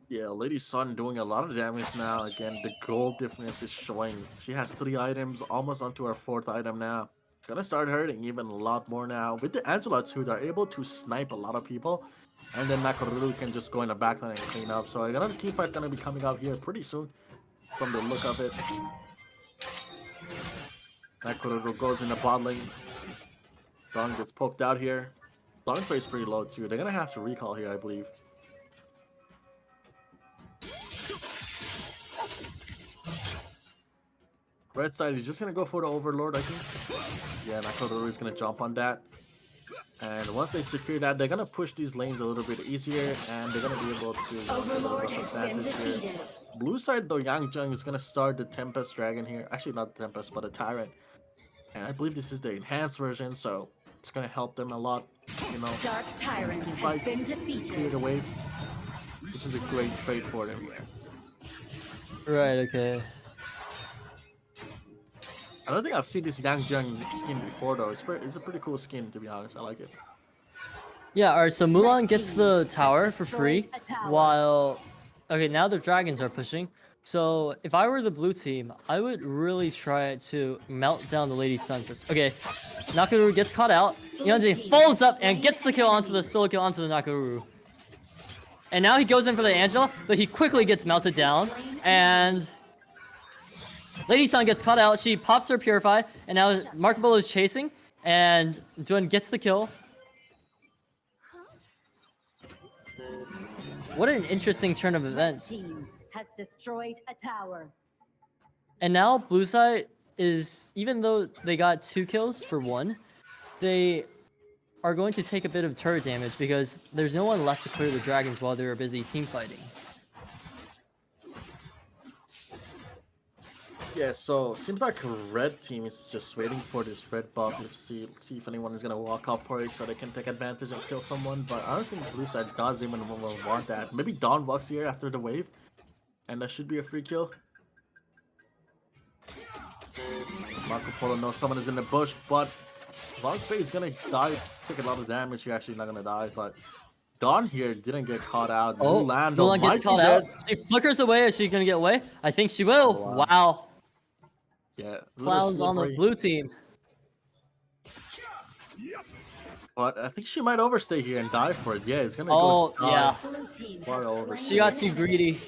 Yeah, Lady Sun doing a lot of damage now. Again, the gold difference is showing. She has 3 items, almost onto her 4th item now. It's gonna start hurting even a lot more now. With the Angela too, they're able to snipe a lot of people. And then Nakoruru can just go in the backline and clean up. So another team fight gonna be coming out here pretty soon, from the look of it. Nakoruru goes in the bot lane. Dawn gets poked out here. Dawn face pretty low too. They're gonna have to recall here, I believe. Red side is just gonna go for the Overlord, I think. Yeah, Nakoruru is gonna jump on that. And once they secure that, they're gonna push these lanes a little bit easier, and they're gonna be able to get a little bit of advantage here. Blue side though, Yang Jung is gonna start the Tempest Dragon here. Actually, not the Tempest, but a Tyrant. And I believe this is the enhanced version, so it's gonna help them a lot. You know, Dark Tyrant team has fights, been clear defeated. the waves, which is a great trade for them here. Right, okay. I don't think I've seen this Yang Jung skin before though. It's a pretty cool skin, to be honest. I like it. Yeah, alright, so Mulan gets the tower for free, while... Okay, now the dragons are pushing. So, if I were the blue team, I would really try to melt down the Lady Sun first. Okay, Nakaruru gets caught out. Yonzi folds up and gets the kill onto the solo kill onto the Nakaruru. And now he goes in for the Angela, but he quickly gets melted down. And Lady Sun gets caught out. She pops her Purify, and now Marco Polo is chasing, and Duen gets the kill. What an interesting turn of events. Team has destroyed a tower. And now blue side is, even though they got 2 kills for 1, they are going to take a bit of turret damage because there's no one left to clear the dragons while they're busy team fighting. Yeah, so seems like red team is just waiting for this red buff to see if anyone is gonna walk up for it so they can take advantage and kill someone. But I don't think blue side does even want that. Maybe Dawn walks here after the wave, and that should be a free kill. Marco Polo knows someone is in the bush, but Vogfei is gonna die, take a lot of damage. You're actually not gonna die, but Dawn here didn't get caught out. Oh, Mulan gets caught out. She flickers away. Is she gonna get away? I think she will. Oh, wow. Yeah, Clowns on the blue team. But I think she might overstay here and die for it. Yeah, it's gonna Oh, go yeah. Blue team far has over. She got too greedy.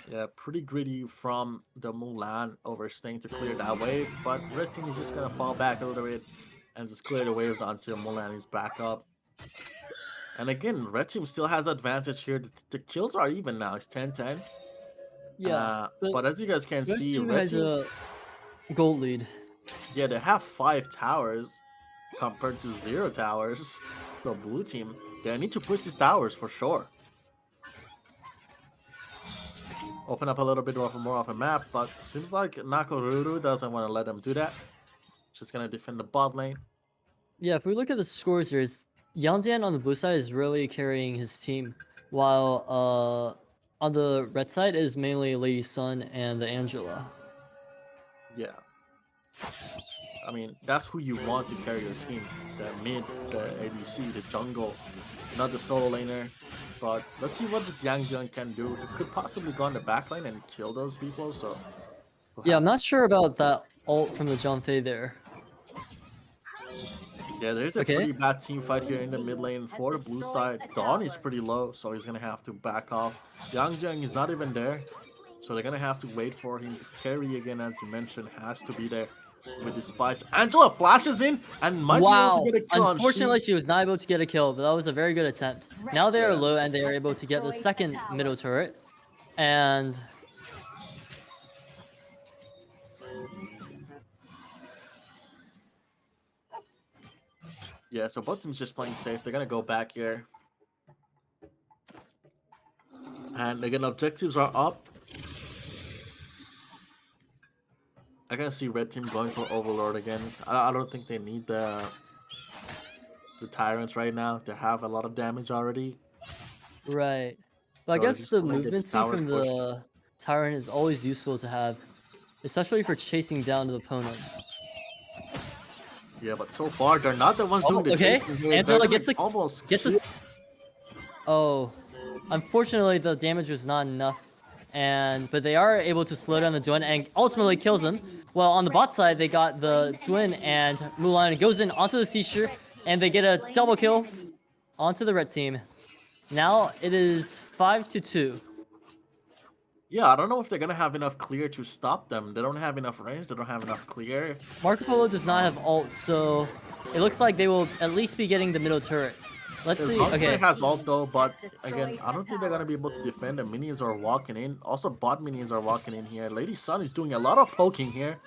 Yeah, pretty greedy from the Mulan overstaying to clear that wave, but red team is just gonna fall back a little bit and just clear the waves until Mulan is back up. And again, red team still has advantage here. The kills are even now. It's 10-10. Yeah. But as you guys can Red see, team red has team, a gold lead. yeah, they have 5 towers compared to 0 towers. So blue team, they need to push these towers for sure. Open up a little bit more of a map, but seems like Nakoruru doesn't want to let them do that. Just gonna defend the bot lane. Yeah, if we look at the scores here, Yanjian on the blue side is really carrying his team, while on the red side is mainly Lady Sun and the Angela. Yeah. I mean, that's who you want to carry your team. The mid, the ADC, the jungle, not the solo laner. But let's see what this Yang Jiang can do. He could possibly go on the back lane and kill those people, so... Yeah, I'm not sure about that ult from the John Fei there. Yeah, there's a pretty bad team fight here in the mid lane for the blue side. Dawn is pretty low, so he's gonna have to back off. Yang Jiang is not even there, so they're gonna have to wait for him to carry again, as you mentioned, has to be there with his spice. Angela flashes in and might be able to get a kill on Unfortunately, Shi. she was not able to get a kill, but that was a very good attempt. Now they are low and they are able to get the second middle turret. And yeah, so both teams just playing safe. They're gonna go back here. And again, objectives are up. I can see red team going for Overlord again. I don't think they need the Tyrants right now. They have a lot of damage already. right. But I So they guess just the wanna get movement the speed tower from pushed. the Tyrant is always useful to have, especially for chasing down the opponents. Yeah, but so far they're not the ones doing the Okay. chasing here. Angela They're gets like a almost gets a. kill- Oh, unfortunately the damage was not enough, but they are able to slow down the Dwyn and ultimately kills him. Well, on the bot side they got the Dwyn and Mulan goes in onto the seashore and they get a double kill onto the red team. Now it is 5-2. Yeah, I don't know if they're gonna have enough clear to stop them. They don't have enough range. They don't have enough clear. Marco Polo does not have ult, so it looks like they will at least be getting the middle turret. Let's see. Okay. has ult though, but again, I don't think they're gonna be able to defend. The minions are walking in. Also, bot minions are walking in here. Lady Sun is doing a lot of poking here.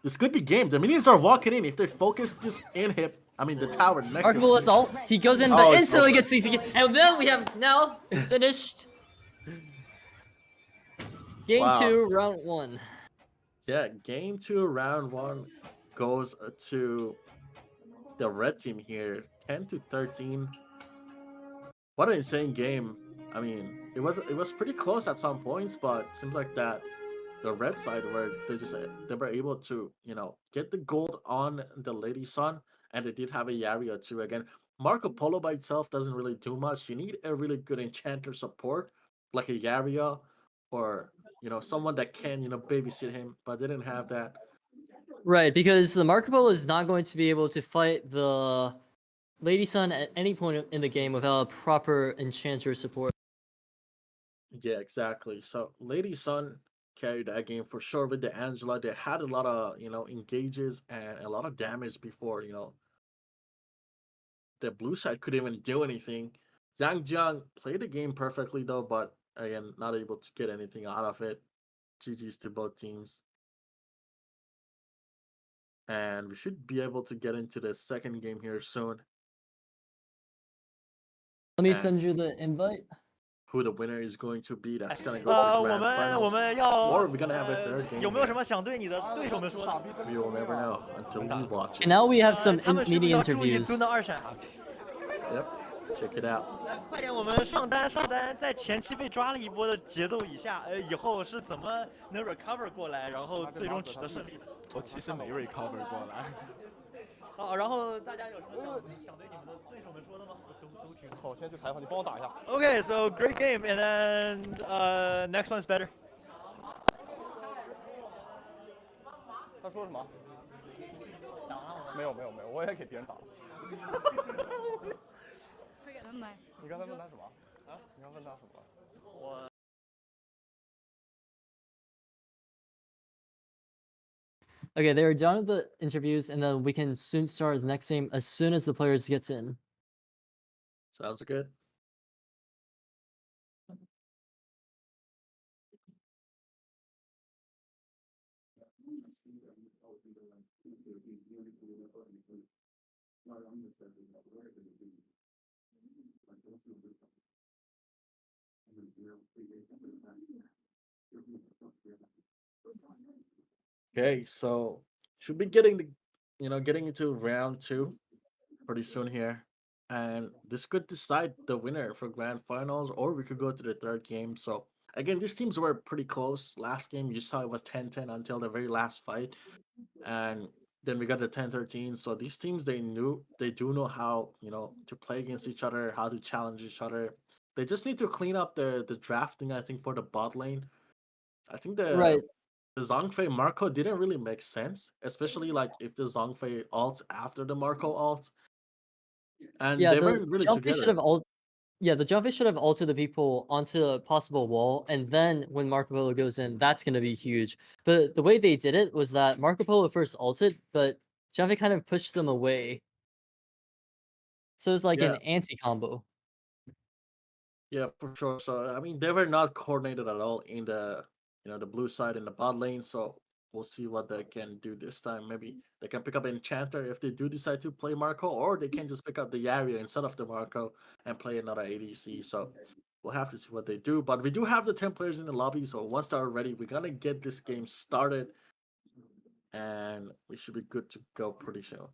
This could be game. The minions are walking in. If they focus this inhib, I mean the tower next. Marco Polo's ult. He goes in, Oh, but it's instantly over. gets CC. And then we have now finished game Wow. 2, round 1. Yeah, game 2, round 1 goes to the red team here, 10-13. What an insane game! I mean, it was pretty close at some points, but it seems like that the red side where they were able to get the gold on the Lady Sun, and they did have a Yaria too. Again, Marco Polo by itself doesn't really do much. You need a really good enchanter support like a Yaria or someone that can babysit him, but they didn't have that. Right, because the Marco Polo is not going to be able to fight the Lady Sun at any point in the game without a proper enchanter support. Yeah, exactly. So Lady Sun carried that game for sure with the Angela. They had a lot of engages and a lot of damage before the blue side couldn't even do anything. Yang Jiang played the game perfectly though, but again, not able to get anything out of it. GG's to both teams. And we should be able to get into the second game here soon. Let me send you the invite. Who the winner is going to be? That's gonna go to the grand finals. Or we're gonna have a third game. 有没有什么想对你的对手们说的？ We will never know until we watch it. And now we have some 他们是不是 media 要注意 interviews. 蹲到2闪？ Yep, check it out. 快点，我们上单，在前期被抓了一波的节奏以下，以后是怎么能 recover 过来，然后最终取得胜利的？我其实没 recover 过来。好，然后大家有什么想对你们的对手们说的吗？都挺好，现在就采访你，帮我打一下。 Okay, so great game, and then next one's better. 他说什么？没有没有没有，我也给别人打了。会给他买。你刚才问他什么？啊？你刚问他什么？我 Okay, they're done with the interviews, and then we can soon start the next game as soon as the players gets in. Sounds good. Okay, so should be getting getting into round 2 pretty soon here. And this could decide the winner for grand finals, or we could go to the third game. So again, these teams were pretty close. Last game you saw it was 10-10 until the very last fight. And then we got the 10-13. So these teams, they do know how, to play against each other, how to challenge each other. They just need to clean up the drafting, I think, for the bot lane. I think Right. the Zhongfei Marco didn't really make sense, especially like if the Zhongfei ults after the Marco ult. And Yeah, they the weren't really Jumpy should together. have the Jumpy should have ulted the people onto a possible wall, and then when Marco Polo goes in, that's gonna be huge. But the way they did it was that Marco Polo first ulted, but Jumpy kind of pushed them away. So it's like Yeah. an anti-combo. Yeah, for sure. So I mean, they were not coordinated at all in the blue side in the bot lane. So we'll see what they can do this time. Maybe they can pick up Enchanter if they do decide to play Marco, or they can just pick up the Yaria instead of the Marco and play another ADC. So we'll have to see what they do. But we do have the 10 players in the lobby. So once they're ready, we're gonna get this game started, and we should be good to go pretty soon.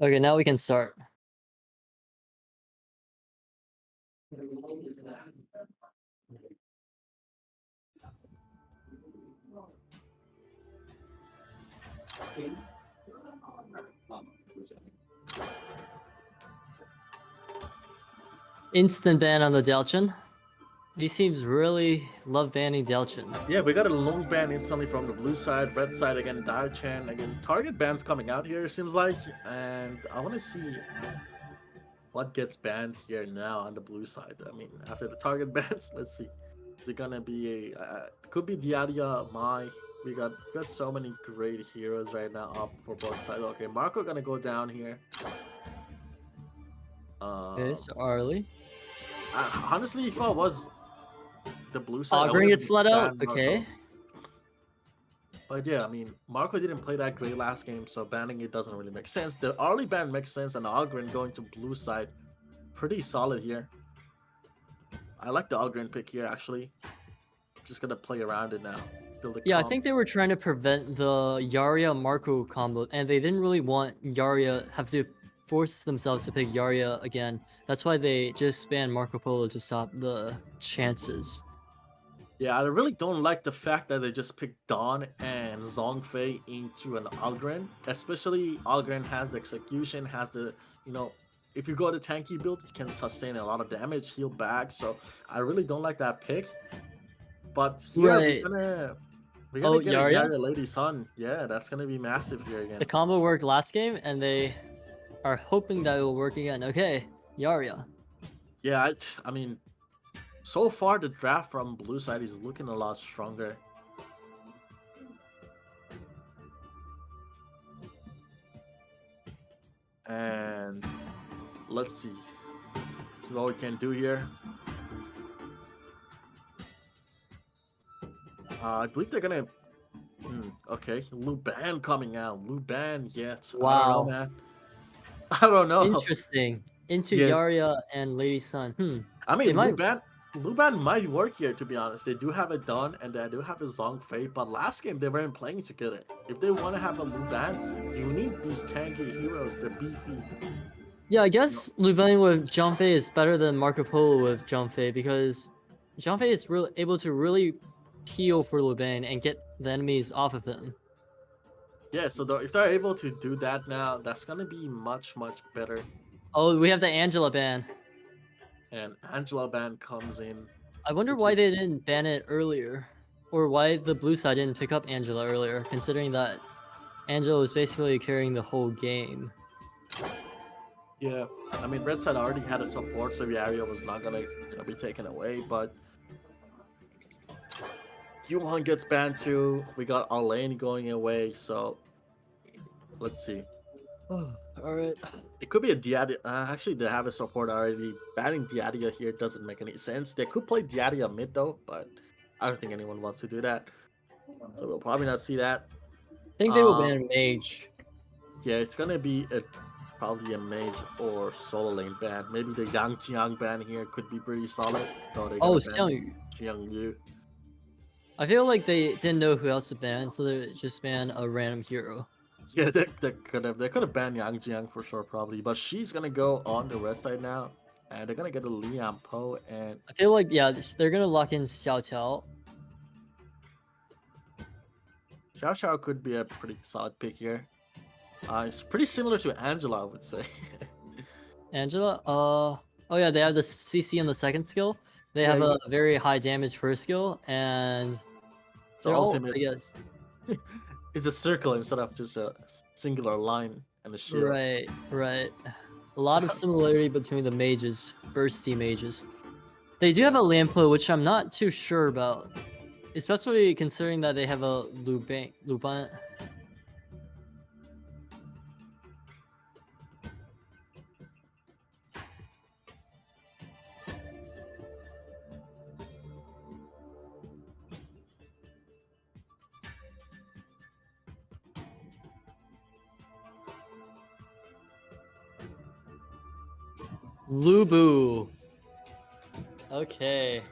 Okay, now we can start. Instant ban on the Delchin. These teams really love banning Delchin. Yeah, we got a long ban instantly from the blue side. Red side again, Daichan. Again, target bans coming out here, seems like. And I want to see what gets banned here now on the blue side. I mean, after the target bans, let's see. Is it gonna be a could be Diadia, Mai. We got so many great heroes right now up for both sides. Okay, Marco gonna go down here. Okay, so early. Honestly, if I was the blue side, Ogre gets let out. Okay. But yeah, I mean, Marco didn't play that great last game, so banning it doesn't really make sense. The early ban makes sense, and Ogren going to blue side, pretty solid here. I like the Ogren pick here, actually. Just gonna play around it now. Build a Yeah, comp. I think they were trying to prevent the Yaria Marco combo, and they didn't really want Yaria have to force themselves to pick Yaria again. That's why they just banned Marco Polo to stop the chances. Yeah, I really don't like the fact that they just picked Dawn and Zhongfei into an Ogren. Especially Ogren has the execution, has the, if you go to tanky build, you can sustain a lot of damage, heal back. So I really don't like that pick. But here Right. we're gonna get Yaria? a Yaria Lady Sun. Yeah, that's gonna be massive here again. The combo worked last game, and they are hoping that it will work again. Okay, Yaria. Yeah, I mean, so far the draft from blue side is looking a lot stronger. And let's see what we can do here. I believe they're gonna. Okay, Luban coming out. Luban, yes. Wow. I don't know, man. I don't know. Interesting. Into Yeah. Yaria and Lady Sun. I mean, They might- Luban might work here, to be honest. They do have a Dawn and they do have a Zhongfei, but last game they weren't playing together. If they want to have a Luban, you need these tanky heroes, the beefy. Yeah, I guess Luban with Jumpfei is better than Marco Polo with Jumpfei because Zhang is really able to really peel for Liu Bang and get the enemies off of him. Yeah, so if they're able to do that now, that's gonna be much better. Oh, we have the Angela ban. And Angela ban comes in. I wonder why they didn't ban it earlier, or why the blue side didn't pick up Angela earlier, considering that Angela was basically carrying the whole game. Yeah, I mean, red side already had a support, so the area was not gonna be taken away. But Yuhan gets banned too. We got our lane going away, so let's see. Oh, all right. It could be a Diadia. Actually, they have a support already. Banning Diadia here doesn't make any sense. They could play Diadia mid though, but I don't think anyone wants to do that. So we'll probably not see that. I think they will ban Mage. Yeah, it's gonna be probably a Mage or solo lane ban. Maybe the Yang Jiang ban here could be pretty solid. Oh, Xiangyu. Xiangyu. I feel like they didn't know who else to ban, so they just banned a random hero. Yeah, they could have banned Yang Jiang for sure, probably. But she's gonna go on the red side now, and they're gonna get a Lian Po. And I feel like they're gonna lock in Xiao. Xiao could be a pretty solid pick here. It's pretty similar to Angela, I would say. Angela, oh yeah, they have the CC on the second skill. They have a very high damage first skill, and the ultimate, I guess. It's a circle instead of just a singular line and a shield. Right. A lot of similarity between the mages, bursty mages. They do have a Lampo, which I'm not too sure about, especially considering that they have a Lupin. Lubu. Okay.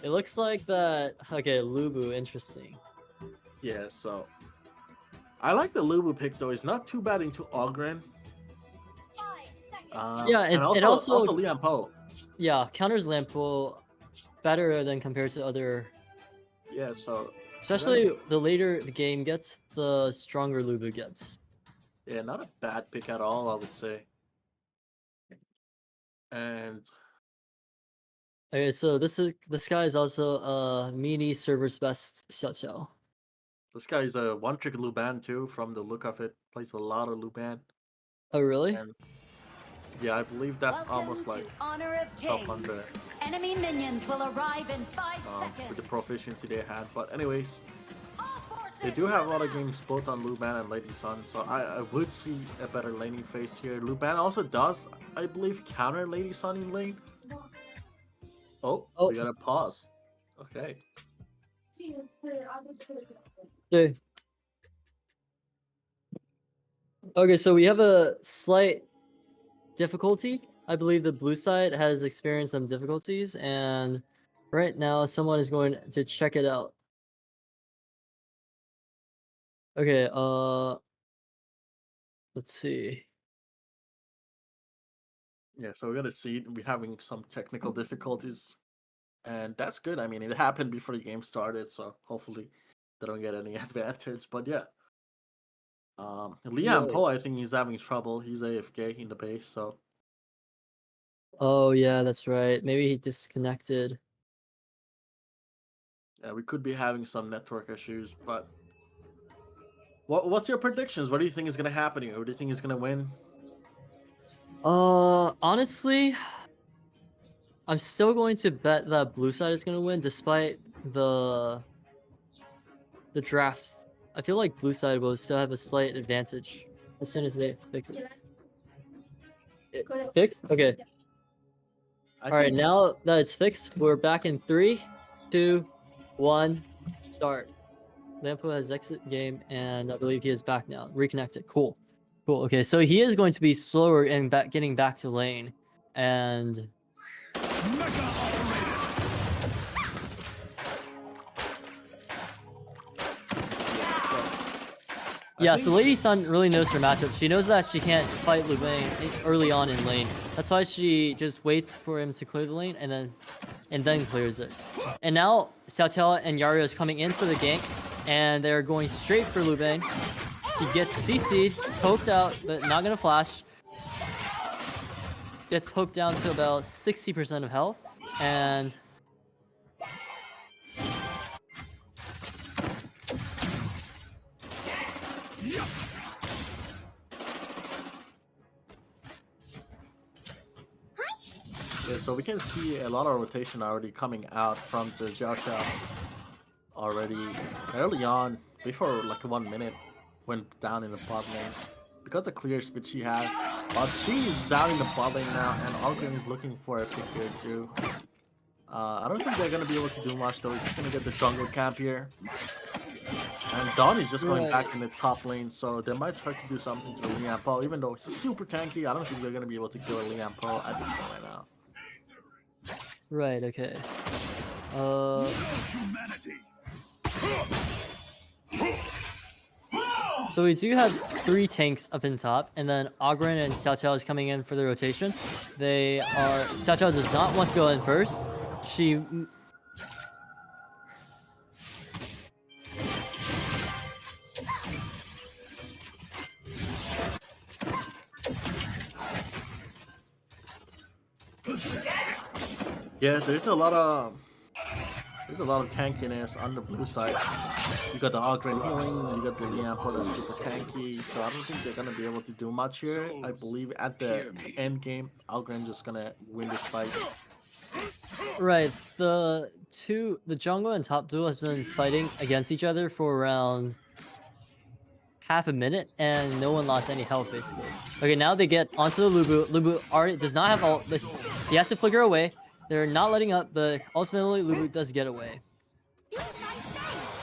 It looks like that. Okay, Lubu, interesting. Yeah, so I like the Lubu pick though. It's not too bad into Ogren. Yeah, and also Lian Po. Yeah, counters Lampo better than compared to other. Yeah, so especially the later the game gets, the stronger Lubu gets. Yeah, not a bad pick at all, I would say. And okay, so this guy is also mini server's best Xiao. This guy is a one-trick Luban too. From the look of it, plays a lot of Luban. Oh really? And yeah, I believe that's almost like top 100. Enemy minions will arrive in 5 seconds. With the proficiency they had. But anyways, they do have a lot of games both on Luban and Lady Sun, so I would see a better laning phase here. Luban also does, I believe, counter Lady Sun in lane. Oh, we gotta pause. Okay. Okay, so we have a slight difficulty. I believe the blue side has experienced some difficulties, and right now someone is going to check it out. Okay, let's see. Yeah, so we're gonna see we're having some technical difficulties, and that's good. I mean, it happened before the game started, so hopefully they don't get any advantage. But yeah, Lian Po, I think he's having trouble. He's AFK in the base, so. Oh yeah, that's right. Maybe he disconnected. Yeah, we could be having some network issues, but what's your predictions? What do you think is gonna happen here? Who do you think is gonna win? Honestly, I'm still going to bet that blue side is gonna win, despite the drafts. I feel like blue side will still have a slight advantage as soon as they fix it. Fixed? Okay. Alright, now that it's fixed, we're back in 3, 2, 1, start. Lampo has exit game, and I believe he is back now. Reconnected. Cool. Cool. Okay, so he is going to be slower in getting back to lane. And yeah, so Lady Sun really knows her matchup. She knows that she can't fight Liu Bang early on in lane. That's why she just waits for him to clear the lane and then and then clears it. And now Xiaoqiao and Yario is coming in for the gank, and they're going straight for Lu Bang. He gets CC'd, poked out, but not gonna flash. Gets poked down to about 60% of health, and Yeah, so we can see a lot of rotation already coming out from the Xiaoqiao already early on, before like 1 minute, went down in the bot lane. Because of clear speed she has, but she's down in the bot lane now, and Ogren is looking for a pick here too. I don't think they're gonna be able to do much though. He's just gonna get the jungle camp here. And Dawn is just going back in the top lane, so they might try to do something to Lian Po. Even though he's super tanky, I don't think they're gonna be able to kill Lian Po at this point right now. right, okay. So we do have 3 tanks up in top, and then Ogren and Xiaoqiao is coming in for the rotation. Xiaoqiao does not want to go in first. Yeah, there's a lot of tankiness on the blue side. You got the Ogren healing, you got the Lian Po that's super tanky, so I don't think they're gonna be able to do much here. I believe at the end game, Ogren just gonna win this fight. Right, the jungle and top duo has been fighting against each other for around half a minute, and no one lost any health basically. Okay, now they get onto the Lubu. Lubu already does not have ult, but he has to flicker away. They're not letting up, but ultimately Lubu does get away.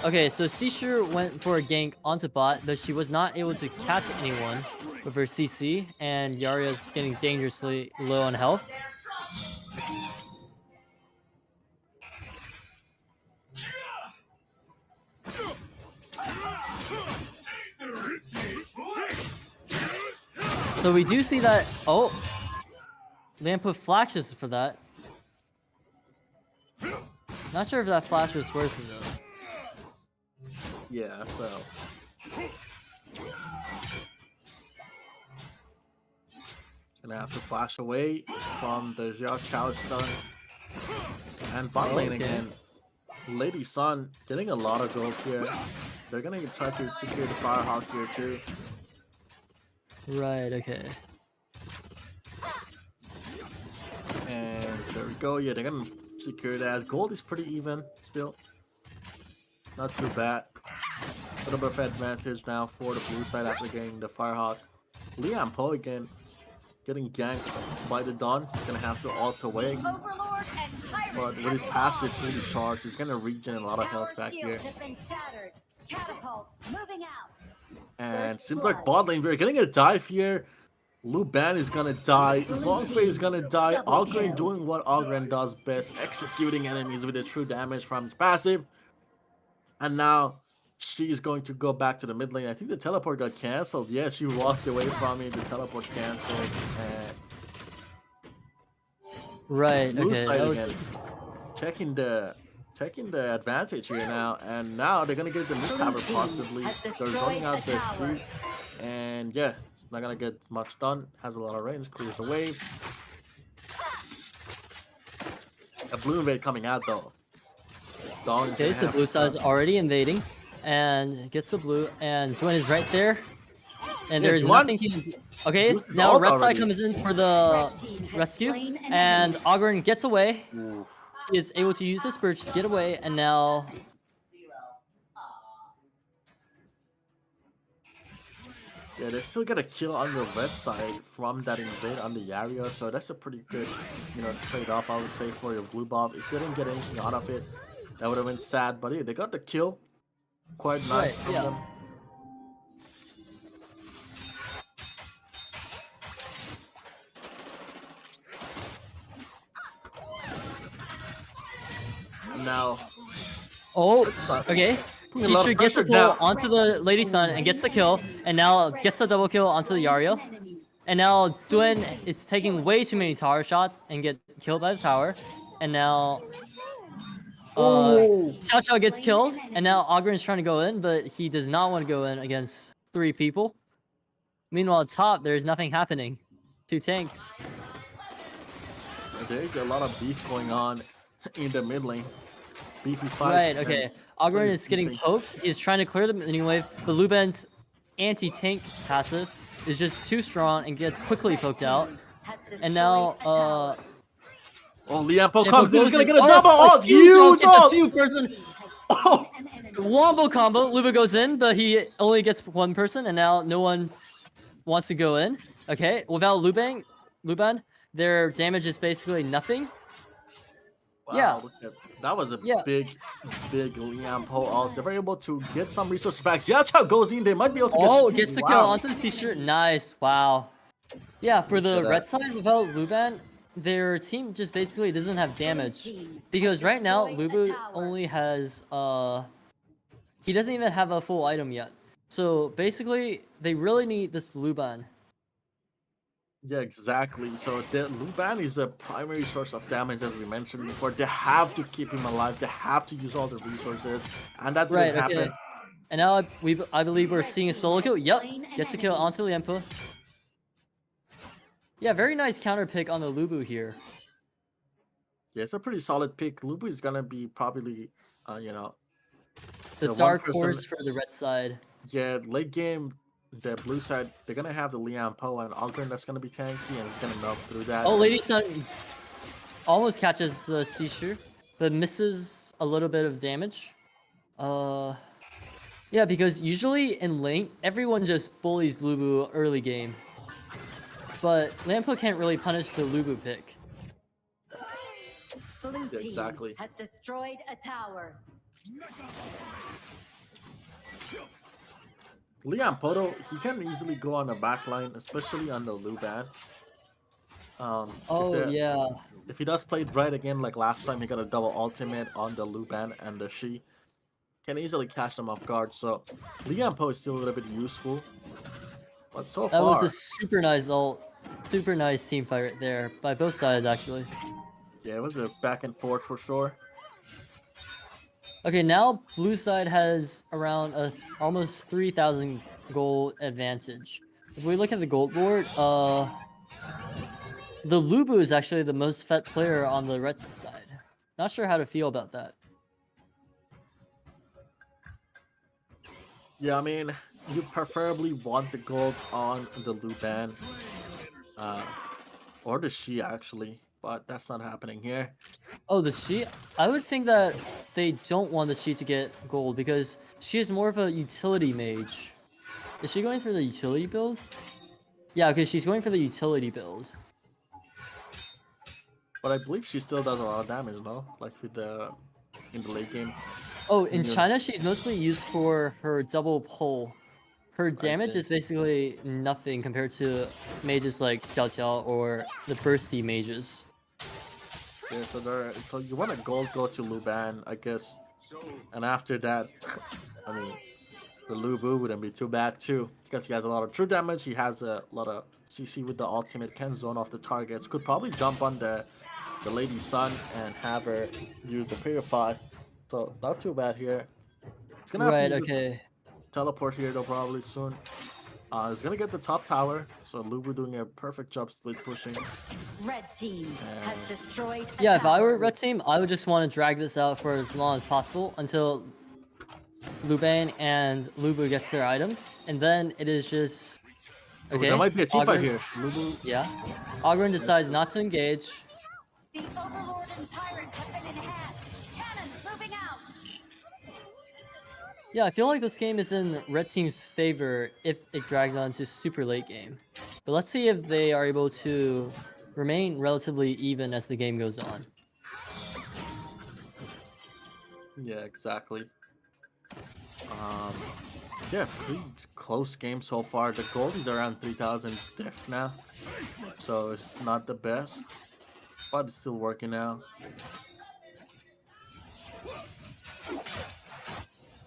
Okay, so Sishu went for a gank onto bot, but she was not able to catch anyone with her CC, and Yaria's getting dangerously low on health. So we do see that. Oh, Lian put flashes for that. Not sure if that flash was worth it though. Yeah, so gonna have to flash away from the Xiaoqiao Sun. And bot lane again. Lady Sun getting a lot of gold here. They're gonna try to secure the Firehawk here too. Right, okay. And there we go. Yeah, they're gonna secure that. Gold is pretty even still. Not too bad. A little bit of advantage now for the blue side after getting the Firehawk. Lian Po again getting ganked by the Dawn. He's gonna have to ult away. But with his passive fully charged, he's gonna regen a lot of health back here. And seems like bot lane, we're getting a dive here. Lu Ban is gonna die. Zhongfei is gonna die. Ogren doing what Ogren does best, executing enemies with a true damage from his passive. And now she's going to go back to the mid lane. I think the teleport got cancelled. Yeah, she walked away from it. The teleport canceled. And right, blue okay. side again, taking the advantage here now, and now they're gonna get the mid tower possibly. They're zoning out the shoot, and yeah, it's not gonna get much done. Has a lot of range, clears the wave. A blue invade coming out though. Okay, so blue side is already invading, and gets the blue, and Dwayne is right there, and there is nothing he can do. Okay, now red side comes in for the rescue, and Ogren gets away. He is able to use his Birch to get away, and now yeah, they still get a kill on the red side from that invade on the Yario, so that's a pretty good, trade-off I would say for your blue buff. If they didn't get anything out of it, that would have been sad, but yeah, they got the kill. Quite nice from them. Now, okay. Shishu gets a pull onto the Lady Sun and gets the kill, and now gets the double kill onto the Yario. And now Duen is taking way too many tower shots and get killed by the tower. and now Oh. Xiao Chao gets killed, and now Ogren is trying to go in, but he does not want to go in against 3 people. Meanwhile, top, there's nothing happening. 2 tanks. There's a lot of beef going on in the mid lane. Beefy fights. Right, okay. Ogren is getting beefing. poked. He's trying to clear the minion wave, but Luben's anti-tank passive is just too strong and gets quickly poked out. And now, Oh, Liampo Liampo comes in. He's goes gonna in. get a double ult. Huge Gets a ult. 2-person Oh. wombo combo. Luba goes in, but he only gets 1 person, and now no one wants to go in. Okay, without Luban, their damage is basically nothing. Wow, Yeah. look at- that was a Yeah. big Liampo ult. They were able to get some resources back. Xiao Chao goes in. They might be able to get. Oh, gets the kill Wow. onto the t-shirt. Nice. Wow. Yeah, for the at red that. side, without Luban, their team just basically doesn't have damage. Because right now, Lubu only has, he doesn't even have a full item yet. So basically, they really need this Luban. Yeah, exactly. So the Luban is a primary source of damage, as we mentioned before. They have to keep him alive. They have to use all the resources, and that didn't Right, happen. okay. And now I believe we're seeing a solo kill. Yep, gets a kill onto Liempo. Yeah, very nice counter pick on the Lubu here. Yeah, it's a pretty solid pick. Lubu is gonna be probably, you know, The one dark person- horse for the red side. Yeah, late game, the blue side, they're gonna have the Liampo and Ogren that's gonna be tanky, and it's gonna melt through that. Oh, Lady Sun almost catches the seashore, but misses a little bit of damage. Yeah, because usually in lane, everyone just bullies Lubu early game. But Lampo can't really punish the Lubu pick. Blue Yeah, team exactly. has destroyed a tower. Liampo, he can easily go on the back line, especially on the Luban. Oh, yeah. If he does play it right again, like last time, he got a double ultimate on the Luban and the Shi. Can easily catch them off guard. So Liampo is still a little bit useful, but so That far, was a super nice ult. Super nice team fight right there by both sides, actually. yeah, it was a back and forth for sure. Okay, now blue side has around almost 3,000 gold advantage. If we look at the gold board, the Lubu is actually the most fed player on the red side. Not sure how to feel about that. Yeah, I mean, you preferably want the gold on the Luban, or the Shi actually, but that's not happening here. Oh, the Shi? I would think that they don't want the Shi to get gold because she is more of a utility mage. Is she going for the utility build? Yeah, okay, she's going for the utility build. But I believe she still does a lot of damage, no? Like with the in the late game. Oh, in Yeah. China, she's mostly used for her double pull. Her damage see. is basically nothing compared to mages like Xiao Tiao or the bursty mages. Yeah, so you want a gold go to Luban, I guess. And after that, I mean, the Lubu wouldn't be too bad too, because he has a lot of true damage. He has a lot of CC with the ultimate, can zone off the targets. Could probably jump on the Lady Sun and have her use the Purify. So not too bad here. It's gonna have Right, to use the okay. teleport here though probably soon. He's gonna get the top tower. So Lubu doing a perfect job split pushing. Red team has destroyed a Yeah, if I were tower. red team, I would just want to drag this out for as long as possible until Luban and Lubu gets their items, and then it is just Ooh, okay. there might be a team fight Ogren- here. Lubu. Yeah, Ogren decides not to engage. The Overlord and Tyrant have been enhanced. Cannons moving out. Yeah, I feel like this game is in red team's favor if it drags on to super late game. But let's see if they are able to remain relatively even as the game goes on. Yeah, exactly. Yeah, pretty close game so far. The gold is around 3,000 diff now, so it's not the best, but it's still working out.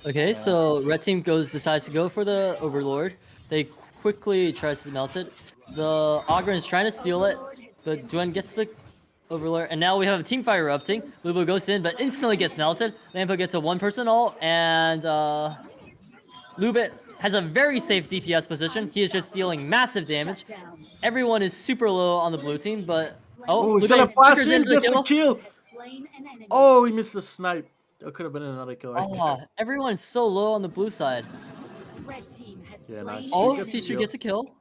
Okay, so red team decides to go for the Overlord. They quickly tries to melt it. The Ogren is trying to steal it, but Duen gets the Overlord, and now we have a team fight erupting. Lubu goes in, but instantly gets melted. Lampo gets a one-person ult, and Lubin has a very safe DPS position. He is just dealing massive damage. Everyone is super low on the blue team, but Oh, he's Lubin gonna flash flickers in, into the gets the kill. kill. Oh, he missed the snipe. That could have been another kill right there. Everyone's so low on the blue side. Yeah, nice. Seishu gets a kill.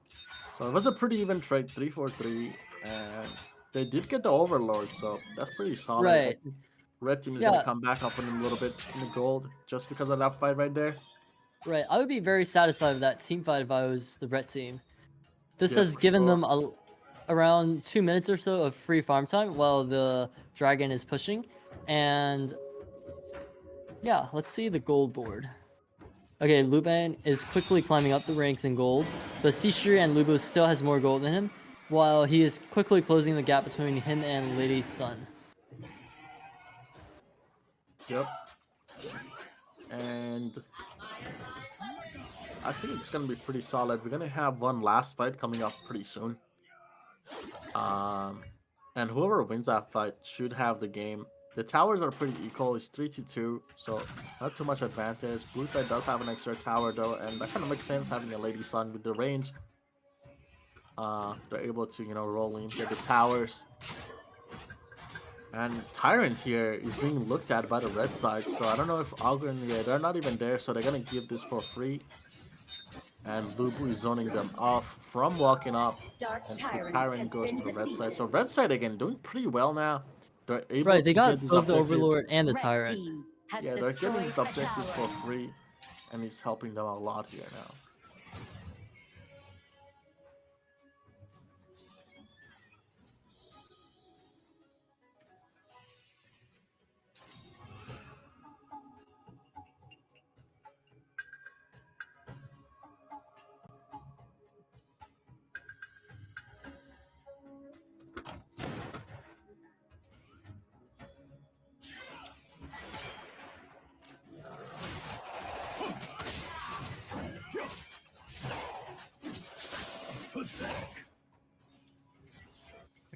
So it was a pretty even trade, 3-4-3, and they did get the Overlord, so that's pretty solid. Right. Red team is gonna come back up on them a little bit in the gold just because of that fight right there. Right, I would be very satisfied with that team fight if I was the Red team. This has given them around 2 minutes or so of free farm time while the dragon is pushing. And yeah, let's see the gold board. Okay, Luban is quickly climbing up the ranks in gold, but Seishu and Lubu still has more gold than him, while he is quickly closing the gap between him and Lady Sun. Yep. And I think it's gonna be pretty solid. We're gonna have one last fight coming up pretty soon. And whoever wins that fight should have the game. The towers are pretty equal. It's 3-2, so not too much advantage. Blue side does have an extra tower though, and that kind of makes sense having a Lady Sun with the range. They're able to, you know, roll in, get the towers. And Tyrant here is being looked at by the red side, so I don't know if Ogren, yeah, they're not even there, so they're gonna give this for free. And Lubu is zoning them off from walking up, and the Tyrant goes to the red side. So red side again doing pretty well now. They're able to They got get these both the objectives. Overlord and the Tyrant. Yeah, they're getting these objectives for free, and he's helping them a lot here now.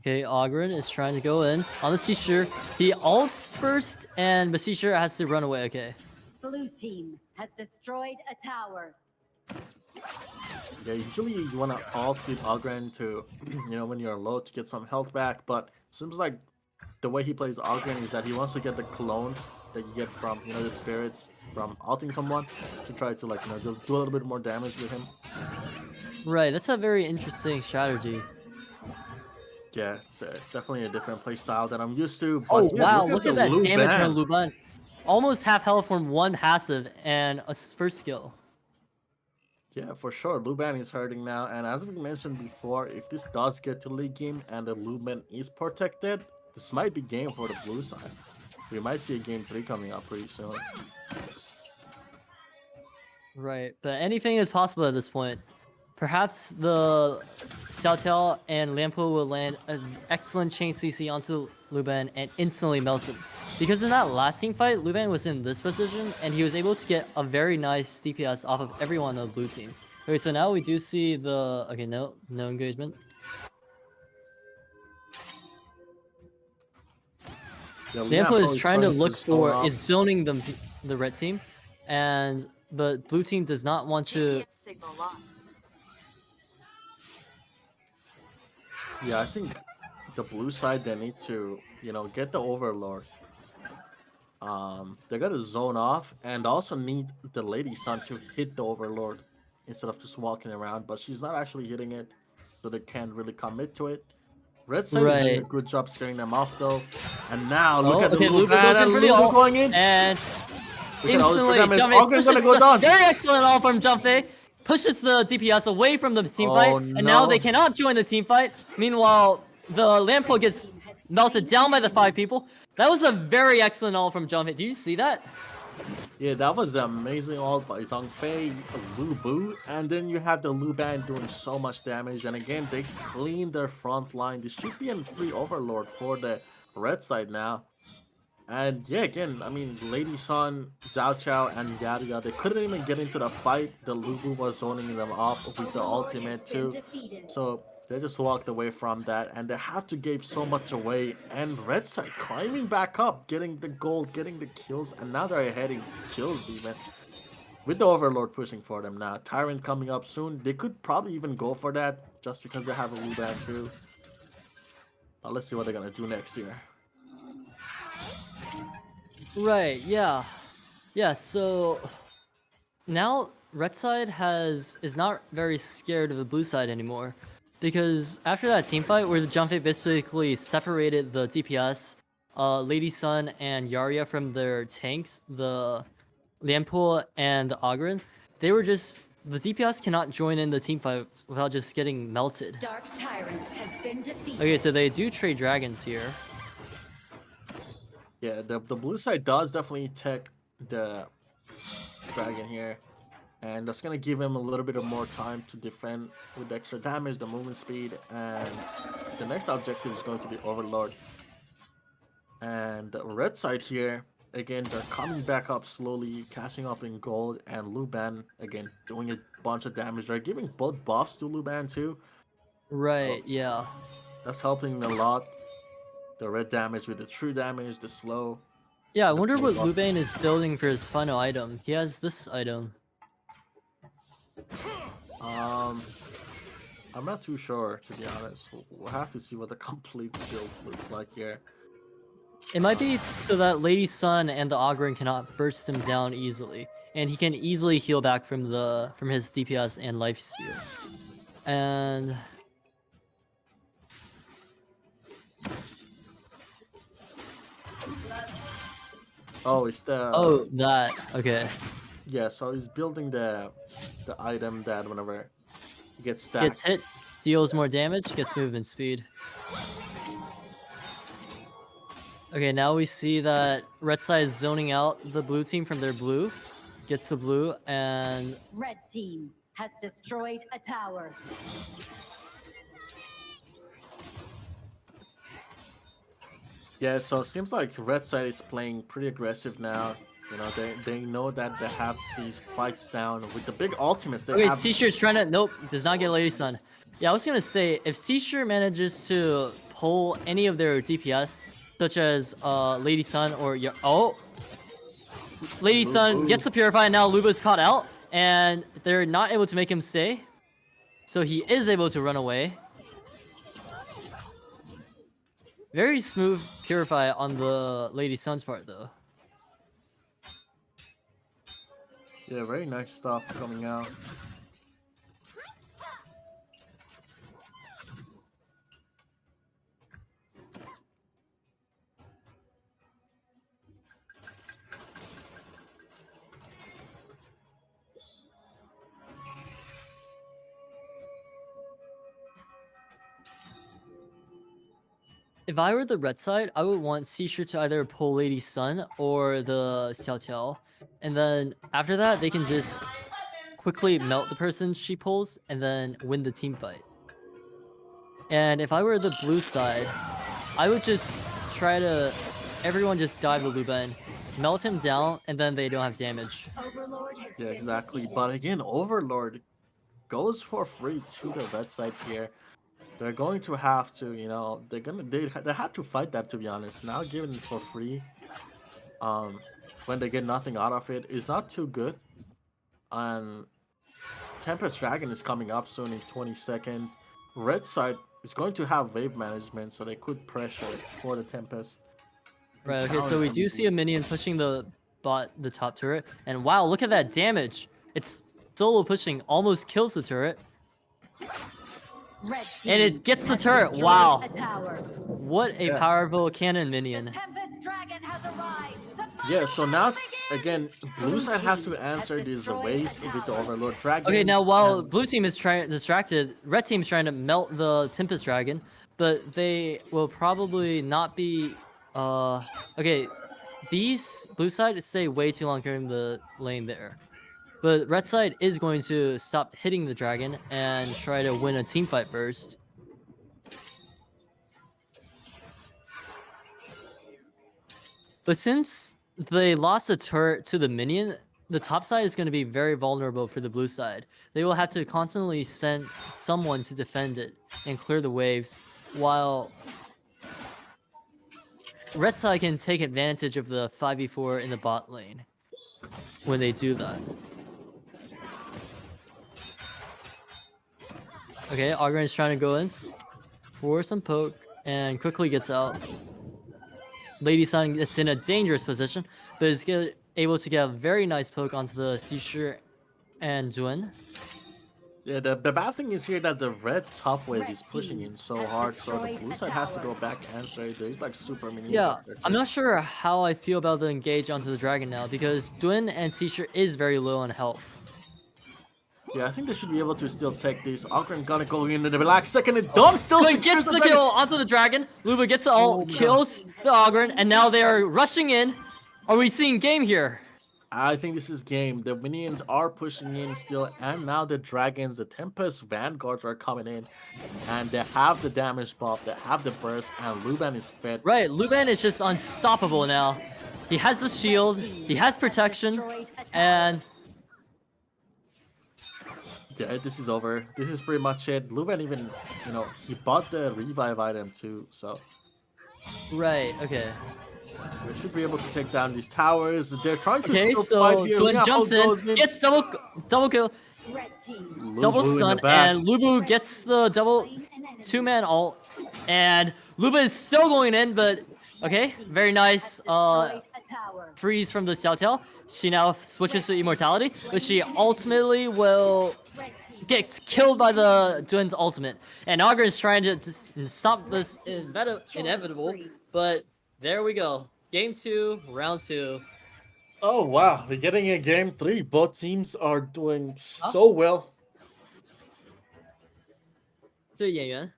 Okay, Ogren is trying to go in on the Seishu. He ults first, and Seishu has to run away. Okay. Blue team has destroyed a tower. Yeah, usually you want to ult with Ogren to, you know, when you're low to get some health back, but seems like the way he plays Ogren is that he wants to get the clones that you get from, you know, the spirits from ulting someone to try to, like, you know, do a little bit more damage with him. Right, that's a very interesting strategy. Yeah, it's definitely a different play style that I'm used to. But Oh, yeah, wow, look at that Luban. damage from Luban. Almost half health from one passive and a first skill. Yeah, for sure. Luban is hurting now, and as we mentioned before, if this does get to late game and the Luban is protected, this might be game for the blue side. We might see a game 3 coming up pretty soon. Right, but anything is possible at this point. Perhaps the Xiaotiao and Lampo will land an excellent chain CC onto Luban and instantly melt him. Because in that last team fight, Luban was in this position and he was able to get a very nice DPS off of everyone on the blue team. Okay, so now we do see the... Okay, no engagement. Yeah, Lampo is trying to look for... is zoning the red team, but blue team does not want to... Yeah, I think the blue side, they need to, you know, get the Overlord. They're gonna zone off and also need the Lady Sun to hit the Overlord instead of just walking around, but she's not actually hitting it, so they can't really commit to it. Red side is doing a good job scaring them off though. And now look at the Lubu goes in for the ult, going in. And instantly Jumpy pushes the very excellent ult from Jumpy. Pushes the DPS away from the team fight, and now they cannot join the team fight. Meanwhile, the Lampo gets melted down by the 5 people. That was a very excellent ult from Jumpy. Did you see that? Yeah, that was an amazing ult by Zhongfei, Lubu, and then you have the Luban doing so much damage, and again, they clean their front line. This should be a free Overlord for the red side now. And yeah, again, I mean, Lady Sun, Zhao Chao, and Yada, they couldn't even get into the fight. The Lubu was zoning them off with the ultimate too. So They just walked away from that, and they have to give so much away. And red side climbing back up, getting the gold, getting the kills, and now they're heading kills even. With the Overlord pushing for them now. Tyrant coming up soon. They could probably even go for that just because they have a Luban too. Now let's see what they're gonna do next year. Right, yeah. Yeah, so now red side is not very scared of the blue side anymore. Because after that team fight where the jump fate basically separated the DPS, Lady Sun and Yarya from their tanks, the Lianpo and the Ogren, they were just the DPS cannot join in the team fights without just getting melted. Dark Tyrant has been defeated. Okay, so they do trade dragons here. Yeah, the blue side does definitely take the dragon here. And that's gonna give him a little bit of more time to defend with the extra damage, the movement speed, and the next objective is going to be Overlord. And the red side here, again, they're coming back up slowly, catching up in gold, and Luban, again, doing a bunch of damage. They're giving both buffs to Luban too. Right, So yeah. that's helping a lot. The red damage with the true damage, the slow. Yeah, I the wonder blue what buff. Luban is building for his final item. He has this item. I'm not too sure, to be honest. We'll have to see what the complete build looks like here. It might be so that Lady Sun and the Ogren cannot burst him down easily, and he can easily heal back from his DPS and lifesteal. And Oh, it's the oh, that okay. yeah. So he's building the item that whenever it gets stacked. Gets hit, deals more damage, gets movement speed. Okay, now we see that red side is zoning out the blue team from their blue. Gets the blue, and Red team has destroyed a tower. Yeah, so it seems like red side is playing pretty aggressive now. You know, they know that they have these fights down with the big ultimates. They okay, have Seashirt's trying to nope, does not get Lady Sun. Yeah, I was gonna say if Seashir manages to pull any of their DPS, such as Lady Sun or Lady Sun gets the Purify, and now Luba's caught out, and they're not able to make him stay. So he is able to run away. Very smooth Purify on the Lady Sun's part, though. Yeah, very nice stuff coming out. If I were the red side, I would want Seashir to either pull Lady Sun or the Xiaoqiao. And then after that, they can just quickly melt the person she pulls and then win the team fight. And if I were the blue side, I would just try to... Everyone just dive the Luban, melt him down, and then they don't have damage. Yeah, exactly. But again, Overlord goes for free to the red side here. They're going to have to, you know, they have to fight that, to be honest. Now giving it for free, when they get nothing out of it is not too good. And Tempest Dragon is coming up soon in 20 seconds. Red side is going to have wave management, so they could pressure for the Tempest. Right, okay, so we do see a minion pushing the top turret. And wow, look at that damage. It's solo pushing, almost kills the turret. And it gets the turret. Wow. What a powerful cannon minion. Yeah, so now, again, blue side has to answer these waves with the Overlord Dragon. Okay, now while blue team is distracted, red team is trying to melt the Tempest Dragon, but they will probably not be... okay, these blue side stay way too long carrying the lane there. But red side is going to stop hitting the dragon and try to win a team fight first. But since they lost a turret to the minion, the top side is going to be very vulnerable for the blue side. They will have to constantly send someone to defend it and clear the waves, while red side can take advantage of the 5v4 in the bot lane when they do that. Okay, Ogren is trying to go in for some poke and quickly gets out. Lady Sun, it's in a dangerous position, but is able to get a very nice poke onto the Seashore and Duen. Yeah, the bad thing is here that the red top wave is pushing in so hard, so the blue side has to go back and straight. There's like super minions Yeah, up there too. I'm not sure how I feel about the engage onto the dragon now, because Duen and Seashore is very low on health. Yeah, I think they should be able to still take this. Ogren gonna go in the last second, and Don still Duen secures gets the dragon. kill onto the dragon. Luba gets the ult, kills the Ogren, and now they are rushing in. Are we seeing game here? I think this is game. The minions are pushing in still, and now the dragons, the Tempest Vanguards are coming in, and they have the damage buff, they have the burst, and Luban is fed. Right, Luban is just unstoppable now. He has the shield, he has protection, and yeah, this is over. This is pretty much it. Luban even, he bought the revive item too, so right, okay. we should be able to take down these towers. They're trying to Okay, still fight so here. Duen Liao jumps goes in, gets double kill, double Lubu in the stun, back. and Lubu gets the double two-man ult, and Lubu is still going in, but okay, very nice freeze from the Xiaotiao. She now switches to immortality, but she ultimately will get killed by the Duen's ultimate. And Ogre is trying to stop this inevitable, but there we go. Game 2, round 2. Oh wow, we're getting a game 3. Both teams are doing so well. 对演员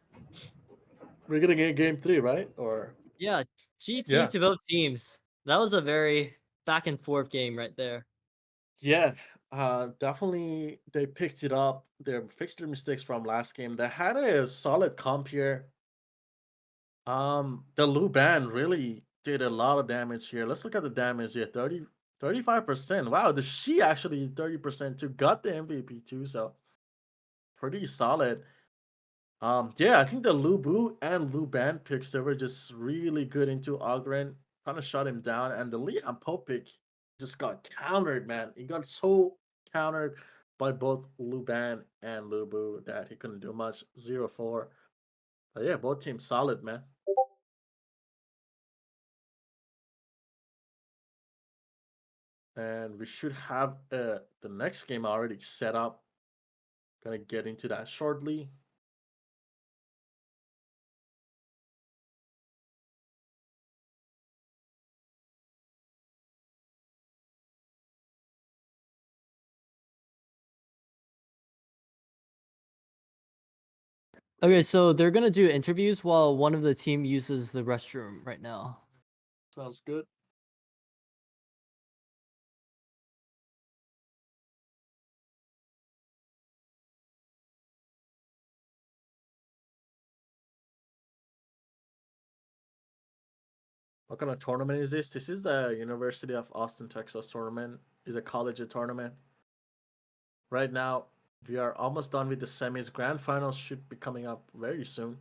We're getting a game 3, right? Or Yeah, GT Yeah. to both teams. That was a very back and forth game right there. yeah, definitely they picked it up. They fixed their mistakes from last game. They had a solid comp here. The Luban really did a lot of damage here. Let's look at the damage here. 35%. Wow, the She actually 30% too. Got the MVP too, so pretty solid. Yeah, I think the Lubu and Luban picks they were just really good into Ogren, kind of shut him down, and the Liam Pope pick just got countered, man. He got so countered by both Luban and Lubu that he couldn't do much. 0-4. But yeah, both teams solid, man. And we should have the next game already set up. Gonna get into that shortly. Okay, so they're gonna do interviews while one of the team uses the restroom right now. Sounds good. What kind of tournament is this? This is the University of Austin, Texas tournament. It's a collegiate tournament. Right now, we are almost done with the semis. Grand finals should be coming up very soon.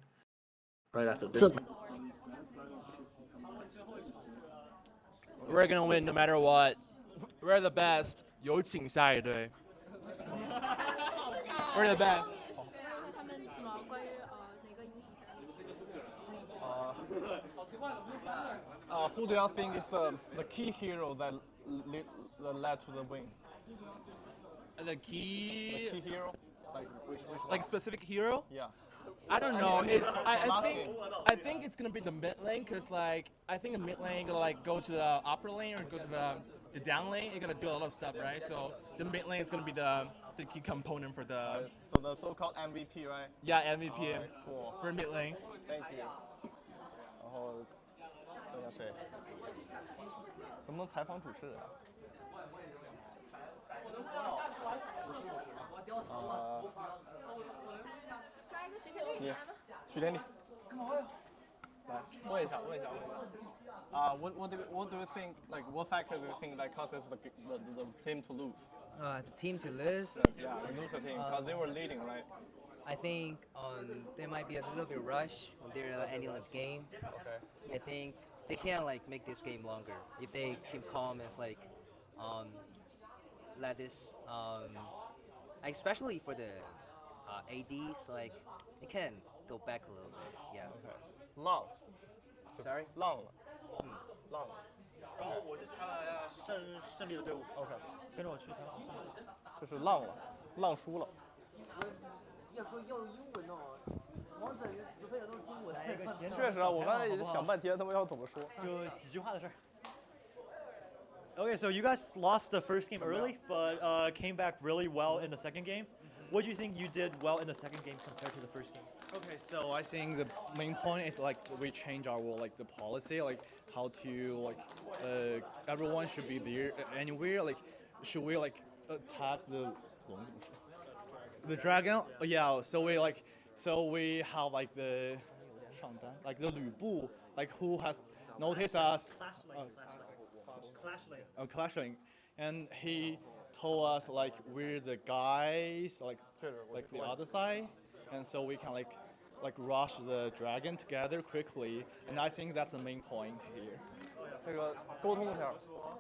Right after this. We're gonna win no matter what. We're the best. 有请下一队。We're the best. 他们什么关于哪个英雄 Who do you think is the key hero that led to the win? The key hero? Which like specific hero? Yeah. I don't know. I think it's gonna be the mid lane, cause like I think the mid lane gonna like go to the upper lane or go to the down lane. You're gonna do a lot of stuff, right? So the mid lane is gonna be the key component for the. So the so-called MVP, right? Yeah, MVP Alright, cool. for mid lane. Thank you. 然后问一下谁？能不能采访主持人？你，许天地。干嘛呀？问一下。What do you think? Like, what factor do you think that causes the team to lose? The team to lose. Yeah, the loser team, because they were leading, right? I think there might be a little bit rush when they're ending the game. Okay. I think they can like make this game longer if they keep calm and like let this especially for the ads like it can go back a little bit. Yeah. Okay. 浪 Sorry. 浪了，浪了。然后我就参加胜利的队伍。 OK， 跟着我去参加。就是浪了，浪输了。要说要用英文哦，王者也词汇都是中文。确实啊，我刚才也想半天，他们要怎么说？就几句话的事儿。Okay, so you guys lost the first game early, but came back really well in the second game. What do you think you did well in the second game compared to the first game? Okay, so I think the main point is like we change our like the policy, like how to like everyone should be there anywhere. Like, should we like attack the dragon? Yeah. So we have like the 上单 like the 吕布 like who has noticed us. Clashing, and he told us like we're the guys like the other side, and so we can like rush the dragon together quickly, and I think that's the main point here. 这个沟通一下，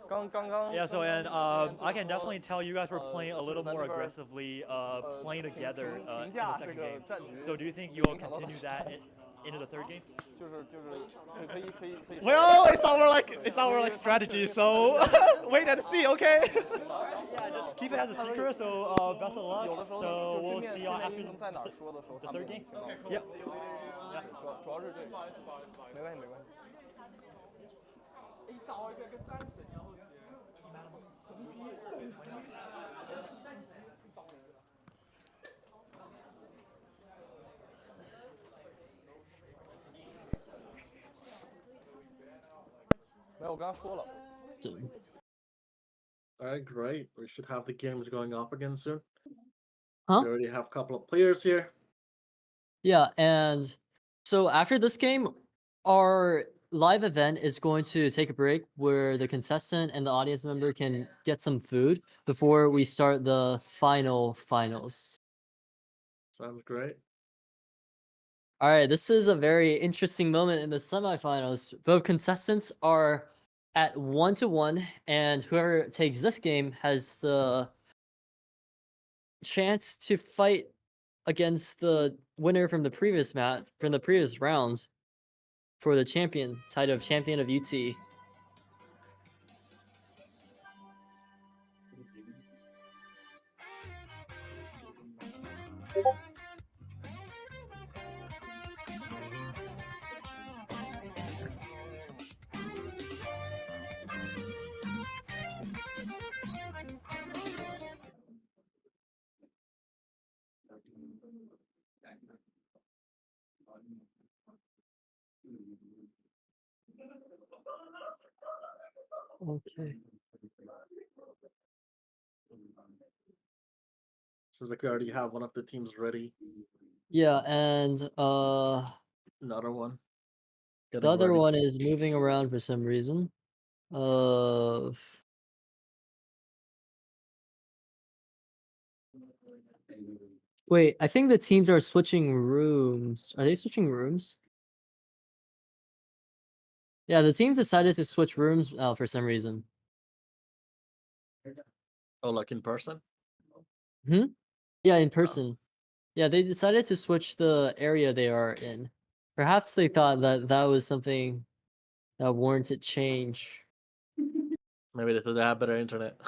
刚。Yeah, so and I can definitely tell you guys were playing a little more aggressively, playing together in the second game. So do you think you'll continue that into the third game? 就是可以。Well, it's our like strategy, so wait and see, okay? Yeah, just keep it as a secret. So best of luck. So we'll see y'all after the third game. Yep. 主要是这个，没关系。没有，我刚刚说了。All right, great. We should have the games going up again soon. Huh? We already have a couple of players here. Yeah, and so after this game, our live event is going to take a break where the contestant and the audience member can get some food before we start the finals. Sounds great. All right, this is a very interesting moment in the semifinals. Both contestants are at 1-1, and whoever takes this game has the chance to fight against the winner from the previous round for the title of champion of UT. Okay. Seems like we already have one of the teams ready. Yeah, and Another one. the other one is moving around for some reason. Wait, I think the teams are switching rooms. Are they switching rooms? Yeah, the team decided to switch rooms for some reason. Oh, like in person? Yeah, in person. Yeah, they decided to switch the area they are in. Perhaps they thought that was something that warranted change. Maybe they have better internet.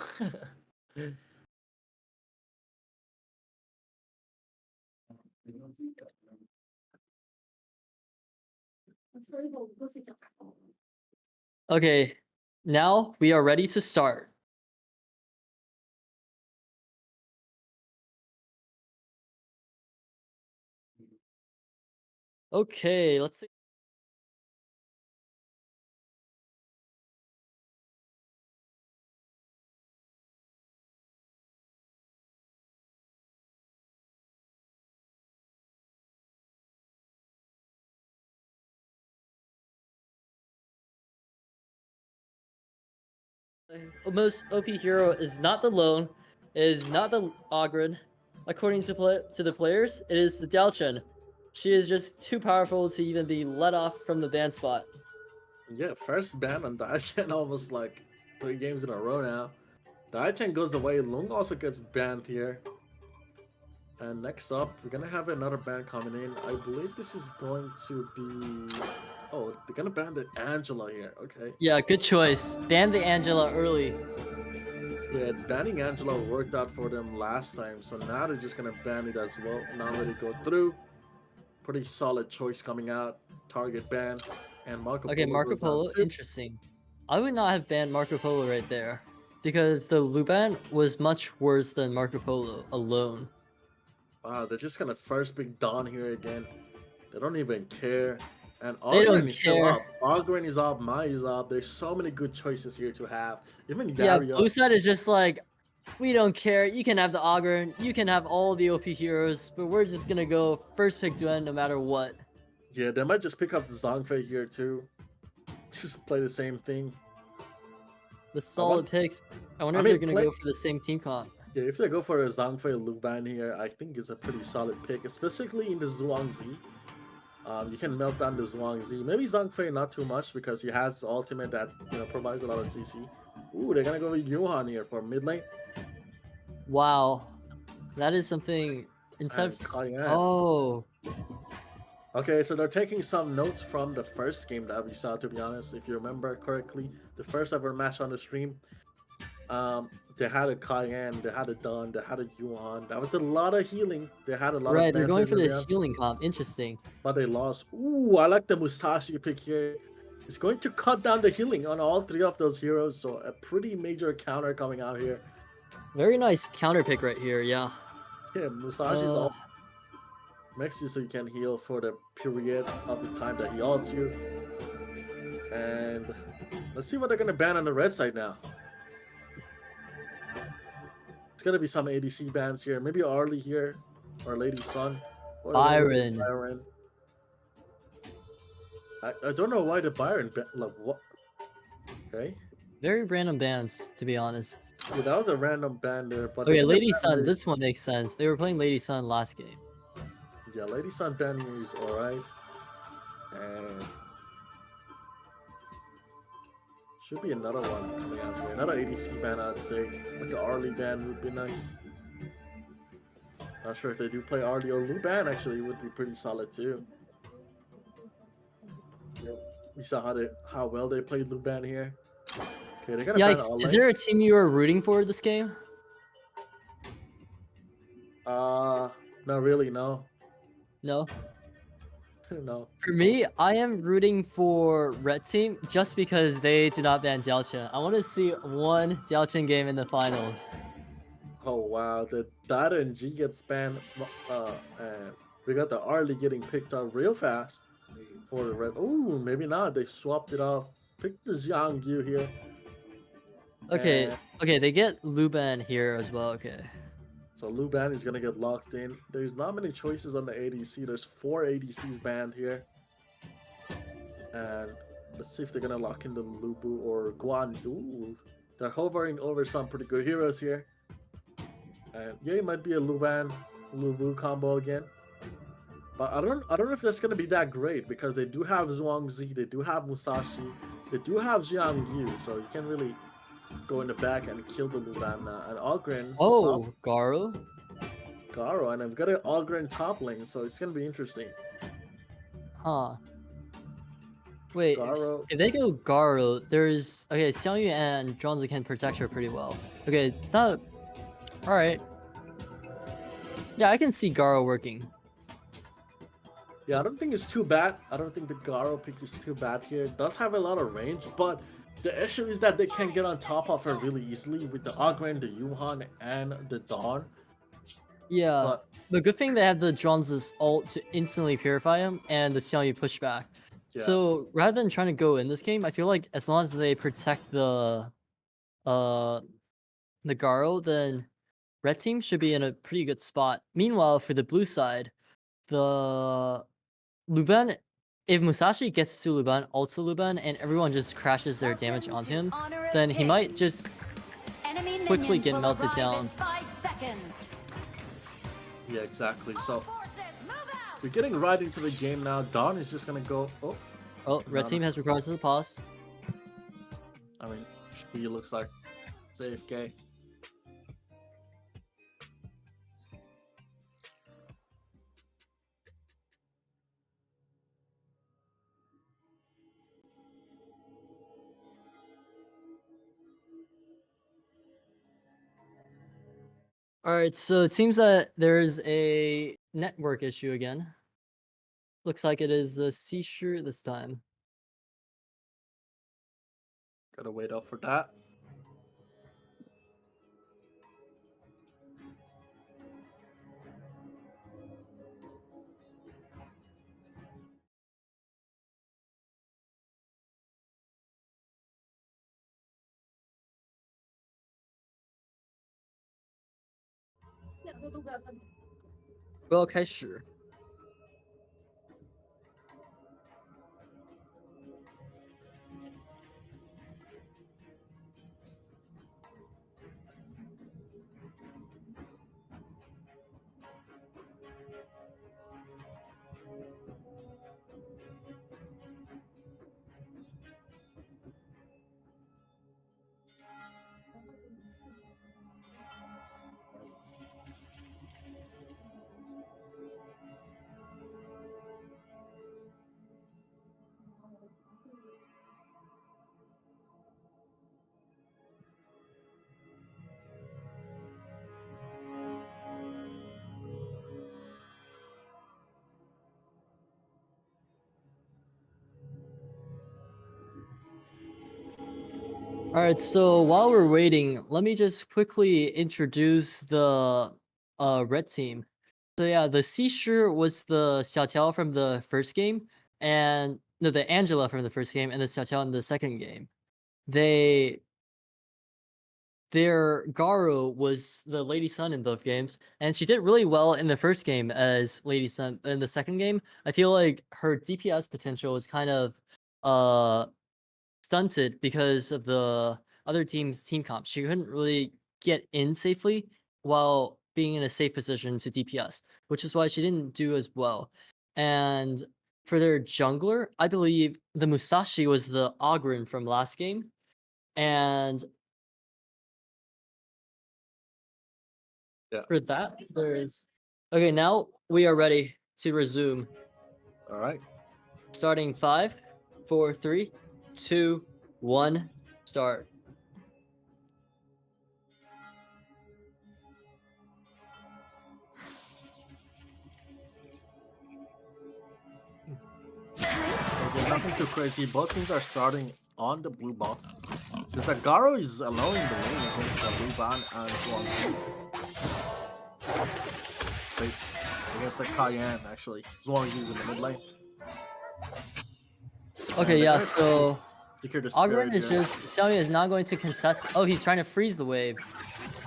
Okay, now we are ready to start. Okay, let's see. The most OP hero is not the Lone, is not the Ogren. According to the players, it is the Dalchen. She is just too powerful to even be let off from the ban spot. Yeah, first ban on Daichen almost like 3 games in a row now. Daichen goes away. Lung also gets banned here. And next up, we're gonna have another ban coming in. I believe this is going to be. Oh, they're gonna ban the Angela here. Okay. Yeah, good choice. Ban the Angela early. Yeah, banning Angela worked out for them last time, so now they're just gonna ban it as well. Not let it go through. Pretty solid choice coming out. Target ban, and Marco Okay, Polo Marco goes down Polo, too. interesting. I would not have banned Marco Polo right there, because the Luban was much worse than Marco Polo alone. Wow, they're just gonna first pick Dawn here again. They don't even care. And They Ogren don't is still care. up. Ogren is up. Mai is up. There's so many good choices here to have. Even Yeah, Dario. blue side is just like, we don't care. You can have the Ogren, you can have all the OP heroes, but we're just gonna go first pick Duen no matter what. Yeah, they might just pick up the Zhongfei here too. Just play the same thing. The solid picks. I wonder if they're gonna go for the same team comp. Yeah, if they go for a Zhongfei Luban here, I think it's a pretty solid pick, especially in the Zhuangzi. You can melt down the Zhuangzi. Maybe Zhongfei not too much because he has ultimate that provides a lot of CC. Ooh, they're gonna go with Yuhan here for mid lane. Wow, that is something instead of oh. Okay, so they're taking some notes from the first game that we saw. To be honest, if you remember correctly, the first ever match on the stream, they had a Cayenne, they had a Dawn, they had a Yuan. That was a lot of healing. They had a lot Right, of they're going for the Million, healing comp. Interesting. but they lost. Ooh, I like the Musashi pick here. It's going to cut down the healing on all 3 of those heroes, so a pretty major counter coming out here. Very nice counter pick right here, yeah. Yeah, Musashi's all makes you so you can heal for the period of the time that he ults you. And let's see what they're gonna ban on the red side now. It's gonna be some ADC bans here. Maybe Arlie here, or Lady Sun, or Byron. Byron. I don't know why the Byron like what. Okay. Very random bans, to be honest. Yeah, that was a random ban there. But okay, Lady Sun. This one makes sense. They were playing Lady Sun last game. Yeah, Lady Sun ban here is alright. And should be another one coming out here. Another ADC ban, I'd say. Like an Arlie ban would be nice. Not sure if they do play Arlie or Luban, actually, would be pretty solid too. We saw how well they played Luban here. Okay, they're gonna ban all Is there a team you are rooting for this game? Not really, no. No? No. For me, I am rooting for Red Team just because they did not ban Dalchen. I want to see one Dalchen game in the finals. Oh wow, the Data and G gets banned, and we got the Arlie getting picked up real fast for the red. Ooh, maybe not. They swapped it off. Pick the Zhang Yu here. Okay, okay, they get Luban here as well. Okay. So Luban is gonna get locked in. There's not many choices on the ADC. There's 4 ADCs banned here. And let's see if they're gonna lock in the Lubu or Guan. Ooh, they're hovering over some pretty good heroes here. And yeah, it might be a Luban Lubu combo again. But I don't know if that's gonna be that great because they do have Zhuangzi, they do have Musashi, they do have Jiang Yu, so you can really go in the back and kill the Luban and Ogren. Oh, Garo? Garo, and I've got an Ogren top lane, so it's gonna be interesting. Huh. Wait, Garo. if they go Garo, there's okay, Xiangyu and Zhuangzi can protect her pretty well. Okay, it's not alright. Yeah, I can see Garo working. Yeah, I don't think it's too bad. I don't think the Garo pick is too bad here. It does have a lot of range, but the issue is that they can get on top of her really easily with the Ogren, the Yuhan, and the Dawn. Yeah, but the good thing they have the Zhuangzi's ult to instantly purify him and the Xiangyu pushback. Yeah. So rather than trying to go in this game, I feel like as long as they protect the Garo, then red team should be in a pretty good spot. Meanwhile, for the blue side, the Luban if Musashi gets to Luban, ults Luban, and everyone just crashes their damage onto him, then he might just Enemy quickly minions get will melted arrive down. in 5 seconds. Yeah, exactly. So Forces, move out. we're getting right into the game now. Dawn is just gonna go. Oh, Oh, red No, team no. has requested a pause. I mean, he looks like AFK. All right, so it seems that there's a network issue again. Looks like it is the seashore this time. Gotta wait up for that. Well, okay, sure. All right, so while we're waiting, let me just quickly introduce the red team. So yeah, the seashore was the Xiaotiao from the first game, and no, the Angela from the first game, and the Xiaotiao in the second game. Their Garu was the Lady Sun in both games, and she did really well in the first game as Lady Sun. In the second game, I feel like her DPS potential was kind of stunted because of the other team's team comp. She couldn't really get in safely while being in a safe position to DPS, which is why she didn't do as well. And for their jungler, I believe the Musashi was the Ogren from last game, and Yeah. for that, there's... Okay, now we are ready to resume. All right. Starting 5, 4, 3, 2, 1, start. Okay, nothing too crazy. Both teams are starting on the blue ball. Since Garo is alone in the lane against the blue ban and Zhuangzi. Wait, against the Cayenne actually. Zhuangzi is in the mid lane. Okay, yeah, so Secure the Ogren spirit is here. just... Xiaomi is not going to contest... Oh, he's trying to freeze the wave.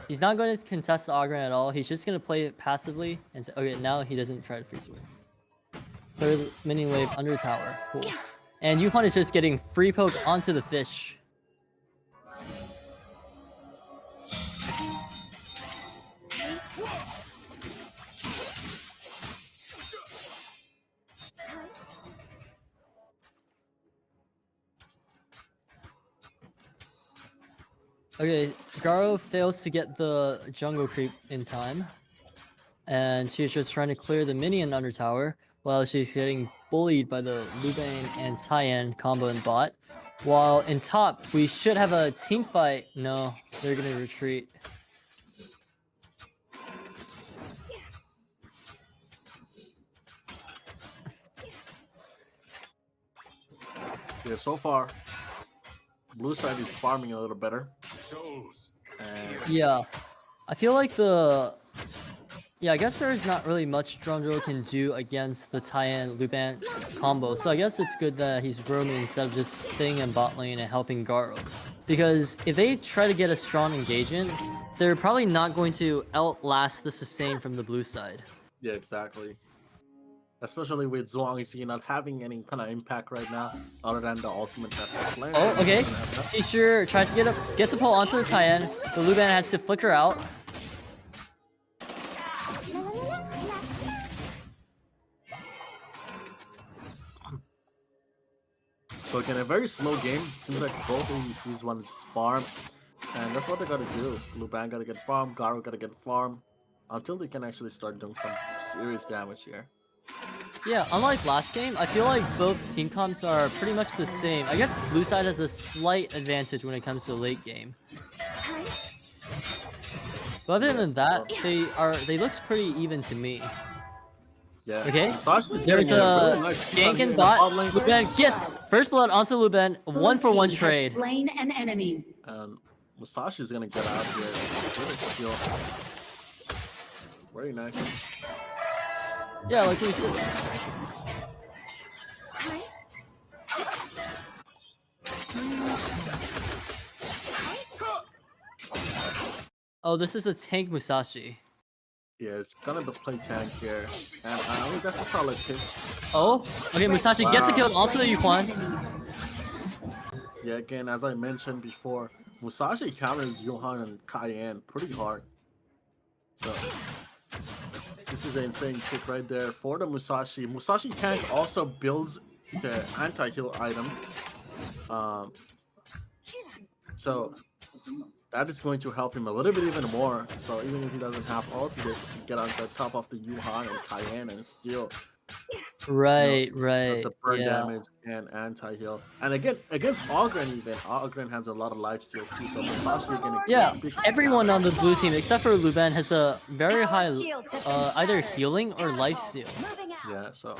He's not going to contest the Ogren at all. He's just going to play it passively. And say, okay, now he doesn't try to freeze the wave. Clear the minion wave under tower. Cool. And Yuhan is just getting free poke onto the fish. Okay, Garo fails to get the jungle creep in time. And she's just trying to clear the minion under tower while she's getting bullied by the Lu Bang and Cyan combo in bot. While in top, we should have a team fight. No, they're gonna retreat. Yeah, so far, blue side is farming a little better. And Yeah, I feel like the... Yeah, I guess there's not really much Drondro can do against the Taiyan Luban combo, so I guess it's good that he's roaming instead of just staying in bot lane and helping Garo. Because if they try to get a strong engagement, they're probably not going to outlast the sustain from the blue side. yeah, exactly. especially with Zhuangzi not having any kind of impact right now, other than the ultimate that's playing. Oh, okay. T-shirt tries to gets a pull onto the Tyan. The Luban has to flicker out. So again, a very slow game. Seems like both ADCs want to just farm, and that's what they gotta do. Luban gotta get farm, Garo gotta get farm, until they can actually start doing some serious damage here. Yeah, unlike last game, I feel like both team comps are pretty much the same. I guess blue side has a slight advantage when it comes to late game. But other than that, they looks pretty even to me. Yeah. Okay, Musashi's there's getting a really nice gank here and in bot. the top lane. Luban gets first blood onto Luban, Blue 1-for-1 team has trade. slain an enemy. Musashi's gonna get out here with a steal. Very nice. Yeah, like we said. Oh, this is a tank Musashi. Yeah, it's gonna be play tank here, and I think that's a solid pick. Oh, okay, Musashi gets a kill onto the Yuan. Yeah, again, as I mentioned before, Musashi counters Johan and Cayenne pretty hard. So this is an insane pick right there for the Musashi. Musashi tank also builds the anti-heal item. So that is going to help him a little bit even more. So even if he doesn't have ulti, he can get on the top of the Yuhan and Cayenne and still Right, does right. the burn Yeah. damage and anti-heal. And again, against Ogren even, Ogren has a lot of life steal too, so Musashi gonna Yeah, get big everyone on damage. the blue team except for Luban has a very high either healing or life steal. Yeah, so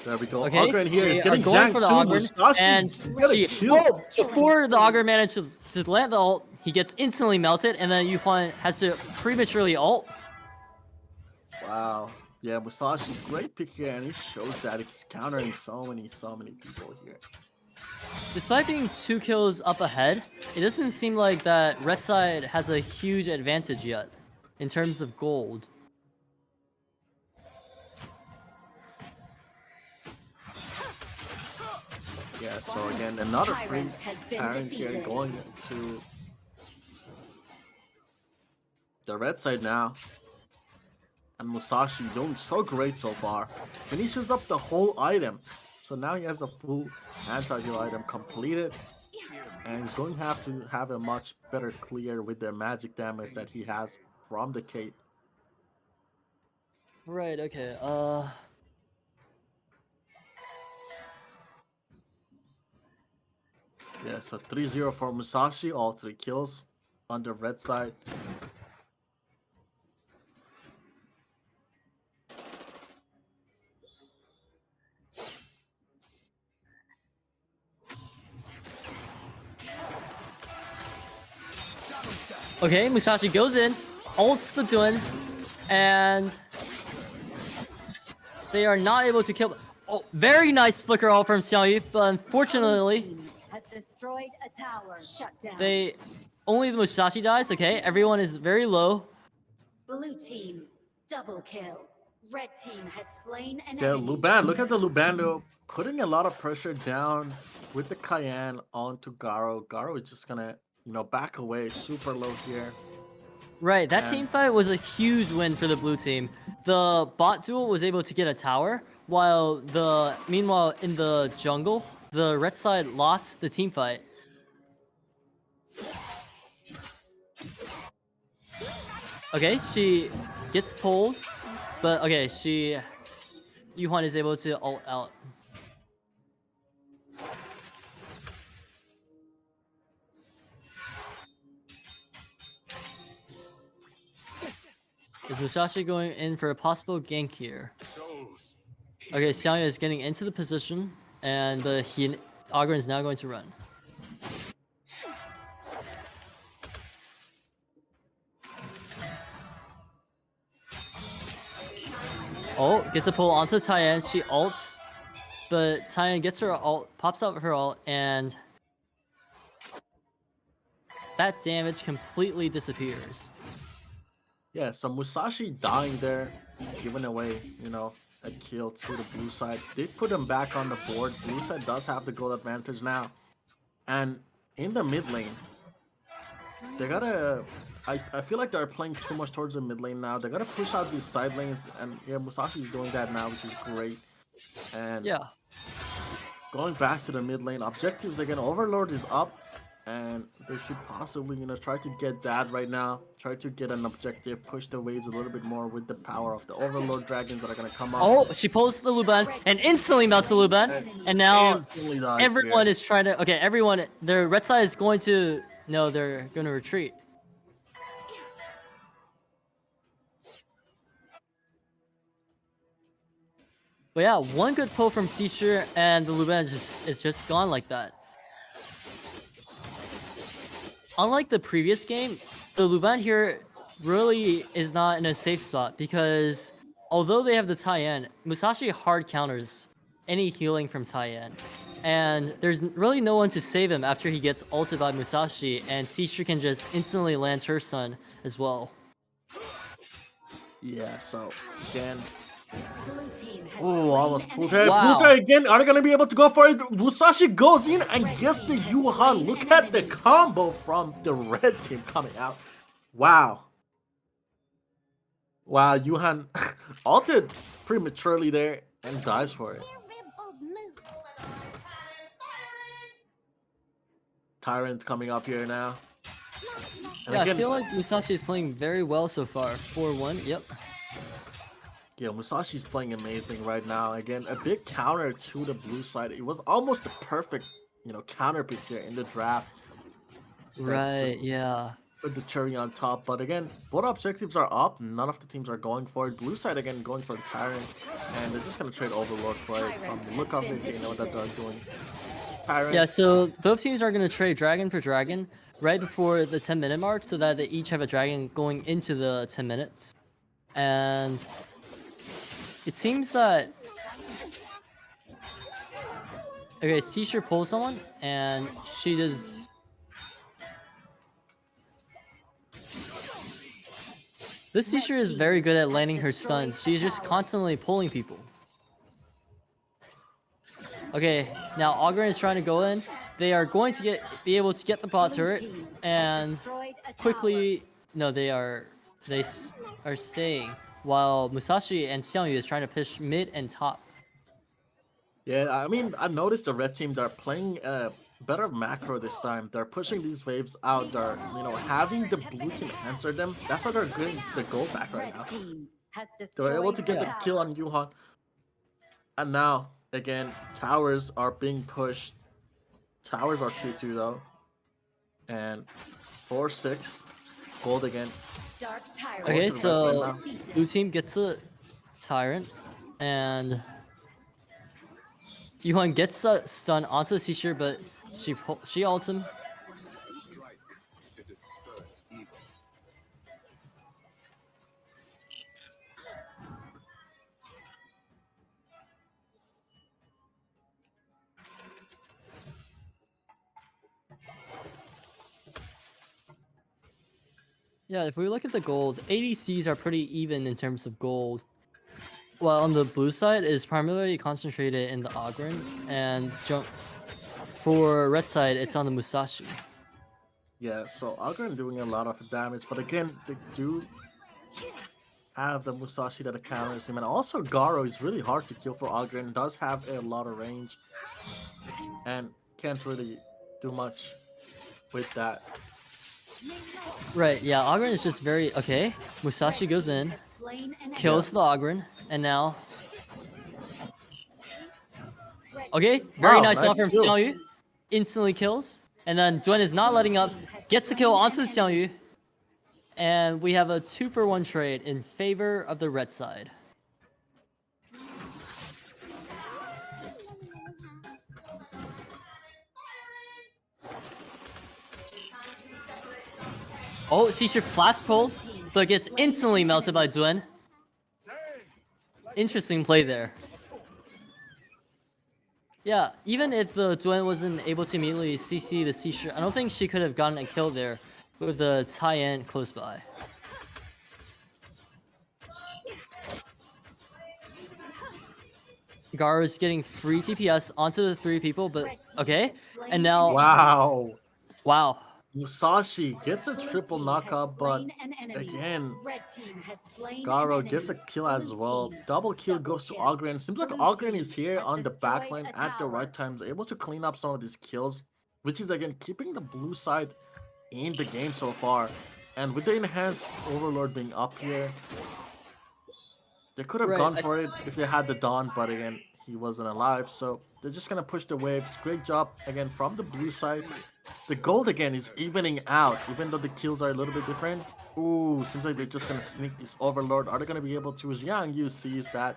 there we go. Okay, Ogren here is they are getting going for ganked the too. Ogren, Musashi and is gonna kill. oh, before the Ogre manages to land the ult, he gets instantly melted, and then Yuan has to prematurely ult. Wow. Yeah, Musashi, great pick here, and he shows that he's countering so many people here. Despite being 2 kills up ahead, it doesn't seem like that red side has a huge advantage yet in terms of gold. Yeah, so again, another free Tyrant has been parent here defeated. going to the red side now. And Musashi doing so great so far. Finishes up the whole item. So now he has a full anti-heal item completed. And he's going to have a much better clear with the magic damage that he has from the cape. Right, okay, Yeah, so 3-0 for Musashi, all 3 kills on the red side. Okay, Musashi goes in, ults the Dun, and they are not able to kill. Oh, very nice flicker ult from Xiaoyu, but unfortunately, Has destroyed a tower. Shut down. only the Musashi dies. Okay, everyone is very low. Blue team double kill. Red team has slain an Yeah, enemy. Luban, look at the Luban though, putting a lot of pressure down with the Cayenne onto Garo. Garo is just gonna, back away super low here. Right, that And- team fight was a huge win for the blue team. The bot duel was able to get a tower, while meanwhile in the jungle, the red side lost the team fight. Okay, she gets pulled, but okay, Yuhan is able to ult out. Is Musashi going in for a possible gank here? Okay, Xiaoyu is getting into the position, and Ogren is now going to run. Oh, gets a pull onto Tyan. She ults, but Tyan gets her ult, pops out her ult, and that damage completely disappears. Yeah, so Musashi dying there, giving away, a kill to the blue side. They put them back on the board. Blue side does have the goal advantage now. And in the mid lane, they gotta... I feel like they're playing too much towards the mid lane now. They gotta push out these side lanes, and yeah, Musashi's doing that now, which is great. And Yeah. going back to the mid lane, objectives again, Overlord is up, and they should possibly, try to get that right now. Try to get an objective, push the waves a little bit more with the power of the Overlord dragons that are gonna come up. Oh, she pulls the Luban and instantly melts the Luban, and now Instantly dies everyone here. is trying to. Okay, everyone. Their red side is going to. No, they're going to retreat. But yeah, one good pull from Seisher, and the Luban is just gone like that. Unlike the previous game, the Luban here really is not in a safe spot because although they have the tie-in, Musashi hard counters any healing from tie-in. And there's really no one to save him after he gets ulted by Musashi, and Seisher can just instantly land her son as well. Yeah, so again... Blue team has Oh, almost slain pulled an head. Wow. Pusa again. Are they gonna be able to go for it? Musashi goes in and gets the Yuhan. Look at the combo from the red team coming out. Wow. Wow, Yuhan ulted prematurely there and dies for it. Tyrant coming up here now. And Yeah, again, I feel like Musashi is playing very well so far. 4-1, yep. yeah, Musashi's playing amazing right now. Again, a big counter to the blue side. It was almost the perfect, counter pick here in the draft. That Right, just yeah. put the cherry on top. But again, both objectives are up. None of the teams are going for it. Blue side again going for the Tyrant, and they're just gonna trade Overlord for it. From the look of it, they know that they're doing Tyrant. Yeah, so both teams are going to trade dragon for dragon right before the 10-minute mark so that they each have a dragon going into the 10 minutes. And it seems that... Okay, Seisher pulls someone, and she does... This Seisher is very good at landing her stuns. She's just constantly pulling people. Okay, now Ogren is trying to go in. They are going to be able to get the bot turret, and quickly... No, they are staying, while Musashi and Xiangyu is trying to push mid and top. Yeah, I mean, I noticed the red team, they're playing better macro this time. They're pushing these waves out. They're, having the blue team answer them. That's why they're getting the goal back right now. They're able to get the kill on Yuhan. And now, again, towers are being pushed. Towers are 2-2 though. And 4-6. Gold again. Okay, so blue team gets the Tyrant, and Yuhan gets a stun onto the Seisher, but she ults him. Yeah, if we look at the gold, ADCs are pretty even in terms of gold. While on the blue side, it is primarily concentrated in the Ogren, and for red side, it's on the Musashi. Yeah, so Ogren doing a lot of damage, but again, they do have the Musashi that counters him, and also Garo is really hard to kill for Ogren. Does have a lot of range, and can't really do much with that. Right, yeah, Ogren is just very... Okay, Musashi goes in, kills the Ogren, and now... Okay, very Wow, nice nice off from kill. Xiangyu. Instantly kills. And then Duen is not letting up, gets the kill onto the Xiangyu. And we have a 2-for-1 trade in favor of the red side. Oh, Seisher flash pulls, but gets instantly melted by Duen. Interesting play there. Yeah, even if the Duen wasn't able to immediately CC the Seisher, I don't think she could have gotten a kill there with the tie-in close by. Garo's getting free TPS onto the 3 people, but okay. And now Wow. wow. Musashi gets a triple knockup, but again, Garo gets a kill as well. Double kill goes to Ogren. Seems like Ogren is here on the backline at the right times, able to clean up some of these kills, which is again keeping the blue side in the game so far. And with the enhanced Overlord being up here, they could have gone for it if they had the Dawn, but again, he wasn't alive, so they're just gonna push the waves. Great job again from the blue side. The gold again is evening out, even though the kills are a little bit different. Ooh, seems like they're just gonna sneak this Overlord. Are they gonna be able to? Jiang Yu sees that,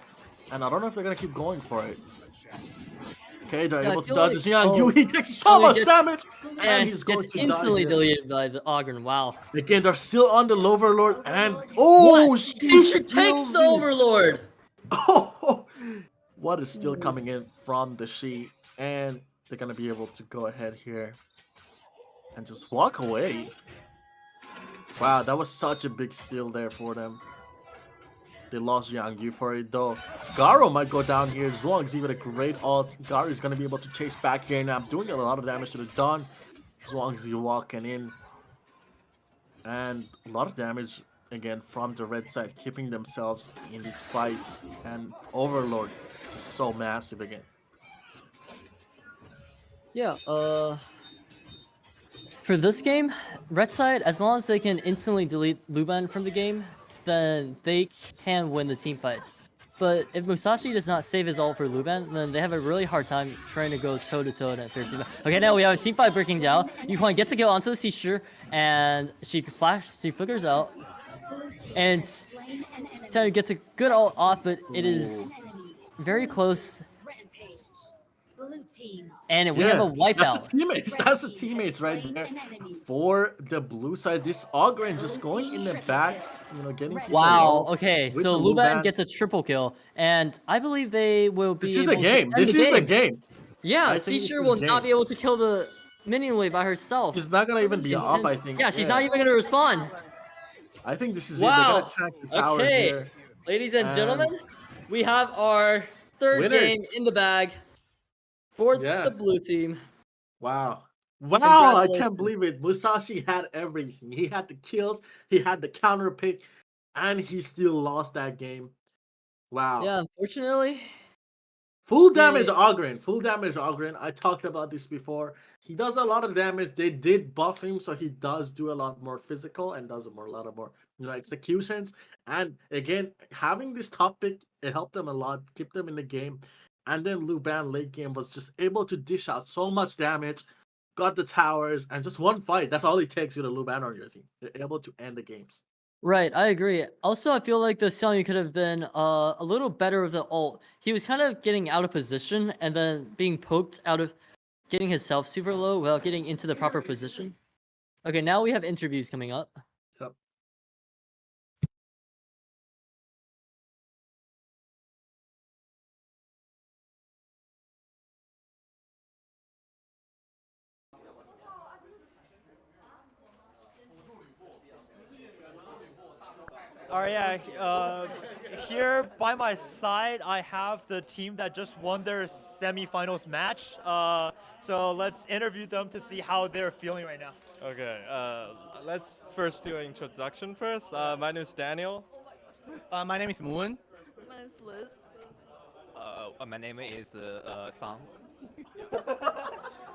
and I don't know if they're gonna keep going for it. Okay, they're able to dodge Jiang Yu. He takes so much damage, and he's going to instantly die. deleted by the Ogren. Wow. Again, they're still on the Overlord, and oh, she takes the Overlord. Oh, what is still coming in from the Shi, and they're gonna be able to go ahead here and just walk away. Wow, that was such a big steal there for them. They lost Yang Yu for it though. Garo might go down here. Zhuang's even a great ult. Garo is gonna be able to chase back here now. I'm doing a lot of damage to the Dawn. Zhuang's walking in, and a lot of damage again from the red side, keeping themselves in these fights. And Overlord is so massive again. Yeah, for this game, red side, as long as they can instantly delete Luban from the game, then they can win the team fights. But if Musashi does not save his ult for Luban, then they have a really hard time trying to go toe-to-toe in that 13. Okay, now we have a team fight breaking down. Yuhuan gets a kill onto the Seashore, and she flickers out. And Xiaoyu gets a good ult off, but it is very close. And we have a wipeout. That's the teammates. That's the teammates right there for the blue side. This Ogren just going in the back, you know, getting people wow. low Okay, with so the Luban gets a triple kill, and I believe they will be. This is the game. This is the game. Yeah, Seashore will not be able to kill the minion wave by herself. She's not gonna even be up, I think. Yeah, she's not even gonna respond. I think this is it. Wow. They're gonna attack the tower here. Ladies and gentlemen, we have our third game in the bag for the blue team. Wow. Wow, I can't believe it. Musashi had everything. He had the kills, he had the counter pick, and he still lost that game. Wow. Yeah, unfortunately. Full damage Ogren. Full damage Ogren. I talked about this before. He does a lot of damage. They did buff him, so he does do a lot more physical and does a lot of more, you know, executions. And again, having this top pick, it helped them a lot, keep them in the game. And then Luban late game was just able to dish out so much damage, got the towers, and just one fight. That's all it takes with a Luban on your team. They're able to end the games. Right, I agree. Also, I feel like the Xiaoyu could have been a little better with the ult. He was kind of getting out of position and then being poked out of getting himself super low without getting into the proper position. Okay, now we have interviews coming up. Yep. All right, yeah. Here by my side, I have the team that just won their semifinals match. So let's interview them to see how they're feeling right now. Okay, let's first do an introduction first. My name is Daniel. My name is Moon. My name is Liz. My name is Sang.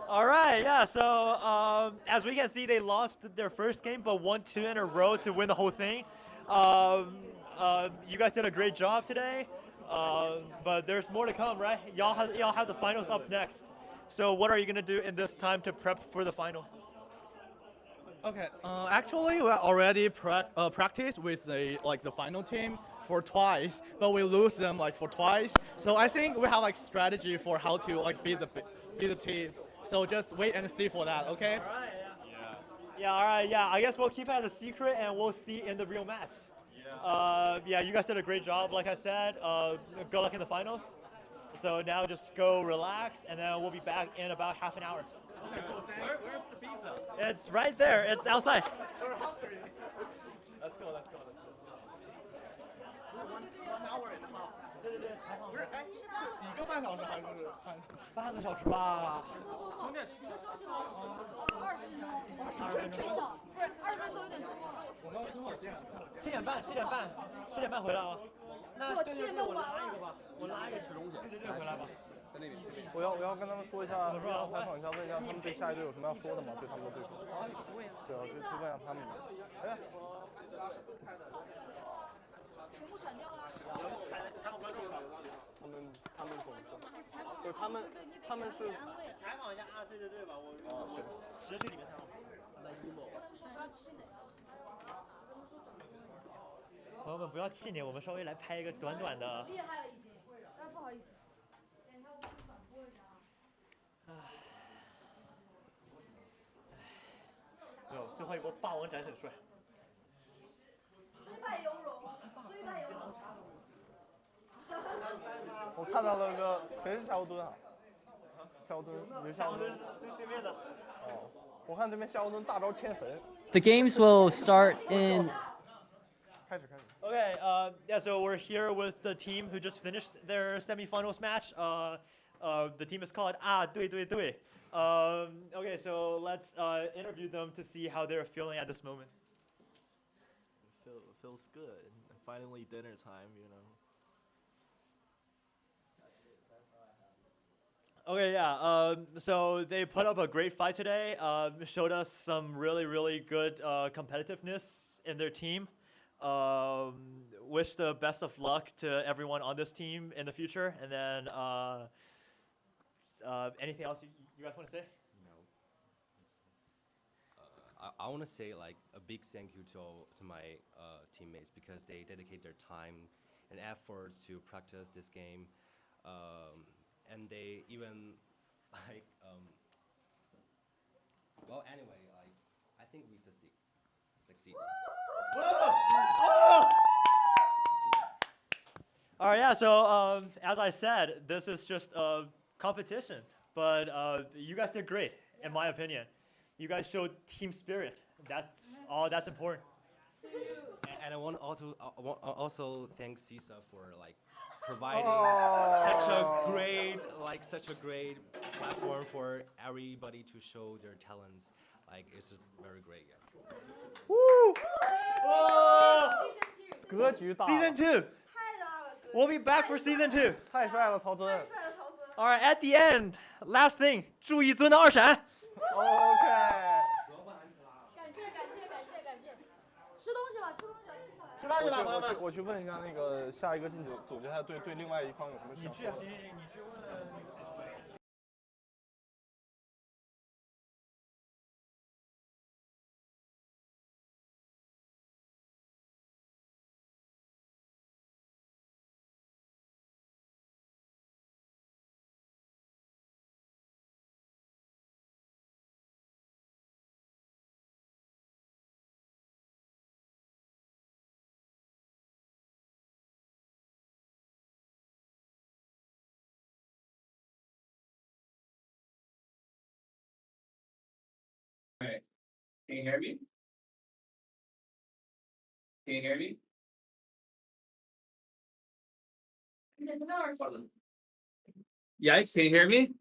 All right, yeah. So as we can see, they lost their first game, but won 2 in a row to win the whole thing. You guys did a great job today, but there's more to come, right? Y'all have the finals up next. So what are you gonna do in this time to prep for the finals? Okay. Actually, we already practiced with the final team for twice, but we lose them for twice. So I think we have strategy for how to beat the team. So just wait and see for that. Okay. All right. Yeah, all right, yeah. I guess we'll keep it as a secret, and we'll see in the real match. Yeah, you guys did a great job, like I said. Good luck in the finals. So now just go relax, and then we'll be back in about half an hour. Okay, cool, thanks. Where's the pizza? It's right there. It's outside. Let's go. 1 hour and a half. 对对对，采访。不是，哎，是不是1个半小时还是半个小时吧？不，你说休息吗？20分钟，20分钟最少，不是20分钟有点多了。我们多少点7点半回来啊。那我7点半完了。我拉一个吃东西。对，回来吧。在那边。我要跟他们说一下，采访一下，问一下他们对下一队有什么要说的吗？对他们的对手。对啊，就问一下他们。哎。全部转掉了。他们怎么说？就是他们是采访一下啊，对对吧？我是直接去里面采访。跟他们说不要气馁啊。朋友们不要气馁，我们稍微来拍一个短短的。厉害了已经，不好意思，等一下我帮你转播一下啊。哟，最后一波霸王斩很帅。虽败犹荣，虽败犹荣。我看到了个谁是夏侯惇啊？夏侯惇，你是夏侯惇对面的。哦，我看对面夏侯惇大招迁坟。The games will start in. Okay, yeah, so we're here with the team who just finished their semifinals match. The team is called对对对. Okay, so let's interview them to see how they're feeling at this moment. Feels good. Finally dinner time, you know. Okay, yeah. So they put up a great fight today. Showed us some really good competitiveness in their team. Wish the best of luck to everyone on this team in the future. And then anything else you guys want to say? I want to say like a big thank you to my teammates because they dedicate their time and efforts to practice this game. And they even like well anyway like I think we succeed. All right, yeah, so as I said, this is just a competition, but you guys did great, in my opinion. You guys showed team spirit. That's all that's important. And I want also thank CISA for like providing such a great platform for everybody to show their talents. Like it's just very great. Yeah. Woo! Oh! 格局大。Season 2. We'll be back for season 2. 太帅了，曹真。All right, at the end, last thing, 注意尊的2闪。OK。感谢。吃东西吧。吃饭去吧，朋友们。我去问一下那个下一个进总决赛对另外一方有什么想说的。你去问。Alright. Can you hear me? Can you hear me? Yikes, can you hear me?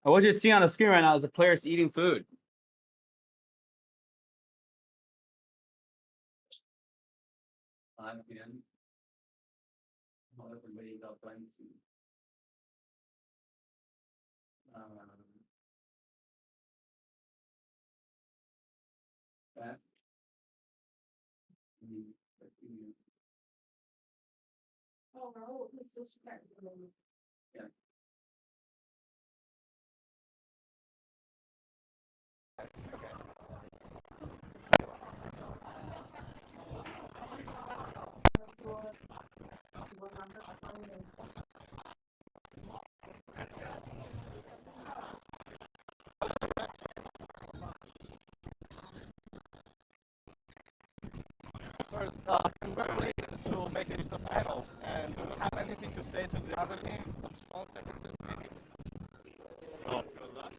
What you're seeing on the screen right now is the players eating food. Again. Everybody got plenty. That. Oh, 然后我可以休息100分钟。Yeah. First, congratulations to making it to the final. And do you have anything to say to the other team? Some strong sentences, maybe? Oh, good luck.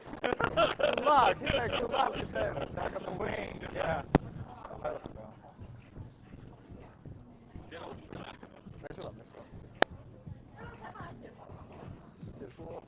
Good luck. He said good luck with them. They're gonna win. Yeah. neutral.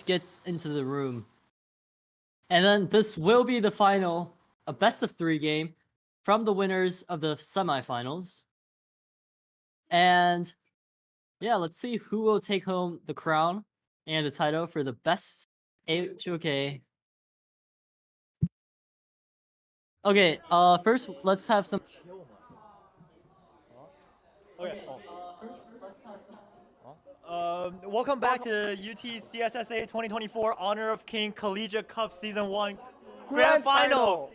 gets into the room. And then this will be the final, a best of 3 game from the winners of the semifinals. And yeah, let's see who will take home the crown and the title for the best HOK. Okay, first let's have some. Okay. Welcome back to UTCSSA 2024 Honor of King Collegiate Cup Season 1 Grand Final.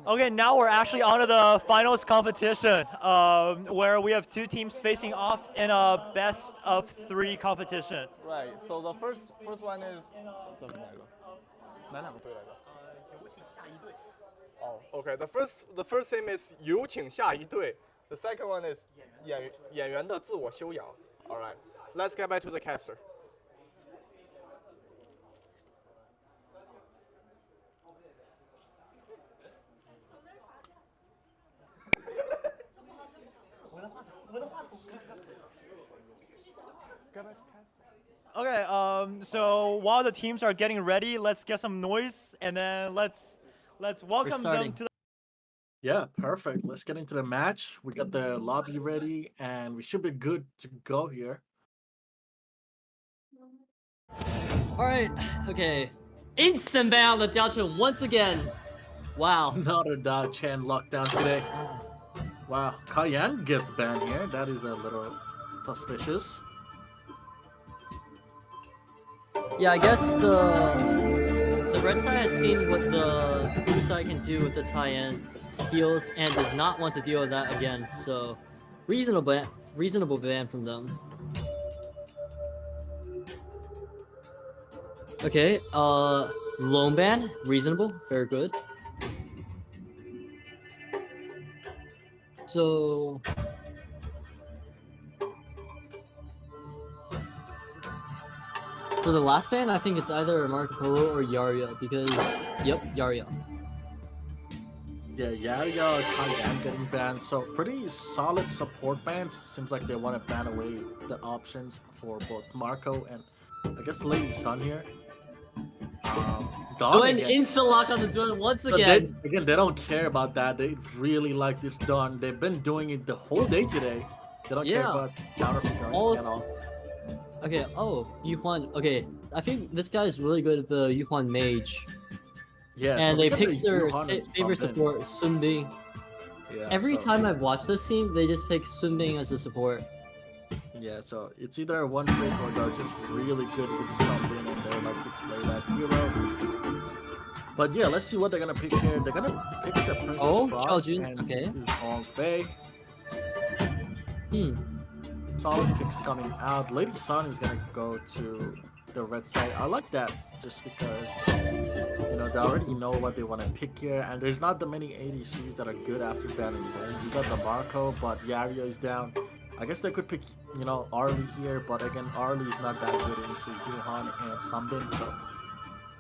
Okay, now we're actually on to the finals competition, where we have 2 teams facing off in a best of 3 competition. Right. So the first one is 怎么来着？哪两个队来着？Oh, okay. The first thing is 有请下一队. The second one is 演员的自我修养. All right. Let's get back to the caster. Okay, so while the teams are getting ready, let's get some noise and then let's welcome them to the. Yeah, perfect. Let's get into the match. We got the lobby ready and we should be good to go here. Alright, okay. Instant ban on the Dao Chen once again. Wow. Another Dao Chen lockdown today. Wow, Cayenne gets banned here. That is a little suspicious. Yeah, I guess the red side has seen what the blue side can do with its high-end heals and does not want to deal with that again. So, reasonable ban from them. Okay, lone ban, reasonable, very good. So for the last ban, I think it's either Marco Polo or Yaria because, yep, Yaria. Yeah, Yaria, Cayenne getting banned. So pretty solid support bans. Seems like they want to ban away the options for both Marco and I guess Lady Sun here. Doing insta-lock on the Dawn once so again. They don't care about that. They really like this Dawn. They've been doing it the whole day today. They don't care about counterpick at all. Okay, oh, Yuhuan. Okay, I think this guy is really good at the Yuhuan Mage. Yeah, and so they picked their favorite support, Sunbing. Yeah, Every time I've watched this team, they just pick Sunbing as the support. Yeah, so it's either one trick or they're just really good with something and they like to play that hero. But yeah, let's see what they're gonna pick here. They're gonna pick the Princess Frost and okay. this is Hong Fei. Hmm. Solid picks coming out. Lady Sun is gonna go to the red side. I like that just because you know they already know what they want to pick here, and there's not that many ADCs that are good after banning them. You got the Marco, but Yaria is down. I guess they could pick, you know, Arlie here, but again, Arlie is not that good into Yuhan and Sunbin, so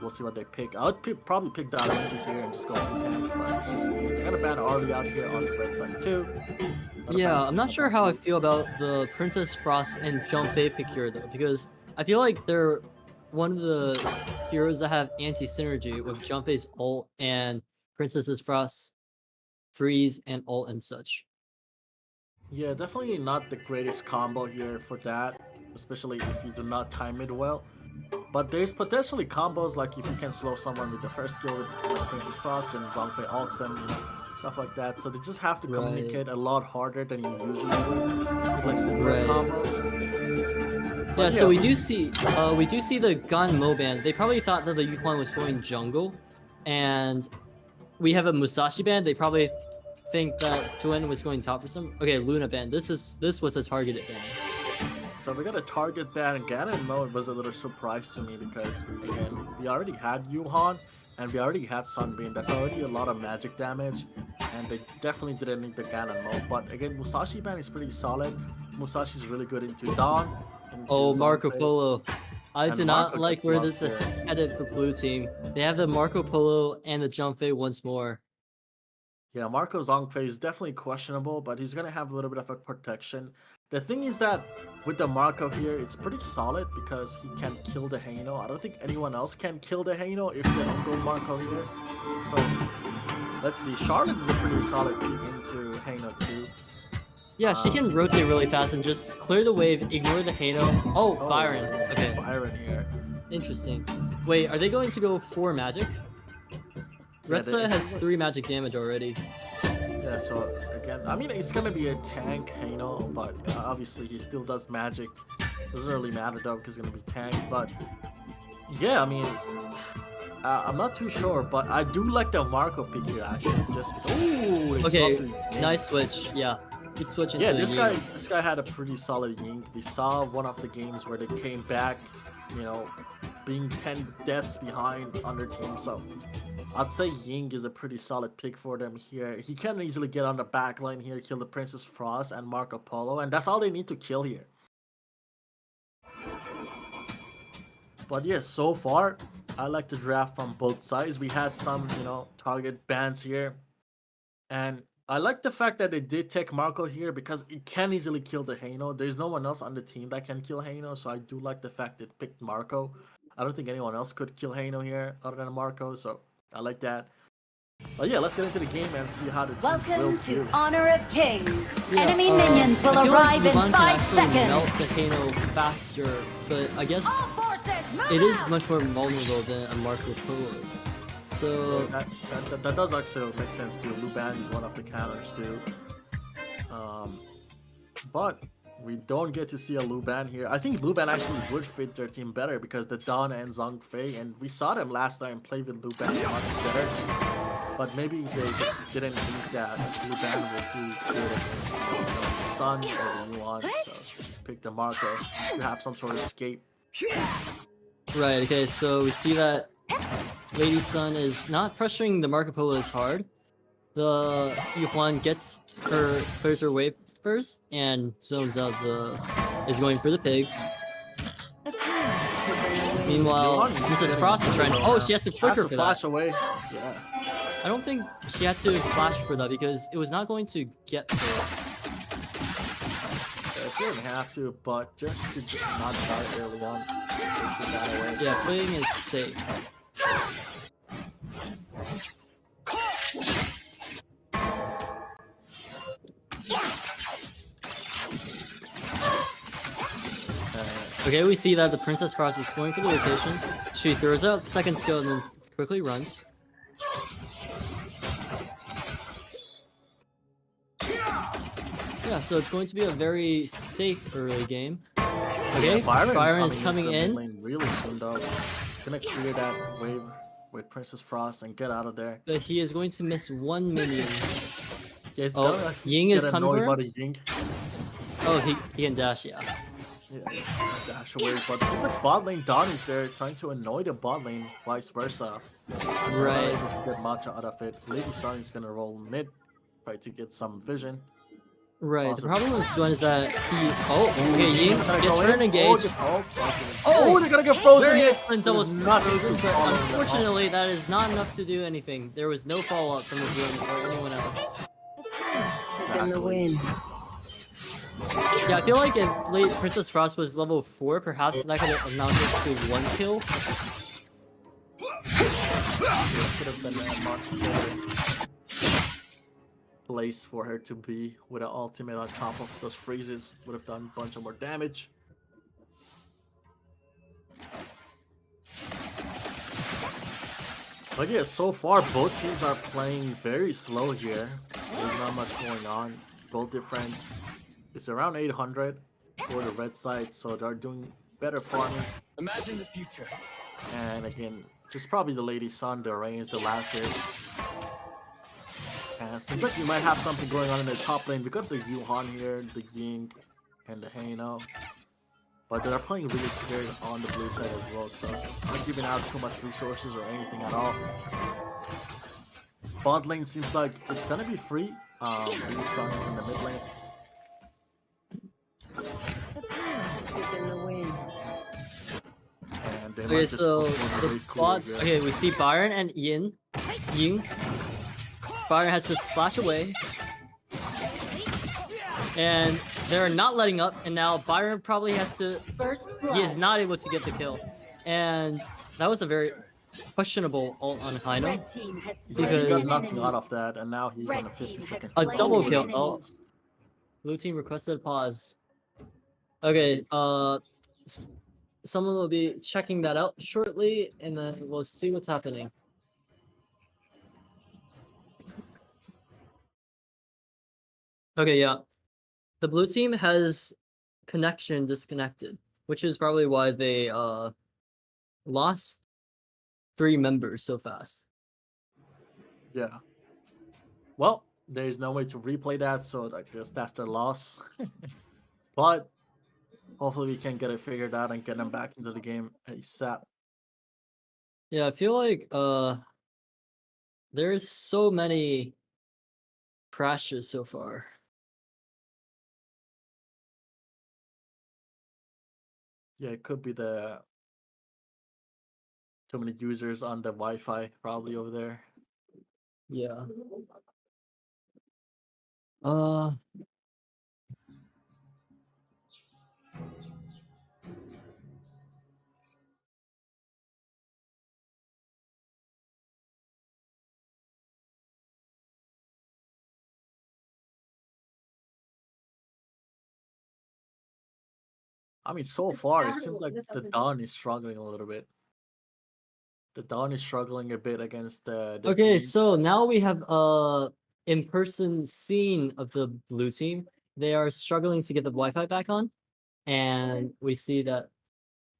we'll see what they pick. I would probably pick that into here and just go for tank, but it's just they're gonna ban Arlie out here on the red side too. Yeah, I'm not sure how I feel about the Princess Frost and Junpei pick here though, because I feel like they're one of the heroes that have anti-synergy with Junpei's ult and Princess Frost's freeze and ult and such. Yeah, definitely not the greatest combo here for that, especially if you do not time it well. But there's potentially combos like if you can slow someone with the first skill with Princess Frost and Zhongfei ults them, you know, stuff like that. So they just have to communicate a lot harder than you usually would with like similar combos. Yeah, so we do see the Gun Mo ban. They probably thought that the Yuhuan was going jungle, and we have a Musashi ban. They probably think that Duen was going top for some. Okay, Luna ban. This was a targeted ban. So we got a target ban again, and Mo was a little surprise to me because again we already had Yuhan and we already had Sunbeam. That's already a lot of magic damage, and they definitely didn't need the Ganon Mo. But again, Musashi ban is pretty solid. Musashi is really good into Dawn. Oh, Marco Polo. I do not like where this is headed for blue team. They have the Marco Polo and the Junpei once more. Yeah, Marco Zhongfei is definitely questionable, but he's going to have a little bit of a protection. The thing is that with the Marco here, it's pretty solid because he can kill the Heino. I don't think anyone else can kill the Heino if they don't go Marco here. So let's see. Charlotte is a pretty solid pick into Heino too. Yeah, she can rotate really fast and just clear the wave, ignore the Hano. Oh, Byron. Okay. Byron here. Interesting. Wait, are they going to go 4 magic? Red side has 3 magic damage already. Yeah, so again, I mean, it's gonna be a tank Hano, but obviously he still does magic. Doesn't really matter though, because it's gonna be tank. But yeah, I mean, I'm not too sure, but I do like the Marco pick here actually. Just ooh, okay, nice switch. Yeah. Good switch into this guy had a pretty solid Ying. We saw one of the games where they came back, you know, being 10 deaths behind on their team. So I'd say Ying is a pretty solid pick for them here. He can easily get on the back line here, kill the Princess Frost and Marco Polo, and that's all they need to kill here. But yeah, so far I like the draft from both sides. We had some, you know, target bans here, and I like the fact that they did take Marco here because it can easily kill the Hano. There's no one else on the team that can kill Hano, so I do like the fact they picked Marco. I don't think anyone else could kill Hano here other than Marco, so I like that. But yeah, let's get into the game and see how the teams will Welcome do. to Honor of Kings. Yeah, Enemy minions will I feel arrive like in Levant 5 can actually melt seconds. the Hano faster, but I guess it is much more vulnerable than a Marco Polo. So That does actually make sense too. Luban is one of the counters too. But we don't get to see a Luban here. I think Luban actually would fit their team better because the Dawn and Zhang Fei, and we saw them last time play with Luban much better. But maybe they just didn't think that Luban would do good against the Sun or the Yuan, so just pick the Marco to have some sort of escape. right, okay, so we see that Lady Sun is not pressuring the Marco Polo as hard. The Yuan gets her, clears her wave first, and zones out is going for the pigs. Meanwhile, Princess Frost is trying to, oh, she has to flicker for that. Away. Yeah. I don't think she had to flash for that because it was not going to get to her. She didn't have to, but just to not die early on. Takes it that away. Yeah, playing is safe. Okay, we see that the Princess Frost is going for the rotation. She throws out second skill and then quickly runs. Yeah, so it's going to be a very safe early game. Okay, Yeah, Byron is coming in. Really soon though. He's gonna clear that wave with Princess Frost and get out of there. But he is going to miss 1 minion. Yeah, he's Oh, gonna Ying get is coming annoyed for by her? the Ying. Oh, he can dash, yeah. Yeah, he's gonna dash away, but it seems like bot lane Dawn is there trying to annoy the bot lane, vice versa. Right. Get much out of it. Lady Sun is gonna roll mid, try to get some vision. Right, the problem with Juan is that he... Oh, okay, Ying He's gonna gets go her in. engaged. Oh, they're gonna get frozen Very here. excellent double There's nothing frozen, to but follow that up. unfortunately that is not enough to do anything. There was no follow-up from the Jun or anyone else. In the wind. Yeah, I feel like if late Princess Frost was level 4, perhaps that could have amounted to 1 kill. Could have been a much better place for her to be with an ultimate on top of those freezes. Would have done a bunch of more damage. But yeah, so far both teams are playing very slow here. There's not much going on. Gold difference is around 800 for the red side, so they're doing better farming. Imagine the future. And again, just probably the Lady Sun, the range, the last hit. And seems like we might have something going on in the top lane. We got the Yuhan here, the Ying, and the Hano. But they're playing really scared on the blue side as well, so not giving out too much resources or anything at all. Bot lane seems like it's gonna be free. Lady Sun is in the mid lane. And they might Okay, just so go for the very clear bots... here. Okay, we see Byron and Ying. Byron has to flash away. And They're not letting up, and now Byron probably has to. He is not able to get the kill, and that was a very questionable ult on Heino Yeah, he got because knocked out of that, and now he's on a 50-second. a double kill. Really Oh, lost. blue team requested a pause. Okay, someone will be checking that out shortly, and then we'll see what's happening. Okay, yeah. The blue team has connection disconnected, which is probably why they lost 3 members so fast. Yeah. Well, there's no way to replay that, so I guess that's their loss. But hopefully we can get it figured out and get them back into the game ASAP. Yeah, I feel like there's so many crashes so far. Yeah, it could be the too many users on the Wi-Fi probably over there. Yeah. I mean, so far it seems like the Dawn is struggling a little bit. The Dawn is struggling a bit against the Okay, Eve. so now we have in-person scene of the blue team. They are struggling to get the Wi-Fi back on, and we see that.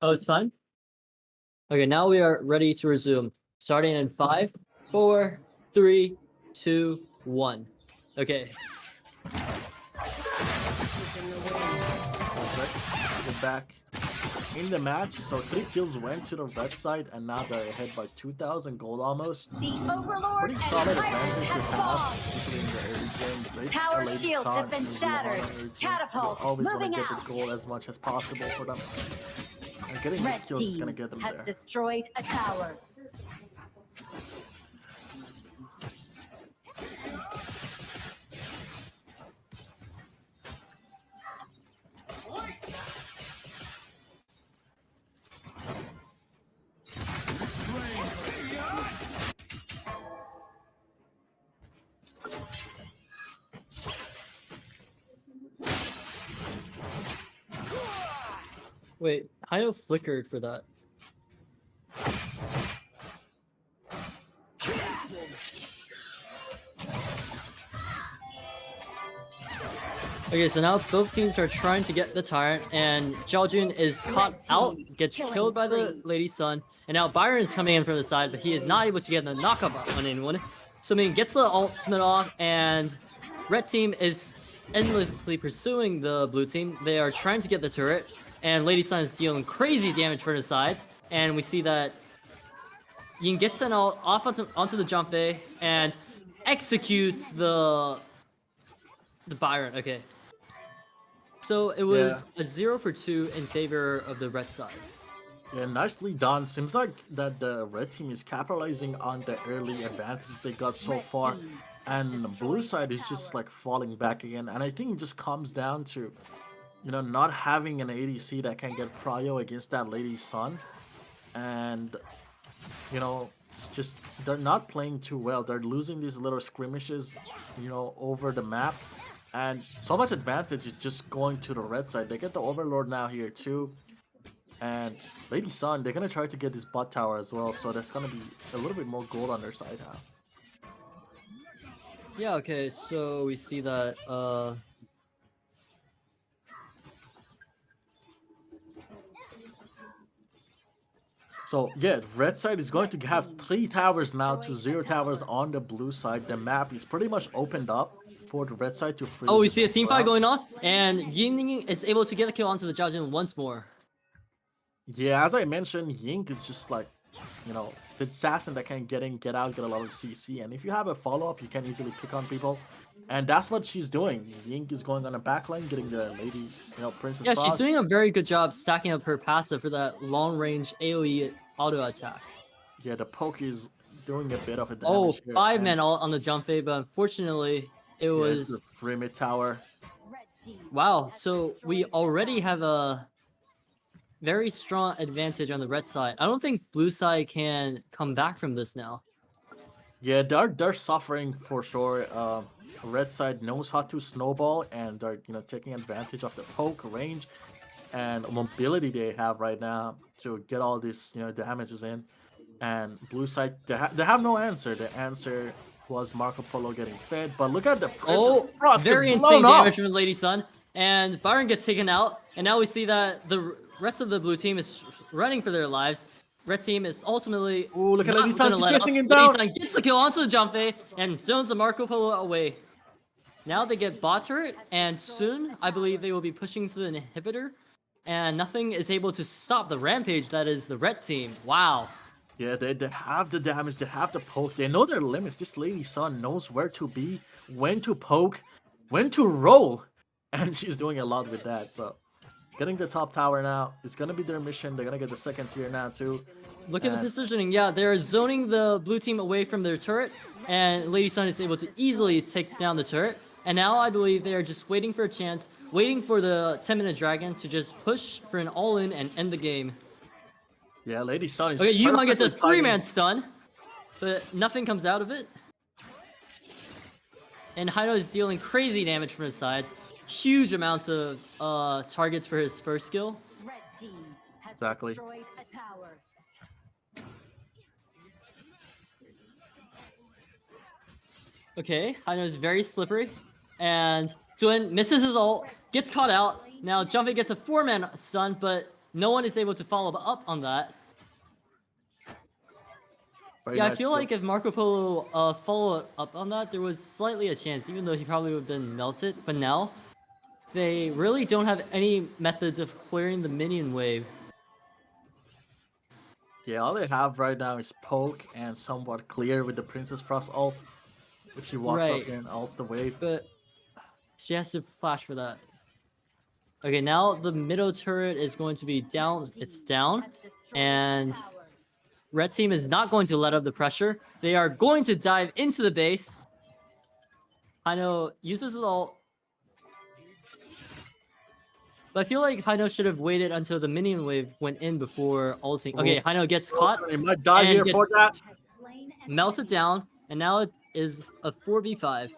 Oh, it's fine. Okay, now we are ready to resume. Starting in 5, 4, 3, 2, 1. Okay. We're back in the match. So 3 kills went to the red side, and now they're ahead by 2,000 gold almost. Pretty solid advantage to have, especially in the early game. Great Tower Lady shields San have been is shattered. on early game. Catapult You always want to moving get the out. gold as much as possible for them. And getting these Red kills is going to team get them has there. destroyed a tower. Wait, Heino flickered for that. Okay, so now both teams are trying to get the Tyrant, and Xiaojun is caught out, gets killed by the Lady Sun, and now Byron is coming in from the side, but he is not able to get the knockup on anyone. So I mean, gets the ultimate off, and red team is endlessly pursuing the blue team. They are trying to get the turret, and Lady Sun is dealing crazy damage from the sides, and we see that Yin gets sent off onto the jump bay and executes the Byron. Okay. So it was a 0 for 2 in favor of the red side. Yeah, nicely done. Seems like that the red team is capitalizing on the early advantage they got so far, and the blue side is just like falling back again. And I think it just comes down to, you know, not having an ADC that can get prio against that Lady Sun, and you know, it's just they're not playing too well. They're losing these little skirmishes, you know, over the map. And so much advantage is just going to the red side. They get the Overlord now here too. And Lady Sun, they're going to try to get this bot tower as well. So that's going to be a little bit more gold on their side now. Yeah, okay, so we see that so yeah, red side is going to have 3 towers now to 0 towers on the blue side. The map is pretty much opened up for the red side to free. Oh, we see a team fight going on, and Yin is able to get a kill onto the Jiaojun once more. Yeah, as I mentioned, Yink is just like, you know, the assassin that can get in, get out, get a lot of CC. And if you have a follow-up, you can easily pick on people. And that's what she's doing. Yink is going on a backline, getting the lady, you know, Princess Yeah, Frost. she's doing a very good job stacking up her passive for that long-range AoE auto attack. Yeah, the poke is doing a bit of a damage. Oh, here, 5-man ult on the jump fade, but unfortunately, it was the free mid tower. Wow, so we already have a very strong advantage on the red side. I don't think blue side can come back from this now. Yeah, they're suffering for sure. Red side knows how to snowball, and they're taking advantage of the poke range and mobility they have right now to get all these damages in. And blue side they have no answer. The answer was Marco Polo getting fed, but look at the Oh, Frost is very blown insane up. damage from Lady Sun. And Byron gets taken out. And now we see that the rest of the blue team is running for their lives. Red team is ultimately Ooh, look at not Lady Sun, gonna she's let up. chasing him Lady down. Sun gets the kill onto the jump fade and zones the Marco Polo away. Now they get bot turret, and soon I believe they will be pushing to the inhibitor. And nothing is able to stop the rampage that is the red team. Wow. Yeah, they have the damage, they have the poke, they know their limits. This Lady Sun knows where to be, when to poke, when to roll, and she's doing a lot with that. So getting the top tower now is gonna be their mission. They're gonna get the second tier now too. Look at the positioning. Yeah, they're zoning the blue team away from their turret, and Lady Sun is able to easily take down the turret. And now I believe they are just waiting for a chance, waiting for the 10-minute dragon to just push for an all-in and end the game. Yeah, Lady Sun is Okay, Yuhan gets a perfectly 3-man timing. stun, but nothing comes out of it. And Hino is dealing crazy damage from his sides. Huge amounts of targets for his first skill. Red team has Exactly. destroyed a tower. Okay, Hino is very slippery. And Duan misses his ult, gets caught out. Now Jumpy gets a 4-man stun, but no one is able to follow up on that. Very Yeah, nice I feel skill. like if Marco Polo followed up on that, there was slightly a chance, even though he probably would have been melted. But now, they really don't have any methods of clearing the minion wave. Yeah, all they have right now is poke and somewhat clear with the Princess Frost ult. If she walks Right. up here and ults the wave. But she has to flash for that. Okay, now the middle turret is going to be down. It's down. And red team is not going to let up the pressure. They are going to dive into the base. Hino uses his ult. But I feel like Hino should have waited until the minion wave went in before ulting. Okay, Hino gets caught. He might die and here gets for that. melted down, and now it is a 4v5.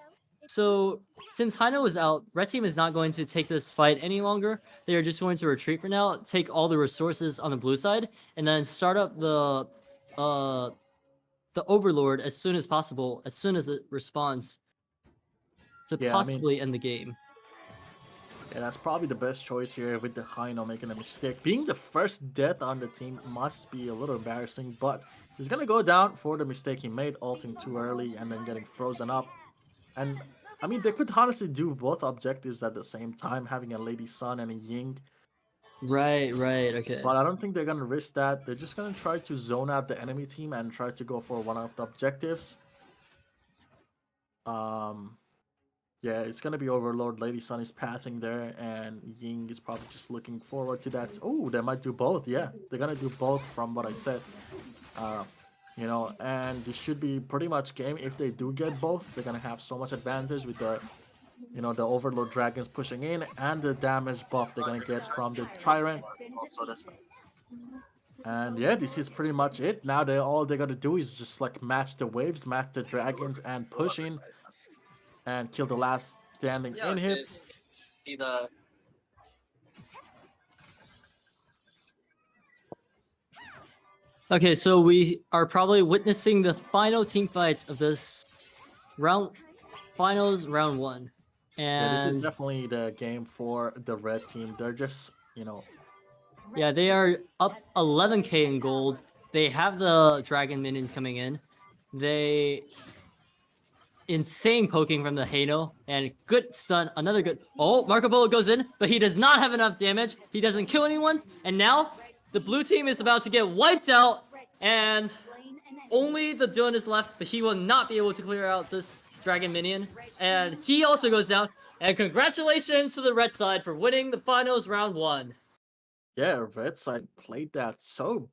So, since Hino is out, red team is not going to take this fight any longer. They are just going to retreat for now, take all the resources on the blue side, and then start up the Overlord as soon as possible, as soon as it responds, to Yeah, I mean- possibly end the game. Yeah, that's probably the best choice here with the Hino making a mistake. Being the first death on the team must be a little embarrassing, but he's gonna go down for the mistake he made, ulting too early and then getting frozen up. And I mean, they could honestly do both objectives at the same time, having a Lady Sun and a Ying. Right, okay. But I don't think they're gonna risk that. They're just gonna try to zone out the enemy team and try to go for one of the objectives. Yeah, it's gonna be Overlord. Lady Sun is pathing there, and Ying is probably just looking forward to that. Oh, they might do both. Yeah, they're gonna do both from what I said. And this should be pretty much game. If they do get both, they're gonna have so much advantage with the, the Overlord dragons pushing in and the damage buff they're gonna get from the Tyrant. And yeah, this is pretty much it. Now all they gotta do is just like match the waves, match the dragons, and push in. And kill the last standing inhib. See the Okay, so we are probably witnessing the final team fights of this round 1. Yeah, this is And definitely the game for the red team. They're just, yeah, they are up 11k in gold. They have the dragon minions coming in. Insane poking from the Hano, and good stun, another good. Oh, Marco Polo goes in, but he does not have enough damage. He doesn't kill anyone, and now the blue team is about to get wiped out, and only the Dun is left, but he will not be able to clear out this dragon minion, and he also goes down. And congratulations to the red side for winning the finals round 1. Yeah, red side played that so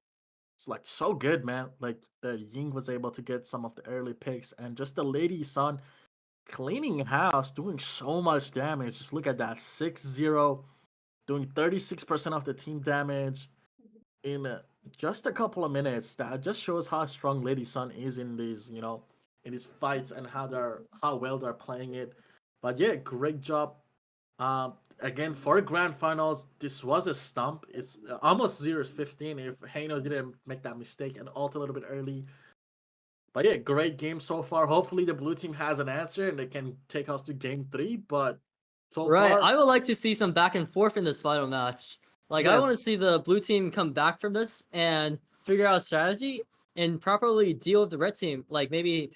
good, man. Like the Ying was able to get some of the early picks, and just the Lady Sun cleaning house, doing so much damage. Just look at that, 6-0, doing 36% of the team damage in just a couple of minutes. That just shows how strong Lady Sun is in these, in these fights and how well they're playing it. But yeah, great job. Again, for grand finals, this was a stump. It's almost 0-15 if Heino didn't make that mistake and ult a little bit early. But yeah, great game so far. Hopefully the blue team has an answer and they can take us to game 3. But so Right, far, I would like to see some back and forth in this final match. Like, I want to yes, see the blue team come back from this and figure out a strategy and properly deal with the red team. Like, maybe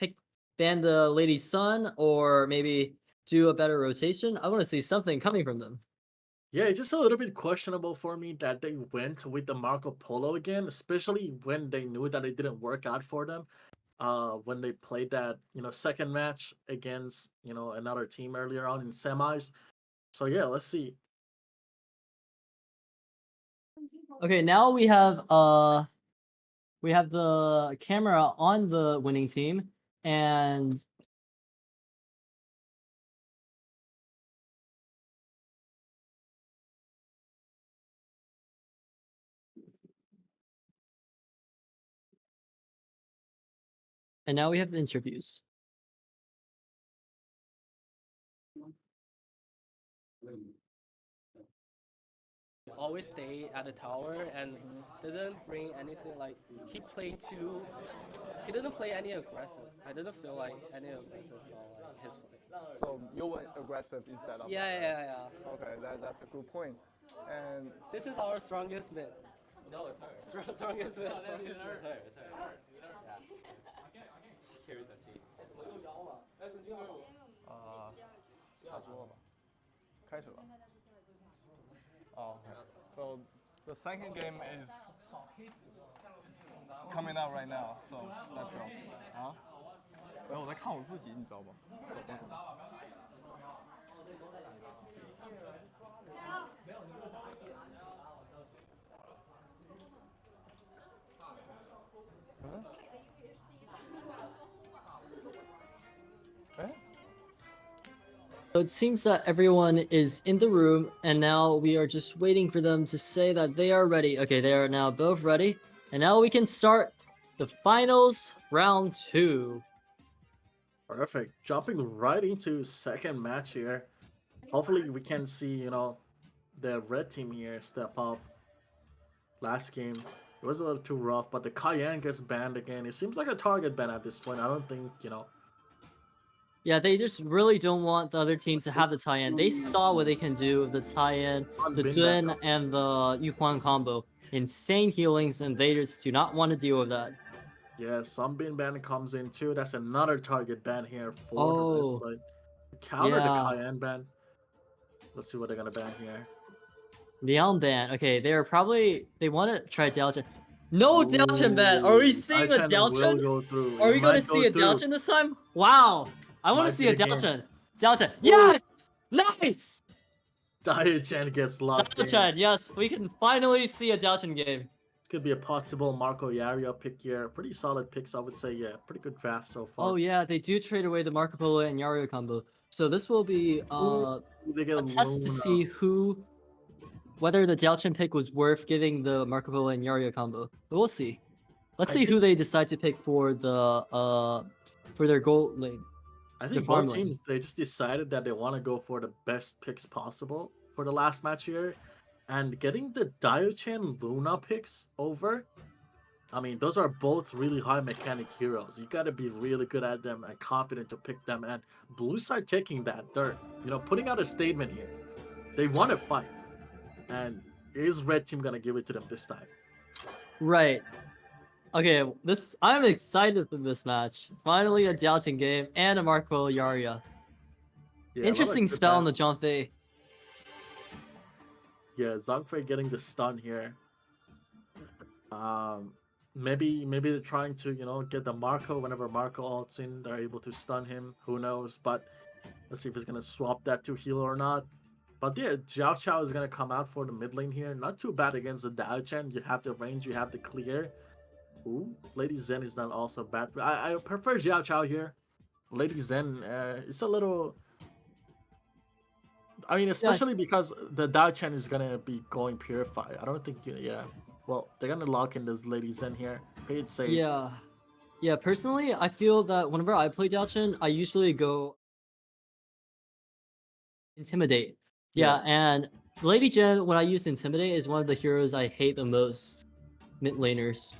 ban the Lady Sun or maybe do a better rotation. I want to see something coming from them. yeah, it's just a little bit questionable for me that they went with the Marco Polo again, especially when they knew that it didn't work out for them. When they played that, second match against, another team earlier on in semis. So yeah, let's see. Okay, now we have the camera on the winning team, and now we have the interviews. Always stay at the tower and didn't bring anything like he didn't play any aggressive. I didn't feel like any aggressive from like his play. So you went aggressive instead of. Yeah. Okay, that's a good point. And this is our strongest mid. No, it's her. Strongest mid. Strongest mid. It's her. Yeah. She carries that team. 差不多吧，开始了。Okay. So the second game is coming out right now. So let's go. 啊？然后我在看我自己，你知道吗？走。So it seems that everyone is in the room, and now we are just waiting for them to say that they are ready. Okay, they are now both ready, and now we can start the finals round 2. Perfect. Jumping right into second match here. Hopefully we can see, the red team here step up. Last game, it was a little too rough, but the Cayenne gets banned again. It seems like a target ban at this point. I don't think, Yeah, they just really don't want the other team to have the tie-in. They saw what they can do with the tie-in, the Dun, and the Yuhuan combo. Insane healings, and they just do not want to deal with that. Yeah, Sunbeam ban comes in too. That's another target ban here for the red side. Counter the Cayenne ban. Let's see what they're gonna ban here. Liang ban. Okay, they want to try Dalchin. No Dalchin ban. Are we seeing a Dalchin? Are we going to see a Dalchin this time? Wow. I want to see a Dalchin. Dalchin. Yes! Nice! Dalchin gets locked Dalchin, yes. We can finally see a Dalchin game. Could be a possible Marco Yaria pick here. Pretty solid picks, I would say. Yeah, pretty good draft so far. Oh yeah, they do trade away the Marco Polo and Yario combo. So this will be a test to see whether the Dalchin pick was worth giving the Marco Polo and Yario combo. But we'll see. Let's see who they decide to pick for their gold lane. I think both teams, they just decided that they want to go for the best picks possible for the last match here. And getting the Daio-Chan Luna picks over, I mean, those are both really high mechanic heroes. You got to be really good at them and confident to pick them. And blue side taking that, they're, putting out a statement here. They want to fight. And is red team going to give it to them this time? Right. Okay, I'm excited for this match. Finally a Dalchin game and a Marco Yaria. Yeah, interesting spell on the Zhongfei. Yeah, Zhongfei getting the stun here. Maybe they're trying to, get the Marco. Whenever Marco ults in, they're able to stun him. Who knows? But let's see if he's gonna swap that to heal or not. But yeah, Jiao Chao is gonna come out for the mid lane here. Not too bad against the Daio-Chan. You have the range, you have the clear. Ooh, Lady Zen is not also bad. I prefer Jiao Chao here. Lady Zen is a little. I mean, Yes. especially because the Dao Chen is gonna be going Purify. I don't think. Yeah. Well, they're gonna lock in this Lady Zen here. Play it safe. Yeah. Yeah, personally, I feel that whenever I play Dalchin, I usually go Intimidate. Yeah, and Lady Jen, when I use Intimidate, is one of the heroes I hate the most. Mid laners.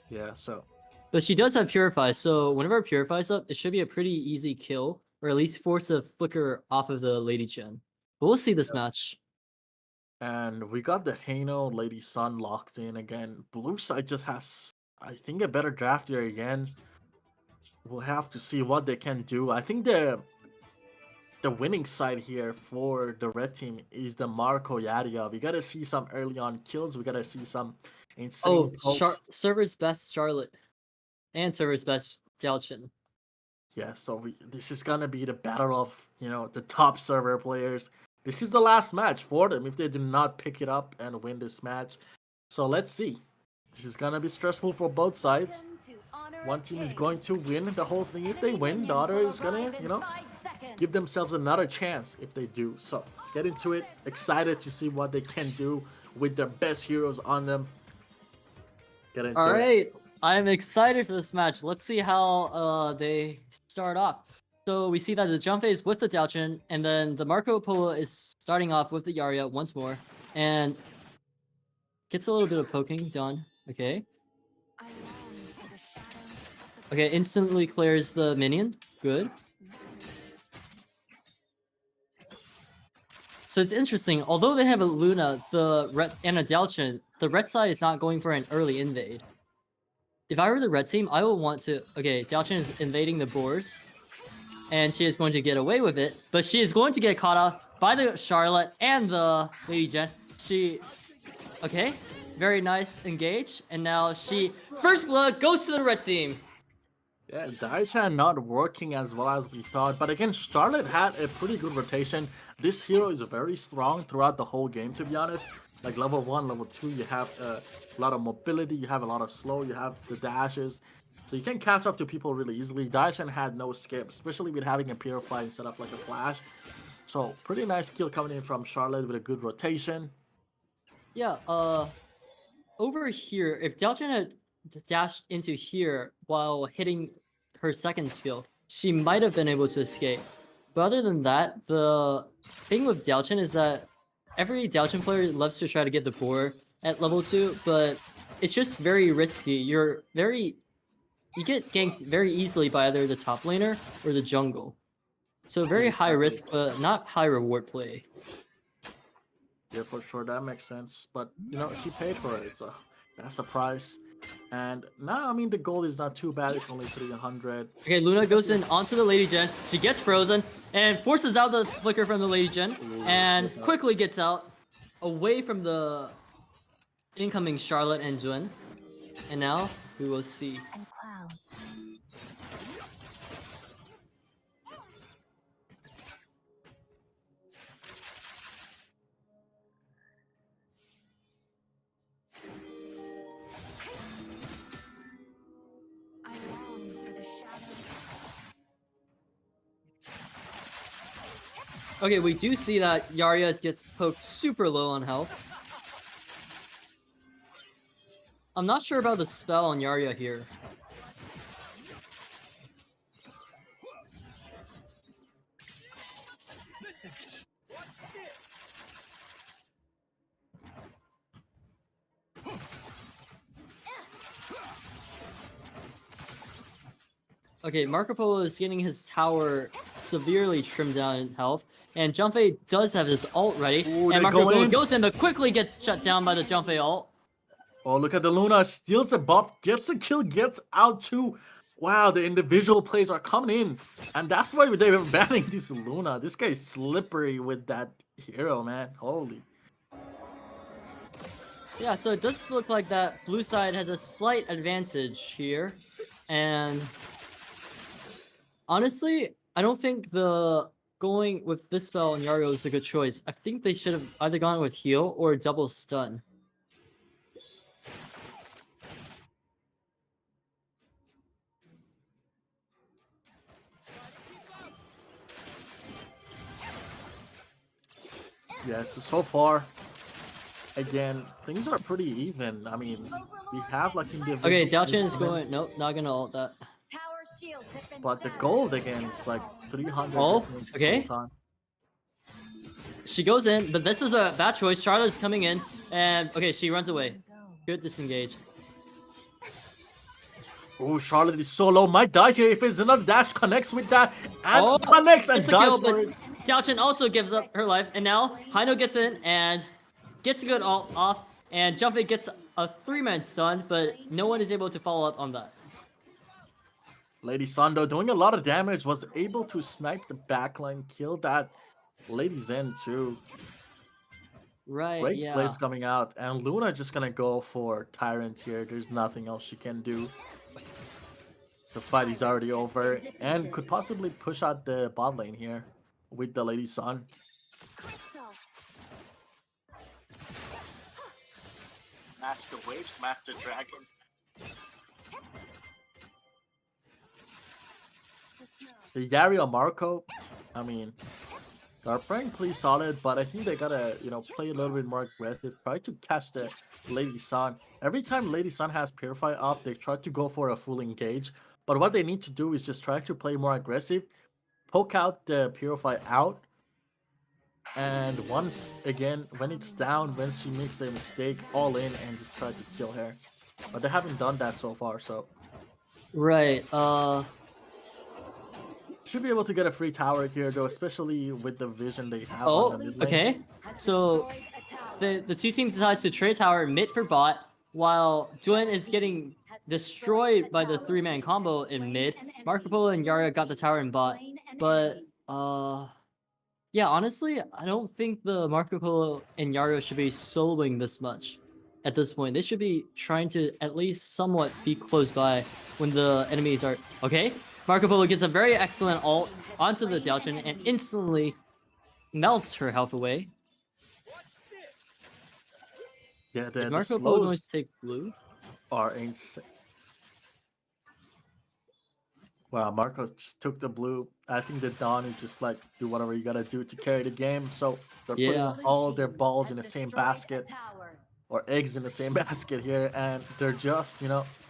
Yeah. So. But she does have Purify, so whenever it Purifies up, it should be a pretty easy kill, or at least force a flicker off of the Lady Chen. But we'll see this match. And we got the Hano Lady Sun locked in again. Blue side just has, I think, a better draft here again. We'll have to see what they can do. I think the winning side here for the red team is the Marco Yadia. We gotta see some early on kills. We gotta see some insane pokes. Server's best Charlotte. And server's best Dalchin. Yeah, so this is gonna be the battle of, the top server players. This is the last match for them if they do not pick it up and win this match. So let's see. This is gonna be stressful for both sides. One team is going to win the whole thing. If they win, the other is gonna, give themselves another chance if they do. So let's get into it. Excited to see what they can do with their best heroes on them. Get into it. All right, I'm excited for this match. Let's see how they start off. So we see that the jump phase with the Dalchin, and then the Marco Polo is starting off with the Yarya once more, and gets a little bit of poking done. Okay. Okay, instantly clears the minion. Good. So it's interesting. Although they have a Luna, and a Dalchin, the red side is not going for an early invade. If I were the red team, I would want to. Okay, Dalchin is invading the boars, and she is going to get away with it, but she is going to get caught up by the Charlotte and the Lady Jen. Okay, very nice engage, and now first blood goes to the red team. Yeah, Daisha not working as well as we thought, but again, Charlotte had a pretty good rotation. This hero is very strong throughout the whole game, to be honest. Like level 1, level 2, you have a lot of mobility, you have a lot of slow, you have the dashes. So you can catch up to people really easily. Daishan had no skip, especially with having a Purify instead of like a Flash. So pretty nice kill coming in from Charlotte with a good rotation. Yeah, over here, if Dalchin had dashed into here while hitting her second skill, she might have been able to escape. But other than that, the thing with Dalchin is that every Dalchin player loves to try to get the boar at level 2, but it's just very risky. You get ganked very easily by either the top laner or the jungle. So very high risk, but not high reward play. Yeah, for sure, that makes sense. But, she paid for it, so that's the price. And now, I mean, the gold is not too bad. It's only 300. Okay, Luna goes in onto the Lady Jen. She gets frozen and forces out the flicker from the Lady Jen. And quickly gets out away from the incoming Charlotte and Jun. And now we will see. Okay, we do see that Yarya gets poked super low on health. I'm not sure about the spell on Yarya here. Okay, Marco Polo is getting his tower severely trimmed down in health. And Junfei does have his ult ready. Ooh, and Marco Polo goes in, but quickly gets shut down by the Junfei ult. Oh, look at the Luna. Steals a buff, gets a kill, gets out too. Wow, the individual plays are coming in. And that's why they were banning this Luna. This guy is slippery with that hero, man. Holy. Yeah, so it does look like that blue side has a slight advantage here. And honestly, I don't think going with this spell on Yario is a good choice. I think they should have either gone with heal or double stun. Yeah, so far, again, things are pretty even. I mean, we have like individual. Okay, Dalchin is placement, going. Nope, not gonna ult that. Tower shields have been but the shattered. gold against like 300 Oh, difference okay. this whole time. She goes in, but this is a bad choice. Charlotte's coming in, and okay, she runs away. Good disengage. Oh, Charlotte is so low. Might die here if it's another dash connects with that and Oh, connects and gets a dies kill, for but it. Dalchin also gives up her life, and now Hino gets in and gets a good ult off, and Jumpy gets a 3-man stun, but no one is able to follow up on that. Lady Sando doing a lot of damage, was able to snipe the backline, kill that Lady Zen too. Right, Great yeah. plays coming out, and Luna just gonna go for Tyrant here. There's nothing else she can do. The fight is already over, and could possibly push out the bot lane here with the Lady Sun. Smash the wave, smash the dragons. The Yari or Marco, I mean, they're playing pretty solid, but I think they gotta, play a little bit more aggressive. Try to catch the Lady Sun. Every time Lady Sun has Purify up, they try to go for a full engage. But what they need to do is just try to play more aggressive, poke out the Purify out, and once again, when it's down, when she makes a mistake, all in and just try to kill her. But they haven't done that so far, so. Right, Should be able to get a free tower here, though, especially with the vision they have Oh, on the mid lane. okay. So the two teams decides to trade tower mid for bot, while Juen is getting destroyed by the 3-man combo in mid. Marco Polo and Yara got the tower in bot, but yeah, honestly, I don't think the Marco Polo and Yara should be soloing this much at this point. They should be trying to at least somewhat be close by when the enemies are okay. Marco Polo gets a very excellent ult onto the Dalchin and instantly melts her health away. Yeah, Is the Marco Polo going slows to take blue? are insane. Wow, Marco just took the blue. I think the Dawn is just like, do whatever you gotta do to carry the game. So they're Yeah. putting all their balls in the same basket, or eggs in the same basket here, and they're just,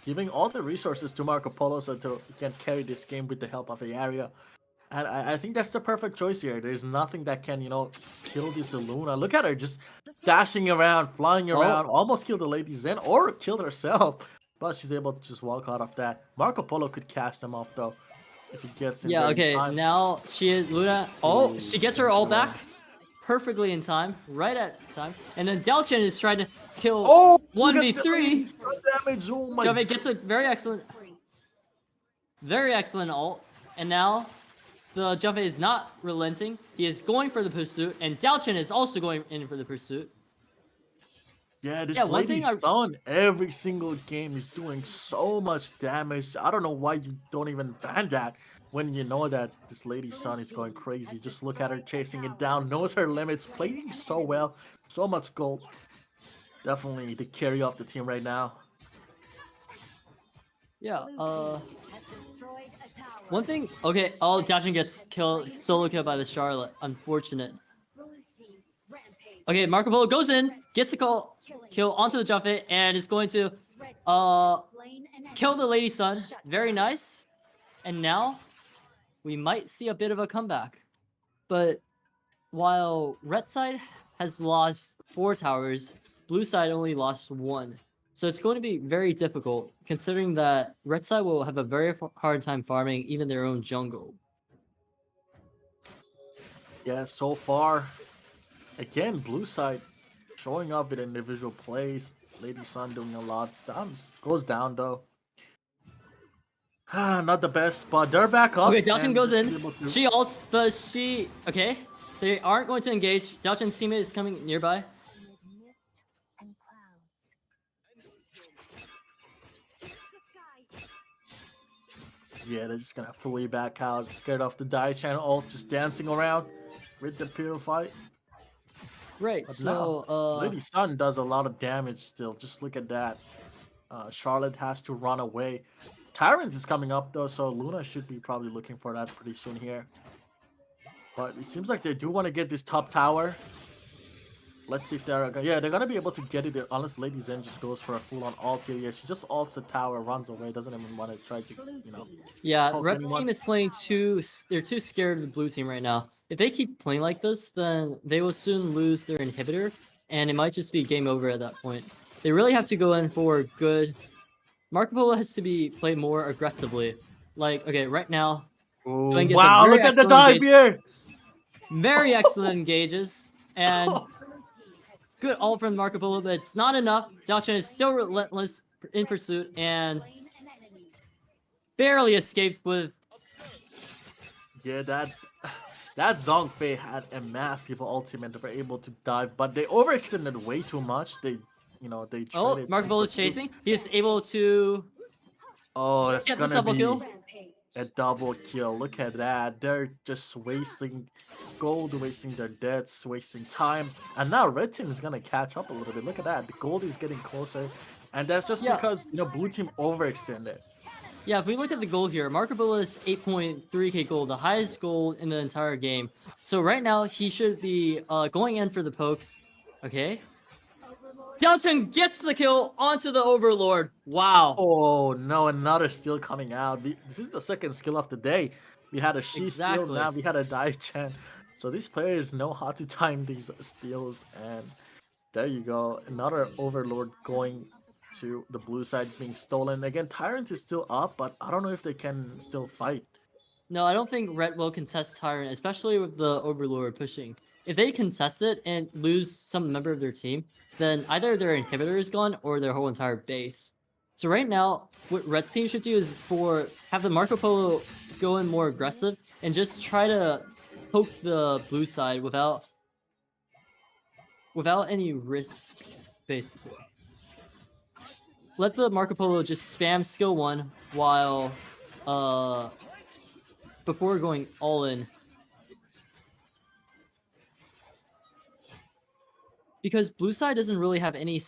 giving all the resources to Marco Polo so he can carry this game with the help of a area. And I think that's the perfect choice here. There's nothing that can, kill this Luna. Look at her just dashing around, flying around, almost killed the Lady Zen or killed herself. But she's able to just walk out of that. Marco Polo could catch them off though if he gets in Yeah, there in okay, time. now she is Luna. Oh, she gets her ult back perfectly in time, right at time. And then Dalchin is trying to kill 1v3. Damage. Oh my Jove gets a very excellent ult. And now the Jove is not relenting. He is going for the pursuit, and Dalchin is also going in for the pursuit. Yeah, this one Lady thing Sun every single game is doing so much damage. I don't know why you don't even ban that when you know that this Lady Sun is going crazy. Just look at her chasing it down, knows her limits, playing so well, so much gold. Definitely the carry of the team right now. Yeah, one thing, okay, Dalchin gets solo killed by the Charlotte. Unfortunate. Okay, Marco Polo goes in, gets a kill onto the Jumpet, and is going to kill the Lady Sun. Very nice. And now we might see a bit of a comeback. But while red side has lost 4 towers, blue side only lost 1. So it's going to be very difficult, considering that red side will have a very hard time farming even their own jungle. Yeah, so far, again, blue side showing up with individual plays. Lady Sun doing a lot. Goes down though. Not the best, but they're back up. Okay, Dalchin goes in. To... She ults, but okay. They aren't going to engage. Dalchin's teammate is coming nearby. Yeah, they're just gonna fully back out, scared off the die channel ult, just dancing around with the Purify. Right, But so Lady Sun does a lot of damage still. Just look at that. Charlotte has to run away. Tyrant is coming up though, so Luna should be probably looking for that pretty soon here. But it seems like they do want to get this top tower. Let's see if they're they're gonna be able to get it unless Lady Zen just goes for a full-on ult here. Yeah, she just ults the tower, runs away, doesn't even want to try to, Yeah, poke red anyone. team is playing they're too scared of the blue team right now. If they keep playing like this, then they will soon lose their inhibitor, and it might just be game over at that point. They really have to go in for good. Marco Polo has to be played more aggressively. Like, okay, right now, Ooh, Dwayne gets a wow, very look at the excellent dive engage- here! Very excellent engages, and good ult from Marco Polo, but it's not enough. Xiaochen is still relentless in pursuit, and barely escapes with... Yeah, that Zhongfei had a massive ultimate. They were able to dive, but they overextended way too much. They Oh, traded Marco Polo is super quick. chasing. He is able to Oh, that's get the gonna double be kill. a double kill. Look at that. They're just wasting gold, wasting their deaths, wasting time. And now red team is gonna catch up a little bit. Look at that. The gold is getting closer. And that's just Yeah. because, blue team overextended. Yeah, if we look at the gold here, Marco Polo is 8.3k gold, the highest gold in the entire game. So right now, he should be going in for the pokes. Okay. Xiaochen gets the kill onto the Overlord. Wow. Oh no, another steal coming out. This is the second skill of the day. We had a she steal, Exactly. now we had a Dai Chen. So these players know how to time these steals, and there you go. Another Overlord going to the blue side being stolen. Again, Tyrant is still up, but I don't know if they can still fight. No, I don't think Red will contest Tyrant, especially with the Overlord pushing. If they contest it and lose some member of their team, then either their inhibitor is gone or their whole entire base. So right now, what Red team should do is have the Marco Polo go in more aggressive and just try to poke the blue side without any risk, basically. Let the Marco Polo just spam skill 1 while before going all in. Because blue side doesn't really have any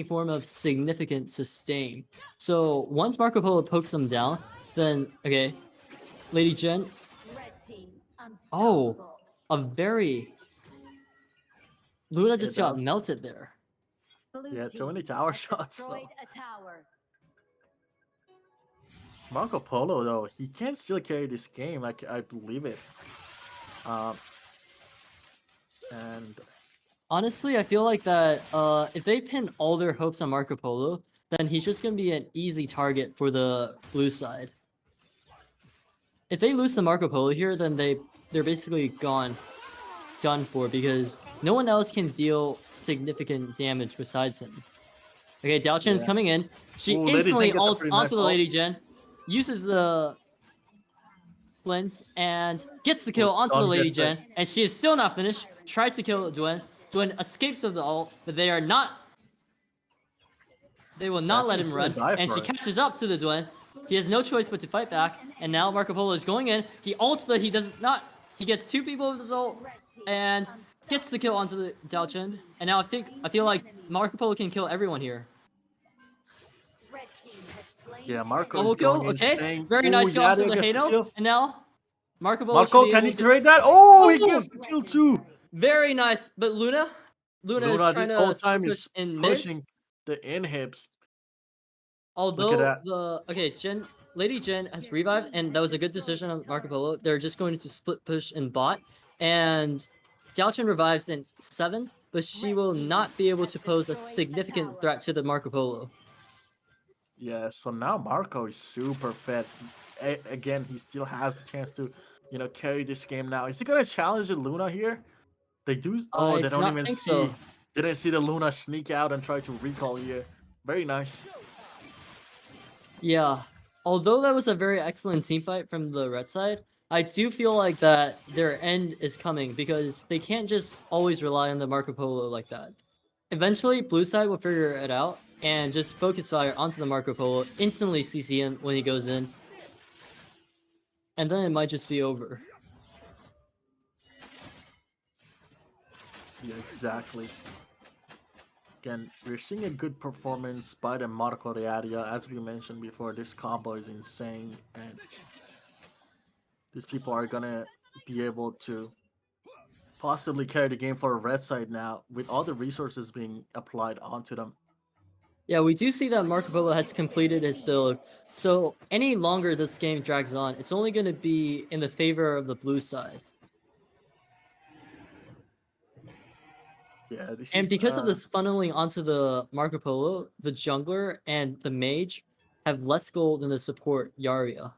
form of significant sustain. So once Marco Polo pokes them down, then okay, Lady Jen. Oh, Luna just got melted there. Yeah, too many tower shots. So. Marco Polo though, he can still carry this game. I believe it. And honestly, I feel like that if they pin all their hopes on Marco Polo, then he's just gonna be an easy target for the blue side. If they lose the Marco Polo here, then they're basically done for, because no one else can deal significant damage besides him. Okay, Xiaochen is coming in. She instantly ults onto the Lady Jen, uses the Flint, and gets the kill onto the Lady Jen, and she is still not finished. Tries to kill Duen. Duen escapes with the ult, but they will not let him run, and she catches up to the Duen. He has no choice but to fight back, and now Marco Polo is going in. He ults, but he does not. He gets 2 people with his ult, and gets the kill onto the Xiaochen. And now I feel like Marco Polo can kill everyone here. Yeah, Marco is going insane. Very nice kill onto the Hano, and now Marco Polo Marco, can he trade that? Oh, he gets the kill too. Very nice, but Luna is trying this to whole time push is in pushing mid. the inhibs. Although Lady Jen has revived, and that was a good decision on Marco Polo. They're just going to split push in bot, and Xiaochen revives in 7, but she will not be able to pose a significant threat to the Marco Polo. Yeah, so now Marco is super fed. Again, he still has the chance to, carry this game now. Is he gonna challenge the Luna here? They do. Oh, they don't even see. So. Didn't see the Luna sneak out and try to recall here. Very nice. Yeah, although that was a very excellent team fight from the red side, I do feel like that their end is coming, because they can't just always rely on the Marco Polo like that. Eventually, blue side will figure it out and just focus fire onto the Marco Polo, instantly CC him when he goes in, and then it might just be over. Yeah, exactly. Again, we're seeing a good performance by the Marco Rearia. As we mentioned before, this combo is insane, and these people are gonna be able to possibly carry the game for a red side now with all the resources being applied onto them. Yeah, we do see that Marco Polo has completed his build. So any longer this game drags on, it's only going to be in the favor of the blue side. Yeah, this And is because of this funneling onto the Marco Polo, the jungler and the mage have less gold than the support Yarria.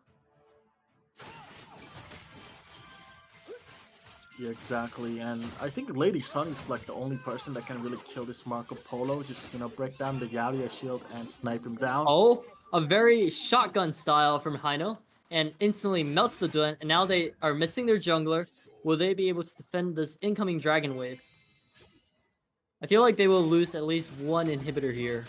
Yeah, exactly. And I think Lady Sun is like the only person that can really kill this Marco Polo. Just, break down the Yarria shield and snipe him down. Oh, a very shotgun style from Hino, and instantly melts the Duen, and now they are missing their jungler. Will they be able to defend this incoming dragon wave? I feel like they will lose at least one inhibitor here.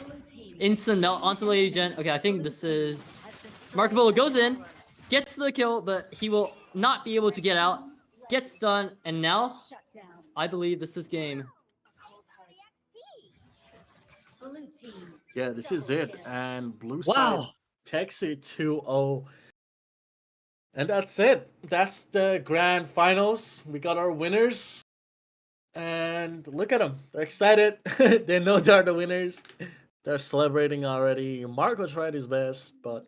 Instant melt onto Lady Gen. Okay, I think this is... Marco Polo goes in, gets the kill, but he will not be able to get out. Gets done, and now I believe this is game. Yeah, this is it. And blue side takes it 2-0. And that's it. That's the grand finals. We got our winners. And look at them. They're excited. They know they're the winners. They're celebrating already. Marco tried his best, but,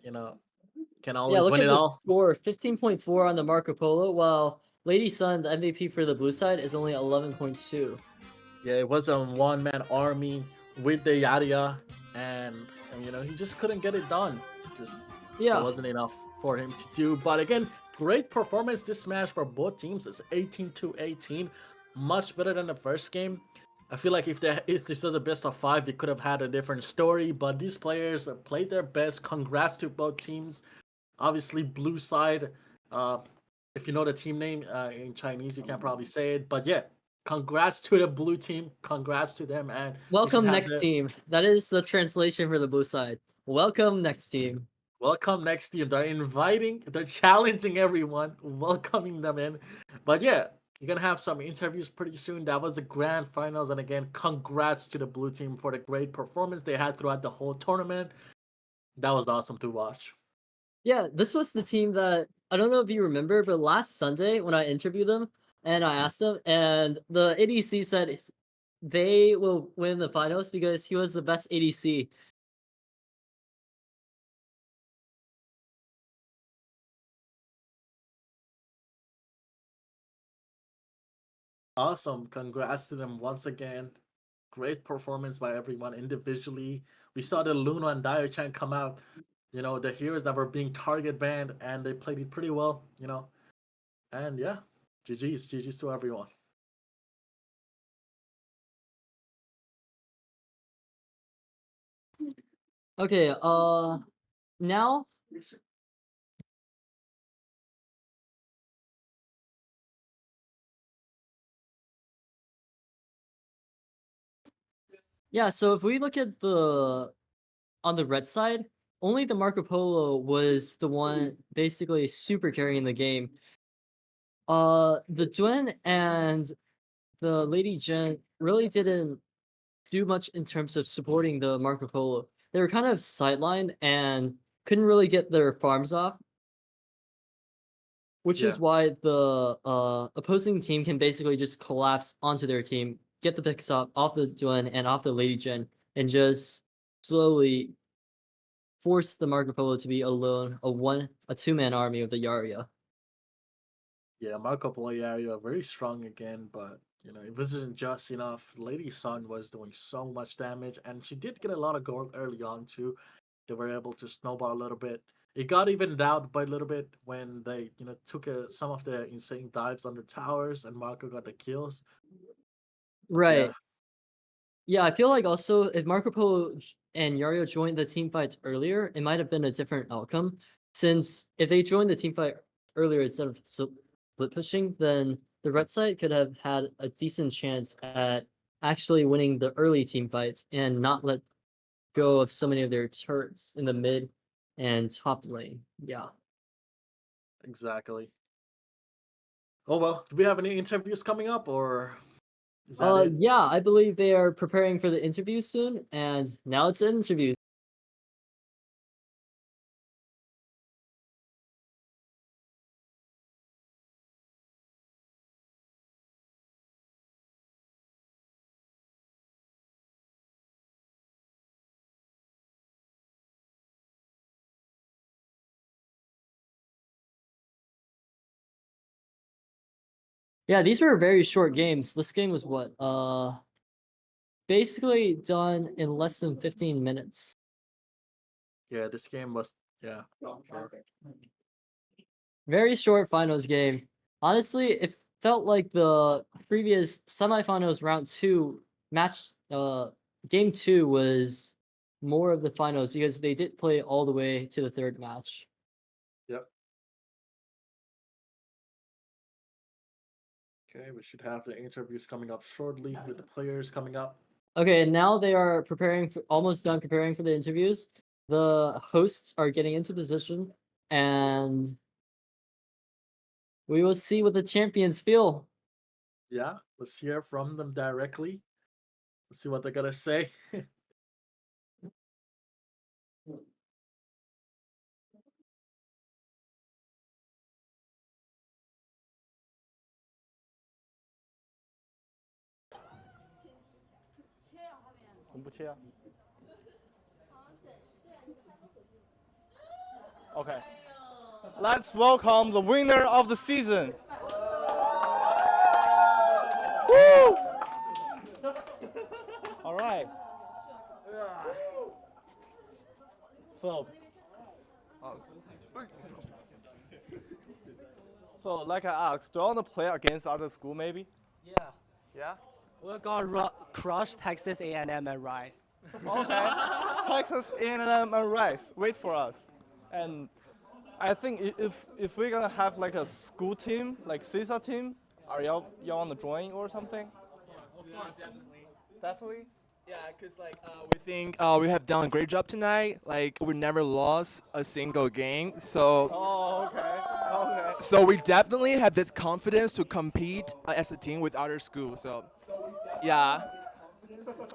can always look win at it the all. score, 15.4 on the Marco Polo, while Lady Sun, the MVP for the blue side, is only 11.2. Yeah, it was a one-man army with the Yarria, and he just couldn't get it done. There wasn't enough for him to do. But again, great performance this match for both teams. It's 18-18, much better than the first game. I feel like if this was a best of 5, they could have had a different story. But these players played their best. Congrats to both teams. Obviously, blue side. If you know the team name in Chinese, you can probably say it. But yeah. Congrats to the blue team. Congrats to them. And welcome next team. That is the translation for the blue side. Welcome next team. Welcome next team. They're challenging everyone, welcoming them in. But yeah, you're going to have some interviews pretty soon. That was the grand finals. And again, congrats to the blue team for the great performance they had throughout the whole tournament. That was awesome to watch. Yeah, this was the team that, I don't know if you remember, but last Sunday when I interviewed them, and I asked him, and the ADC said they will win the finals because he was the best ADC. Awesome. Congrats to them once again. Great performance by everyone individually. We saw the Luna and Dio-chan come out, the heroes that were being target banned, and they played it pretty well, And yeah, GG's to everyone. Okay, now yeah, so if we look at on the red side, only the Marco Polo was the one basically super carrying the game. The Duen and the Lady Gen really didn't do much in terms of supporting the Marco Polo. They were kind of sidelined and couldn't really get their farms off, which is why the opposing team can basically just collapse onto their team, get the picks up off the Duen and off the Lady Gen, and just slowly force the Marco Polo to be alone, a two-man army with the Yarria. Yeah, Marco Polo Yarria very strong again, but it wasn't just enough. Lady Sun was doing so much damage, and she did get a lot of gold early on too. They were able to snowball a little bit. It got evened out by a little bit when they, took some of the insane dives on the towers, and Marco got the kills. Right. Yeah, I feel like also if Marco Polo and Yarria joined the team fights earlier, it might have been a different outcome. Since if they joined the team fight earlier instead of split pushing, then the red side could have had a decent chance at actually winning the early team fights and not let go of so many of their turrets in the mid and top lane. Yeah. Exactly. Oh well, do we have any interviews coming up, or is that it? Yeah, I believe they are preparing for the interview soon, and now it's an interview. Yeah, these were very short games. This game was what? Basically done in less than 15 minutes. Yeah, this game was sure. Very short finals game. Honestly, it felt like the previous semifinals round 2 match game 2 was more of the finals because they did play all the way to the third match. Yep. Okay, we should have the interviews coming up shortly with the players coming up. Okay, and now they are almost done preparing for the interviews. The hosts are getting into position, and we will see what the champions feel. Yeah, let's hear from them directly. Let's see what they're gonna say. Okay. Let's welcome the winner of the season. Woo! All right. So like I asked, do you want to play against other school maybe? Yeah. Yeah? We're gonna crush Texas A&M and Rice. Okay. Texas A&M and Rice. Wait for us. And I think if we're gonna have like a school team, like CISA team, are y'all wanna join or something? Yeah, definitely. Definitely. Yeah, cause like we think we have done a great job tonight. Like we never lost a single game, so. Oh, okay. Okay. So we definitely have this confidence to compete as a team with other schools. So, yeah,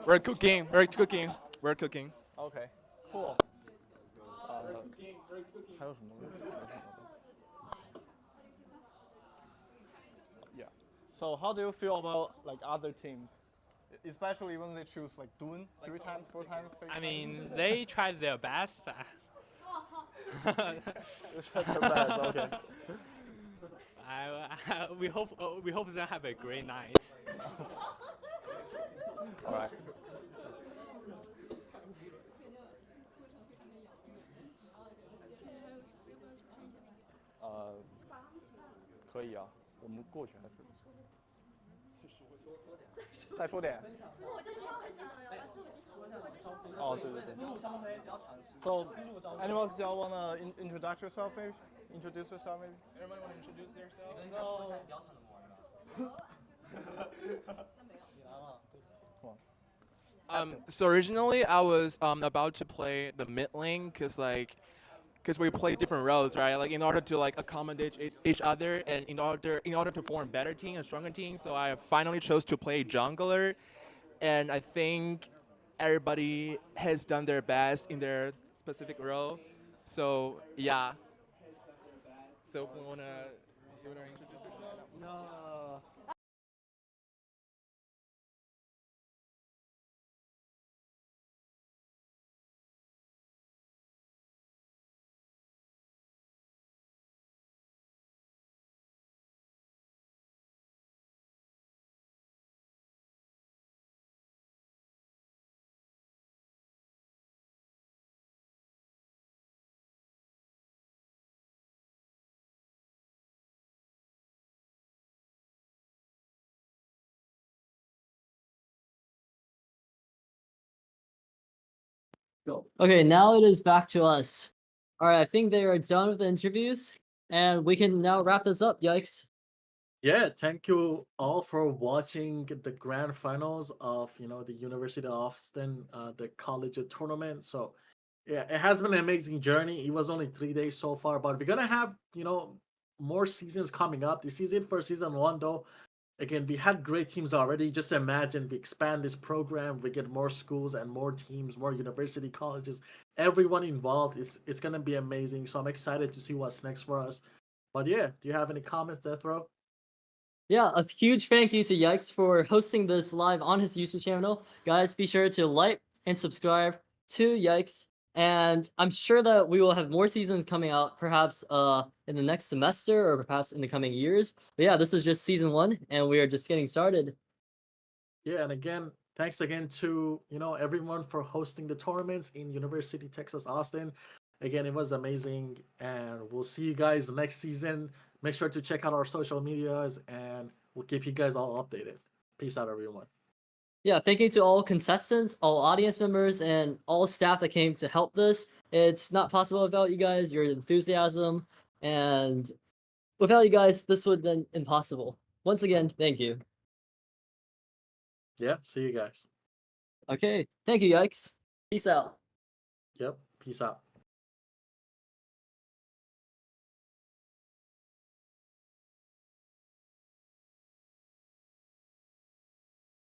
we're cooking. We're cooking. We're cooking. Okay. Cool. 还有什么问题？ Yeah. So how do you feel about like other teams, especially when they choose like Dune 3 times, 4 times? I mean, they tried their best. They tried their best. Okay. We hope they have a great night. All right. 可以啊，我们过去还是？再说点。哦，对对对。So, anyone y'all wanna introduce yourself maybe? Introduce yourself maybe? Everybody want to introduce themselves? So originally I was about to play the mid lane because we play different roles, right? Like in order to like accommodate each other and in order to form a better team, a stronger team. So I finally chose to play jungler, and I think everybody has done their best in their specific role. So yeah. So you wanna introduce yourself? No. Okay, now it is back to us. All right, I think they are done with the interviews, and we can now wrap this up. Yikes. Yeah, thank you all for watching the grand finals of the University of Austin, the collegiate tournament. So yeah, it has been an amazing journey. It was only 3 days so far, but we're gonna have more seasons coming up. This is it for season 1 though. Again, we had great teams already. Just imagine we expand this program, we get more schools and more teams, more university colleges, everyone involved. It's gonna be amazing. So I'm excited to see what's next for us. But yeah, do you have any comments, Death Row? Yeah, a huge thank you to Yikes for hosting this live on his YouTube channel. Guys, be sure to like and subscribe to Yikes And I'm sure that we will have more seasons coming out, perhaps in the next semester or perhaps in the coming years. But yeah, this is just season 1, and we are just getting started. Yeah, and again, thanks again to everyone for hosting the tournaments in University Texas Austin. Again, it was amazing, and we'll see you guys next season. Make sure to check out our social medias, and we'll keep you guys all updated. Peace out, everyone. Yeah, thank you to all contestants, all audience members, and all staff that came to help this. It's not possible without you guys, your enthusiasm, and without you guys, this would have been impossible. Once again, thank you. Yeah, see you guys. Okay, thank you, yikes. Peace out. Yep, peace out.